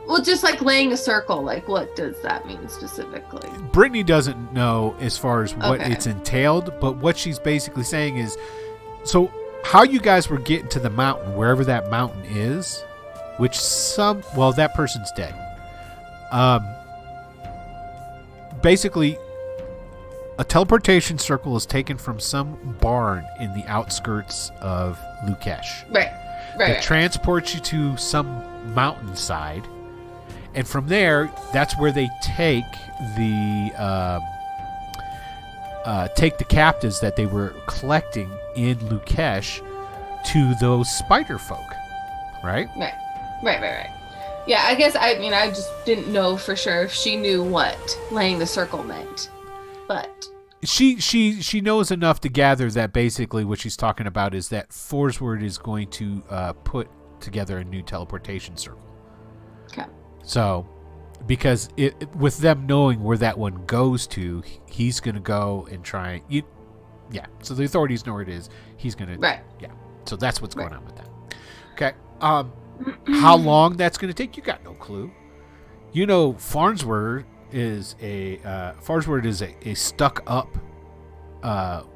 Well, just like laying a circle. Like, what does that mean specifically? Brittany doesn't know as far as what Okay. it's entailed, but what she's basically saying is, so how you guys were getting to the mountain, wherever that mountain is, which that person's dead. Basically, a teleportation circle is taken from some barn in the outskirts of Leukish. Right. That transports you to some mountainside, and from there, that's where they take the captives that they were collecting in Leukish to those spider folk, right? Right. Yeah, I guess I just didn't know for sure if she knew what laying the circle meant, but She knows enough to gather that basically what she's talking about is that Forsword is going to put together a new teleportation circle. okay. So, because with them knowing where that one goes to, he's going to go and try. Yeah. So the authorities know where it is. He's going to. Right. Yeah. So that's what's going Right. on with that. Okay. How long that's going to take? You got no clue. You know, Farnsworth is a stuck up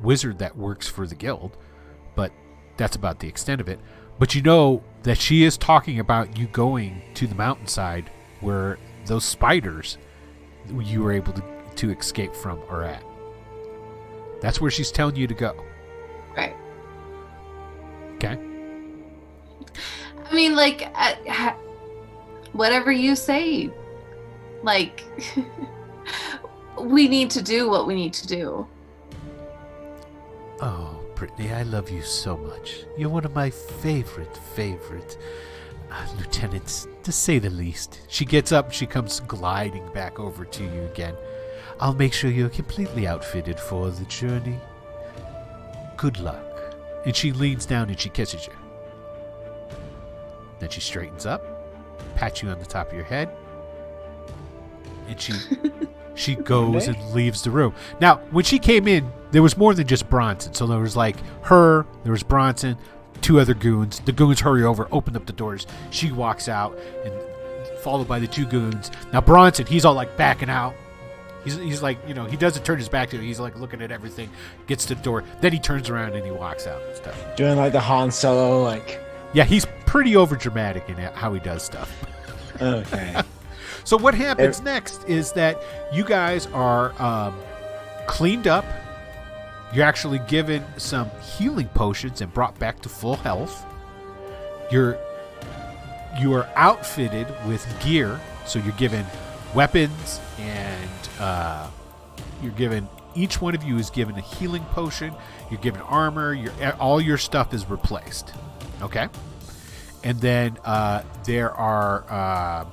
wizard that works for the guild, but that's about the extent of it. But you know that she is talking about you going to the mountainside where those spiders you were able to escape from are at. That's where she's telling you to go. Right. Okay. mean, like, whatever you say. Like, we need to do what we need to do. Oh, Brittany, I love you so much. You're one of my favorite lieutenants, to say the least. She gets up, she comes gliding back over to you again. I'll make sure you're completely outfitted for the journey. Good luck. And she leans down and she kisses you. Then she straightens up, pats you on the top of your head, and she goes and leaves the room. Now, when she came in, there was more than just Bronson. So there was like her, there was Bronson, 2 other goons. The goons hurry over, open up the doors. She walks out, and followed by the 2 goons. Now Bronson, he's all like backing out. He's like, you know, he doesn't turn his back to it. He's like looking at everything, gets to the door. Then he turns around and he walks out and stuff. Doing like the Han Solo, like. Yeah, he's pretty over dramatic in how he does stuff. Okay. So what happens next is that you guys are cleaned up. You're actually given some healing potions and brought back to full health. You are outfitted with gear, so you're given weapons, and you're given, each one of you is given a healing potion. You're given armor. All your stuff is replaced. Okay, and then there are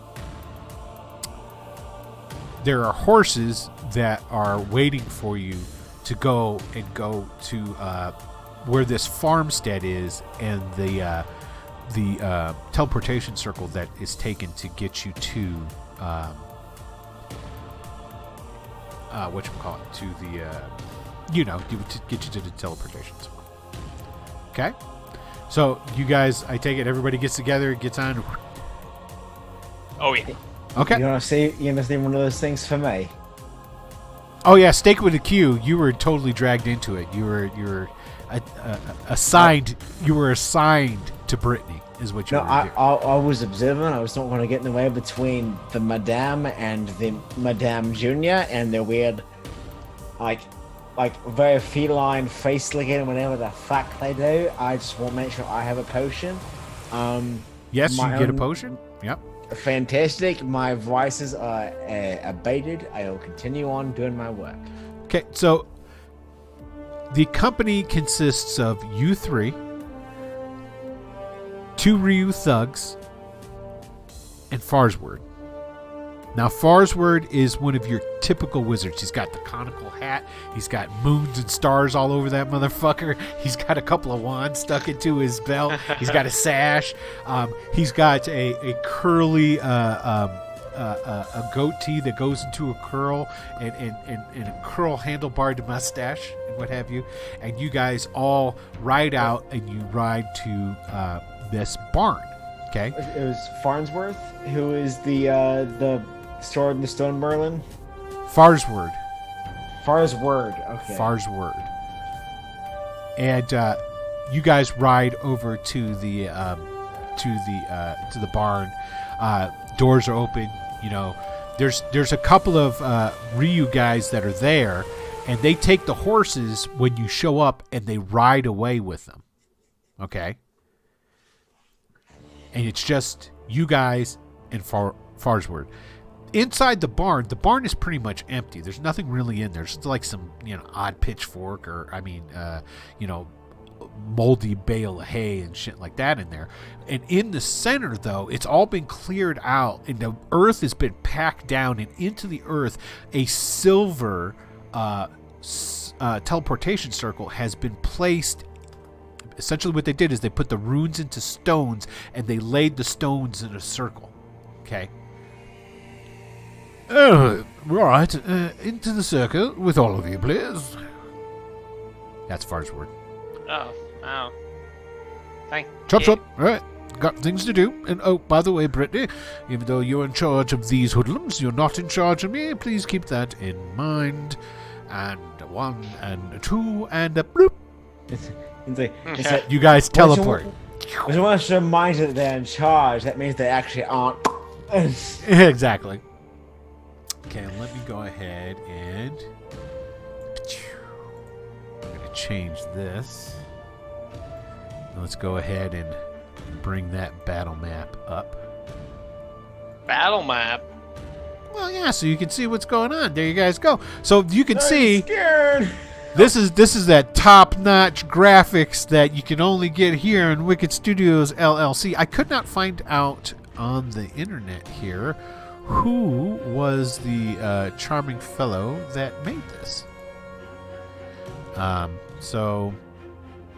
horses that are waiting for you to go to where this farmstead is, and the teleportation circle that is taken to get you to whatchamacallit, to the to get you to the teleportation circle. Okay, so you guys, I take it everybody gets together, gets on. Oh yeah. Okay. You want to see one of those things for me? Oh yeah, Steak with a Q. You were totally dragged into it. You were assigned. You were assigned to Brittany, is what you were doing. I was observant. I was not going to get in the way between the Madame and the Madame Junior and their weird, like very feline face licking, whatever the fuck they do. I just want to make sure I have a potion. Yes, you get a potion. Yep. Fantastic. My vices are abated. I will continue on doing my work. Okay, so the company consists of you 3, 2 Ryu thugs, and Farsword. Now, Farsword is one of your typical wizards. He's got the conical hat. He's got moons and stars all over that motherfucker. He's got a couple of wands stuck into his belt. He's got a sash. He's got a curly a goatee that goes into a curl, and a curl handlebarred mustache and what have you. And you guys all ride out, and you ride to this barn. Okay. It was Farnsworth, who is the sword in the Stone Merlin. Farsword. Okay. Farsword. And you guys ride over to the barn. Doors are open. You know, there's a couple of Ryu guys that are there, and they take the horses when you show up, and they ride away with them. Okay. And it's just you guys and Farsword. Inside the barn is pretty much empty. There's nothing really in there. It's like some, odd pitchfork or, moldy bale of hay and shit like that in there. And in the center, though, it's all been cleared out, and the earth has been packed down, and into the earth, a silver teleportation circle has been placed. Essentially what they did is they put the runes into stones, and they laid the stones in a circle. Okay? Oh, right. Into the circle with all of you, please. That's Farsword. Oh, wow. Thank Chop, you. chop. All right. Got things to do. And oh, by the way, Brittany, even though you're in charge of these hoodlums, you're not in charge of me. Please keep that in mind. And 1 and 2 and a bloop. It's like, You guys teleport. I just want to remind you that they're in charge. That means they actually aren't. Exactly. Okay, let me go ahead and I'm going to change this. Let's go ahead and bring that battle map up. Battle map. Well, yeah, so you can see what's going on. There you guys go. So you can I'm see scared. this is that top-notch graphics that you can only get here in Wicked Studios LLC. I could not find out on the internet here who was the charming fellow that made this. So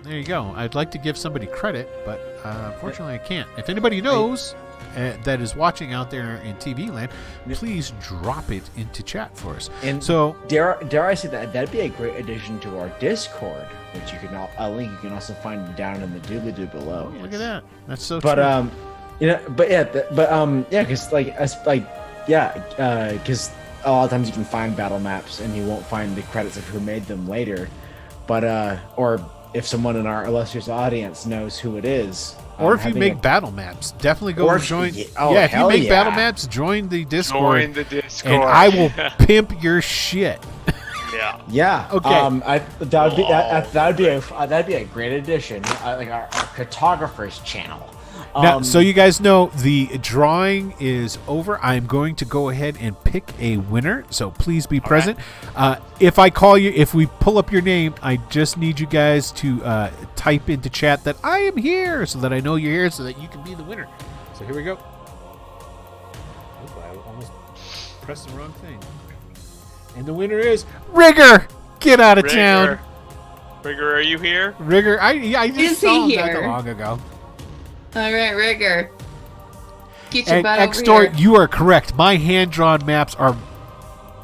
there you go. I'd like to give somebody credit, but unfortunately I can't. If anybody knows that is watching out there in TV land, please drop it into chat for us. And so dare I say that'd be a great addition to our Discord, which you can a link you can also find down in the doobly-doo below. oh, look at that. That's so But true. because because a lot of times you can find battle maps and you won't find the credits of who made them later, but or if someone in our illustrious audience knows who it is, or if you having make a- battle maps, definitely go Or and if- join. yeah, oh, if you hell make battle yeah. maps, join the Discord, Join the Discord. and I will pimp your shit. Yeah. Yeah. Okay. That'd be a great addition, like our cartographer's channel. Now, so you guys know the drawing is over. I'm going to go ahead and pick a winner, so please be present. If I call you, if we pull up your name, I just need you guys to type into chat that I am here, so that I know you're here, so that you can be the winner. So here we go. Oop, I almost pressed the wrong thing. And the winner is Rigger. Get out of town, Rigger, are you here? Rigger. I just Is saw he him not here? that long ago. All right, Rigger. Get your And butt over Xtor, here. you are correct. My hand-drawn maps are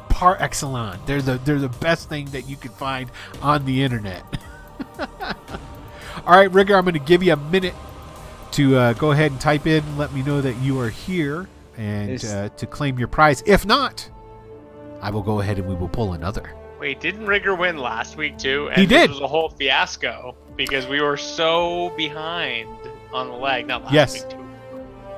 par excellence. They're the best thing that you can find on the internet. All right, Rigger, I'm going to give you a minute to go ahead and type in and let me know that you are here and to claim your prize. If not, I will go ahead and we will pull another. Wait, didn't Rigger win last week too? And He did. This was a whole fiasco because we were so behind on the lag. Not last Yes. week too.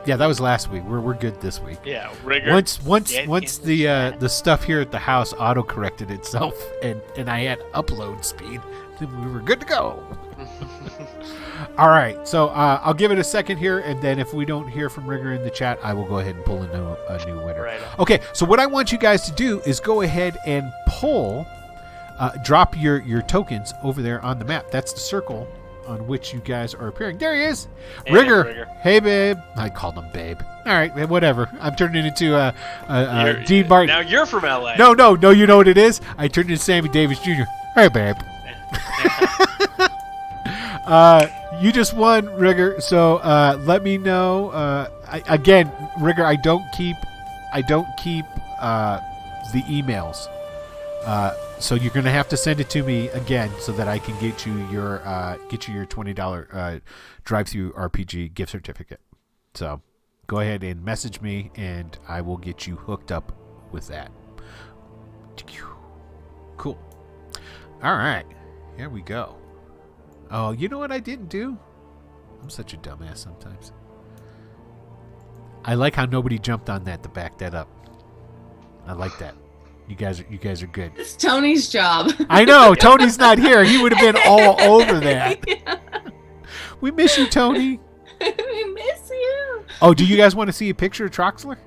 Yeah, that was last week. We're good this week. Yeah, Rigger. Once get the in the chat. the stuff here at the house auto corrected itself and I had upload speed, then we were good to go. All right, so I'll give it a second here, and then if we don't hear from Rigger in the chat, I will go ahead and pull a new winner. Right. Okay, so what I want you guys to do is go ahead and pull, drop your tokens over there on the map. That's the circle on which you guys are appearing. There he is, Hey, Rigger. Rigger. Hey, babe. I called him babe. All right, man, whatever. I'm turning into You're- Dean Martin. Now you're from LA. No, you know what it is? I turned into Sammy Davis Jr. Hey, babe. You just won, Rigger. So let me know. Again, Rigger, I don't keep the emails. So you're gonna have to send it to me again so that I can get you your $20 drive-through RPG gift certificate. So go ahead and message me, and I will get you hooked up with that. Cool. All right, here we go. Oh, you know what I didn't do? I'm such a dumbass sometimes. I like how nobody jumped on that to back that up. I like that. You guys are good. It's Tony's job. I know Tony's not here. He would have been all over that. We miss you, Tony. We miss you. Oh, do you guys want to see a picture of Troxler?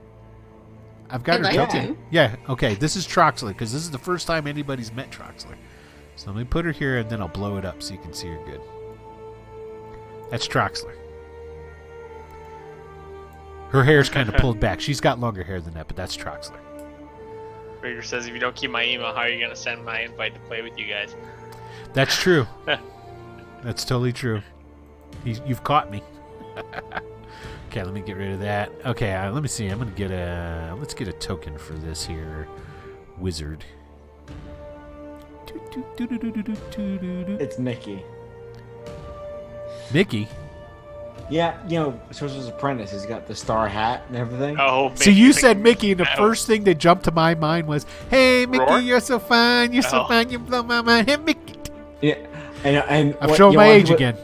I've got I'd her like token. to. Yeah. Okay. This is Troxler because this is the first time anybody's met Troxler. So let me put her here and then I'll blow it up so you can see her good. That's Troxler. Her hair's kind of pulled back. She's got longer hair than that, but that's Troxler. Rigger says, if you don't keep my email, how are you gonna send my invite to play with you guys? That's true. That's totally true. You've caught me. Okay, let me get rid of that. Okay, let me see. I'm gonna get let's get a token for this here wizard. It's Mickey. Mickey. Yeah, Sorcerer's Apprentice. He's got the star hat and everything. Oh, So you said Mickey, and the Mouse. first thing that jumped to my mind was, "Hey, Mickey, Roar? you're so fun. You're so Oh. fun. You blow my mind. Hey, Mickey." Yeah, and I'm showing my age again.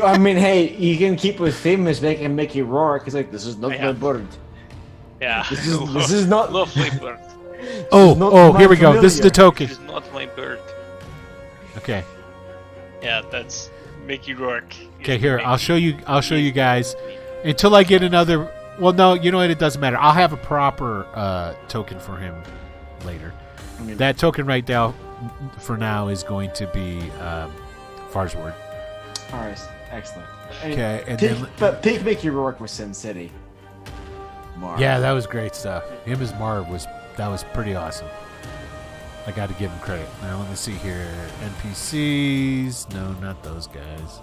I mean, hey, you can keep with famous making Mickey roar because this is not Yeah. my bird. Yeah. This is not. Lovely bird. not Oh, my here we go. This is the familiar. token. She's not my bird. Okay. Yeah, that's Mickey Rourke. Okay, here I'll show you guys until I get another. Well, no, you know what? It doesn't matter. I'll have a proper token for him later. That token right now, for now, is going to be Farsword. All right, excellent. Okay, and but Peak Mickey Rourke was Sin City. Marv. Yeah, that was great stuff. Him as Marv was pretty awesome. I got to give him credit. Now let me see here. NPCs? No, not those guys.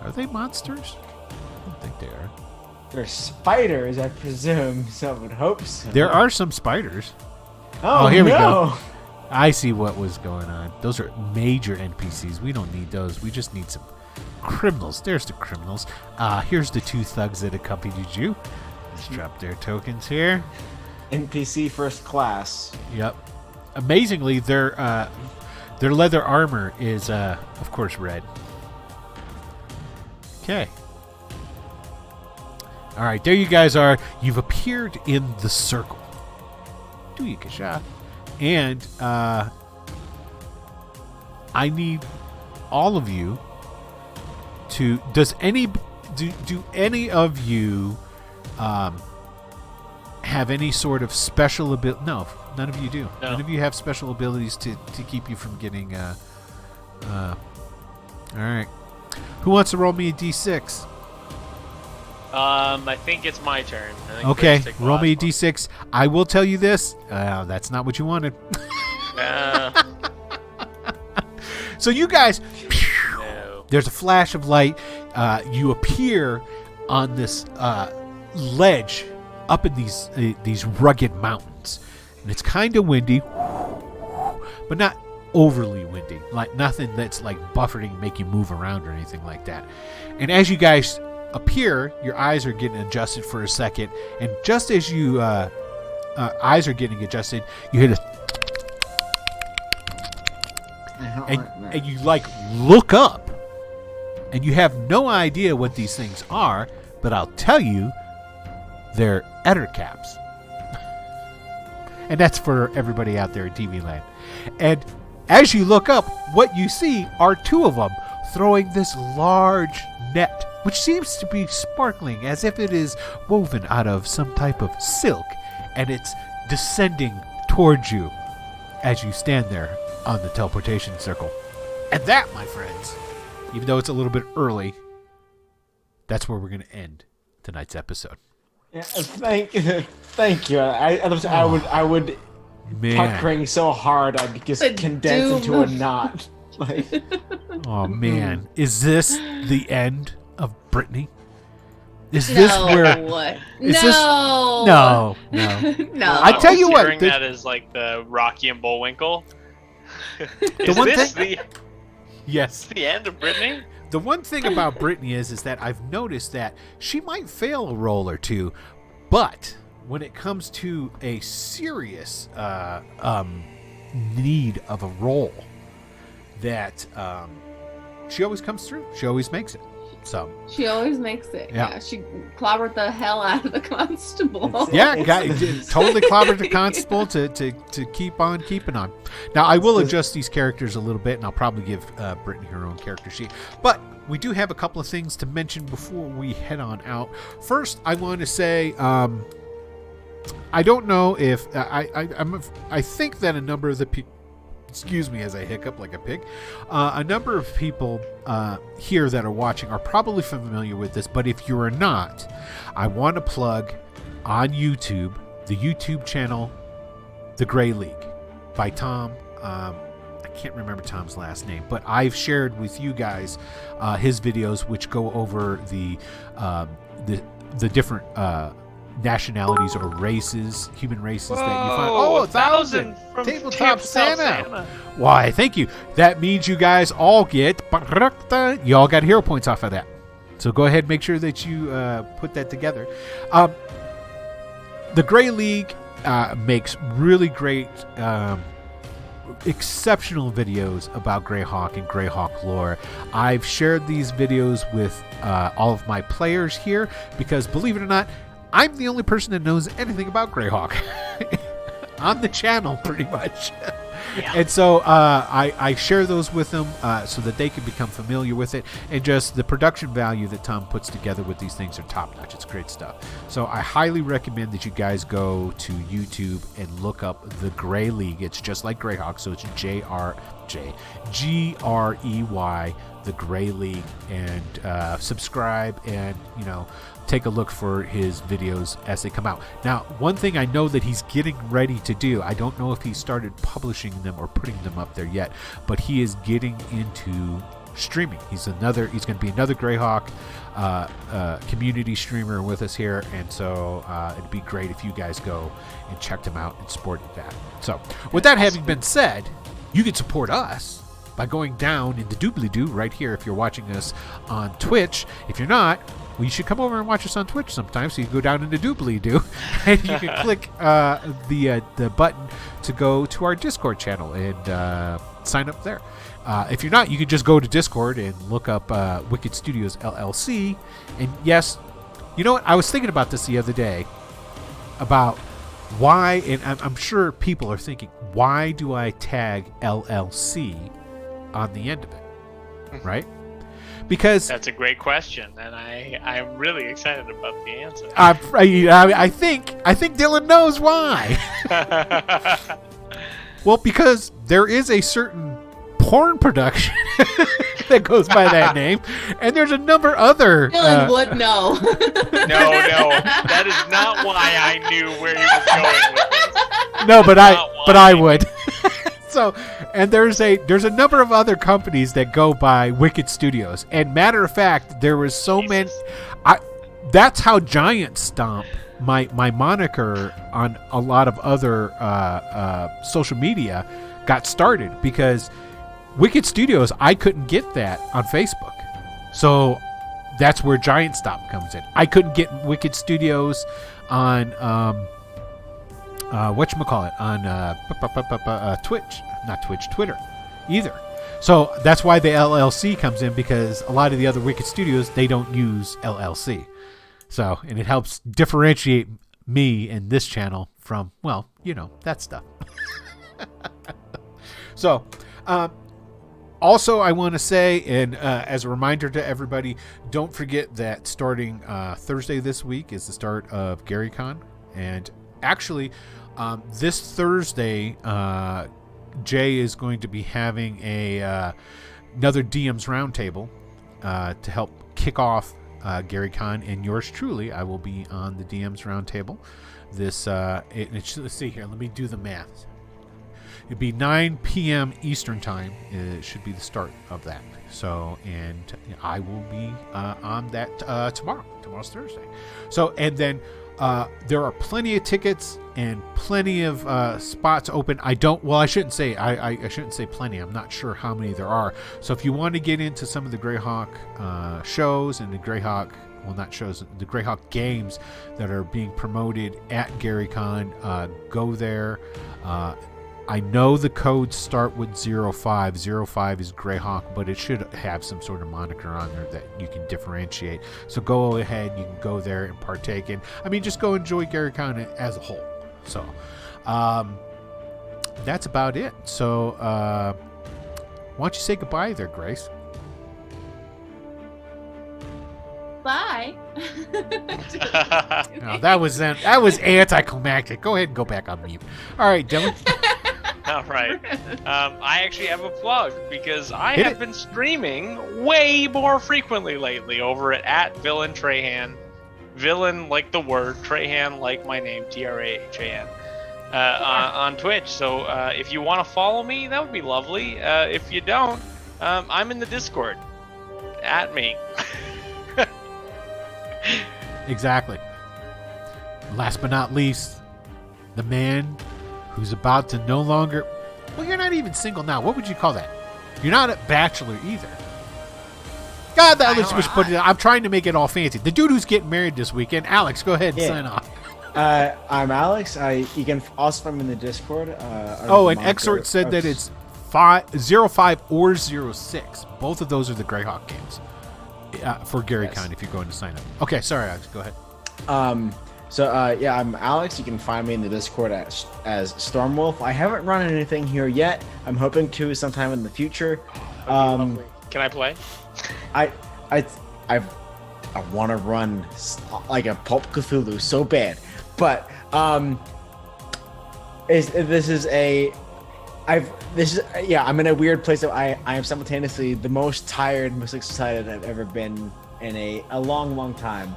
Are they monsters? I don't think they are. They're spiders, I presume. So I would hope so. There are some spiders. Oh, here we no. go. I see what was going on. Those are major NPCs. We don't need those. We just need some criminals. There's the criminals. Here's the 2 thugs that accompanied you. Let's drop their tokens here. NPC first class. Yep. Amazingly, their leather armor is, of course, red. Okay. All right, there you guys are. You've appeared in the circle. Do you, Kasha? And I need all of you to. Do any of you have any sort of special ability? No, none of you do. No. None of you have special abilities to keep you from getting. All right. Who wants to roll me a d6? I think it's my turn. I think Okay, Chris took the roll me a last one. d6. I will tell you this. That's not what you wanted. So you guys, No. there's a flash of light. You appear on this ledge up in these rugged mountains, and it's kind of windy, but not overly windy. Like nothing that's like buffeting, make you move around or anything like that. And as you guys appear, your eyes are getting adjusted for a second, and just as you eyes are getting adjusted, you hear this, and you like look up, and you have no idea what these things are, but I'll tell you, they're ettercaps. And that's for everybody out there in TV land. And as you look up, what you see are 2 of them throwing this large net, which seems to be sparkling as if it is woven out of some type of silk, and it's descending towards you as you stand there on the teleportation circle. And that, my friends, even though it's a little bit early, that's where we're going to end tonight's episode. Yeah, thank you. I would Man. puckering so hard I'd just The condense doom. into a knot. Like, Oh, man. Is this the end of Brittany? Is this where... Is this- No. No. No. I tell you what, Hearing the- that is like the Rocky and Bullwinkle. The Is one this thing- Yes. the end of Brittany? The one thing about Brittany is that I've noticed that she might fail a roll or 2, but when it comes to a serious need of a roll, that she always comes through. She always makes it. So She always makes it. Yeah. Yeah. She clobbered the hell out of the constable. yeah, totally clobbered the constable to keep on keeping on. Now I will adjust these characters a little bit, and I'll probably give Brittany her own character sheet. But we do have a couple of things to mention before we head on out. First, I want to say I don't know if I think that a number of the people. Excuse me as I hiccup like a pig. A number of people here that are watching are probably familiar with this, but if you're not, I want to plug on YouTube the YouTube channel The Grey League by Tom. I can't remember Tom's last name, but I've shared with you guys his videos, which go over the different nationalities or races, human races that you find. Oh, 1,000 from Tabletop Santa. Why, thank you. That means you guys all get, you all got hero points off of that. So go ahead and make sure that you put that together. The Grey League makes really great, exceptional videos about Greyhawk and Greyhawk lore. I've shared these videos with all of my players here because, believe it or not, I'm the only person that knows anything about Greyhawk on the channel, pretty much. And so I share those with them so that they can become familiar with it. And just the production value that Tom puts together with these things are top notch. It's great stuff. So I highly recommend that you guys go to YouTube and look up The Grey League. It's just like Greyhawk, so it's Grey, The Grey League, and subscribe and, take a look for his videos as they come out. Now, one thing I know that he's getting ready to do, I don't know if he started publishing them or putting them up there yet, but he is getting into streaming. He's going to be another Greyhawk community streamer with us here, and so it'd be great if you guys go and checked him out and supported that. So, with that having been said, you can support us by going down in the doobly-doo right here if you're watching us on Twitch. If you're not, well, you should come over and watch us on Twitch sometime, so you can go down in the doobly-doo and you can click the button to go to our Discord channel and sign up there. If you're not, you can just go to Discord and look up Wicked Studios LLC. And yes, you know what? I was thinking about this the other day about why, and I'm sure people are thinking, why do I tag LLC on the end of it, right? Because that's a great question, and I'm really excited about the answer. I think Dylan knows why. Well, because there is a certain porn production that goes by that name, and there's a number of other. Dylan would know. No, that is not why I knew where he was going with this. No, but I would. So, and there's a number of other companies that go by Wicked Studios. And matter of fact, there was so many. That's how Giant Stomp, my moniker on a lot of other social media, got started, because Wicked Studios, I couldn't get that on Facebook. So that's where Giant Stomp comes in. I couldn't get Wicked Studios on on Twitter either. So that's why the LLC comes in, because a lot of the other Wicked Studios, they don't use LLC. So, and it helps differentiate me and this channel from, well, that stuff. So, also, I want to say, and as a reminder to everybody, don't forget that starting Thursday this week is the start of GaryCon. And actually, this Thursday, Jay is going to be having another DM's Roundtable to help kick off GaryCon, and yours truly, I will be on the DM's Roundtable. Let's see here. Let me do the math. It'd be 9 p.m. Eastern time. It should be the start of that. So, and I will be on that tomorrow. Tomorrow's Thursday. So, and then there are plenty of tickets and plenty of spots open. I shouldn't say plenty. I'm not sure how many there are. So if you want to get into some of the Greyhawk shows and the Greyhawk, the Greyhawk games that are being promoted at GaryCon, go there. I know the codes start with 05. 05 is Greyhawk, but it should have some sort of moniker on there that you can differentiate. So go ahead, you can go there and partake in. Just go enjoy GaryCon as a whole. So that's about it. So why don't you say goodbye there, Grace? Bye. No, that was anticlimactic. Go ahead and go back on mute. All right, Dylan. All right. I actually have a plug, because I have been streaming way more frequently lately over at Villain Trahan. Villain like the word, Trahan like my name, Trahan, on Twitch. So if you want to follow me, that would be lovely. If you don't, I'm in the Discord. At me. Exactly. Last but not least, the man who's about to no longer... Well, you're not even single now. What would you call that? You're not a bachelor either. God, I'm trying to make it all fancy. The dude who's getting married this weekend. Alex, go ahead and sign off. I'm Alex. You can also find me in the Discord. And Exort said that it's 05 or 06. Both of those are the Greyhawk games for GaryCon if you're going to sign up. Okay, sorry, Alex. Go ahead. Yeah, I'm Alex. You can find me in the Discord as Stormwolf. I haven't run anything here yet. I'm hoping to sometime in the future. Can I play? I want to run like a Pulp Cthulhu so bad, but I'm in a weird place that I am simultaneously the most tired, most excited I've ever been in a long time.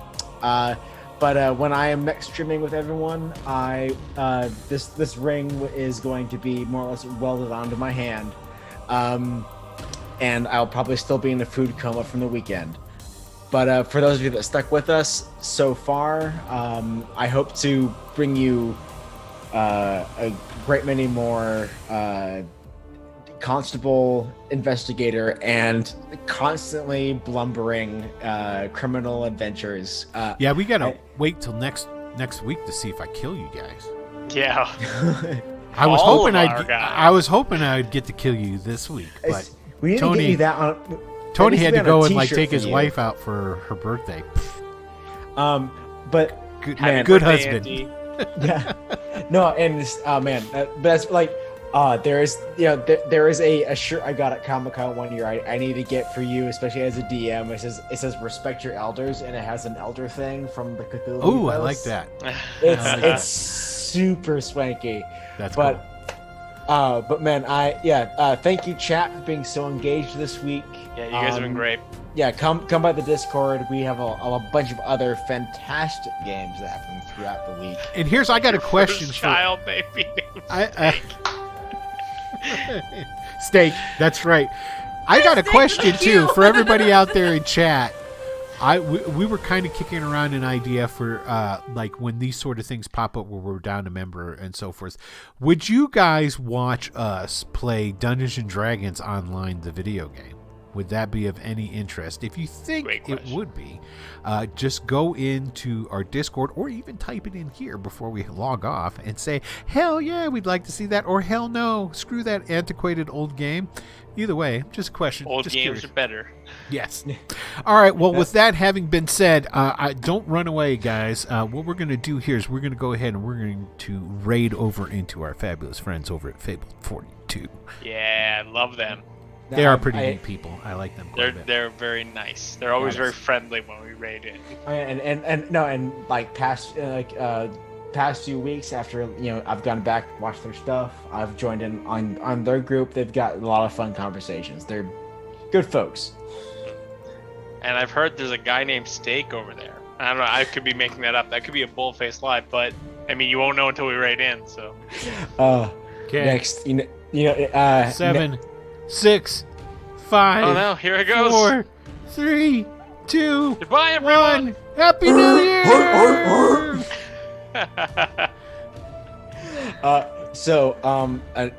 But when I am next streaming with everyone, this ring is going to be more or less welded onto my hand, and I'll probably still be in a food coma from the weekend. But for those of you that stuck with us so far, I hope to bring you a great many more constable, investigator, and constantly blumbering criminal adventures. Yeah, we gotta wait till next week to see if I kill you guys. Yeah. I was All hoping of our guys. I was hoping I'd get to kill you this week, but We need to get you that on. Tony that needs had to to be on a go and like t-shirt take for his you. wife out for her birthday. But Good, Man, good Birthday, husband. Andy. yeah, no, and this, man, that's like, there is a shirt I got at Comic-Con one year. I need to get for you, especially as a DM. It says respect your elders, and it has an elder thing from the Cthulhu. Oh, I mythos. like that. It's super swanky. That's But cool. but man, thank you, chat, for being so engaged this week. Yeah, you guys have been great. Yeah, come by the Discord. We have a bunch of other fantastic games that happen throughout the week. And I got a question First for child baby. Steak. That's right. I got a question too for everybody out there in chat. We were kind of kicking around an idea for like when these sort of things pop up where we're down a member and so forth. Would you guys watch us play Dungeons and Dragons online, the video game? Would that be of any interest? If you think it would be, just go into our Discord or even type it in here before we log off and say, hell yeah, we'd like to see that, or hell no, screw that antiquated old game. Either way, just a question. Old just games curious. are better. Yes. All right. Well, with that having been said, don't run away, guys. What we're going to do here is we're going to go ahead and we're going to raid over into our fabulous friends over at Fable 42. Yeah, I love them. They are pretty neat people. I like them quite a bit. They're very nice. They're always Yes. very friendly when we raid in. And like past few weeks after I've gone back to watch their stuff, I've joined in on their group. They've got a lot of fun conversations. They're good folks. And I've heard there's a guy named Steak over there. I don't know. I could be making that up. That could be a bull-faced lie, but I mean, you won't know until we raid in. So. Okay. Next, 7, 6, 5. Oh no! Here it goes. 4, 3, 2, Goodbye, everyone. 1. Happy New Year!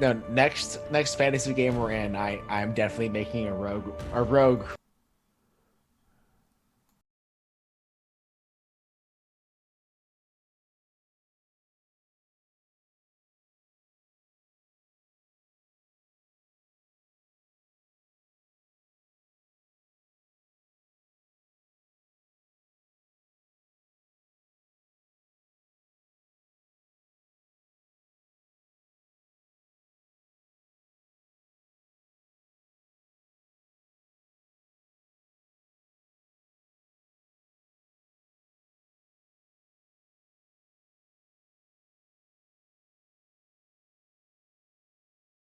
No, next fantasy game we're in, I'm definitely making a rogue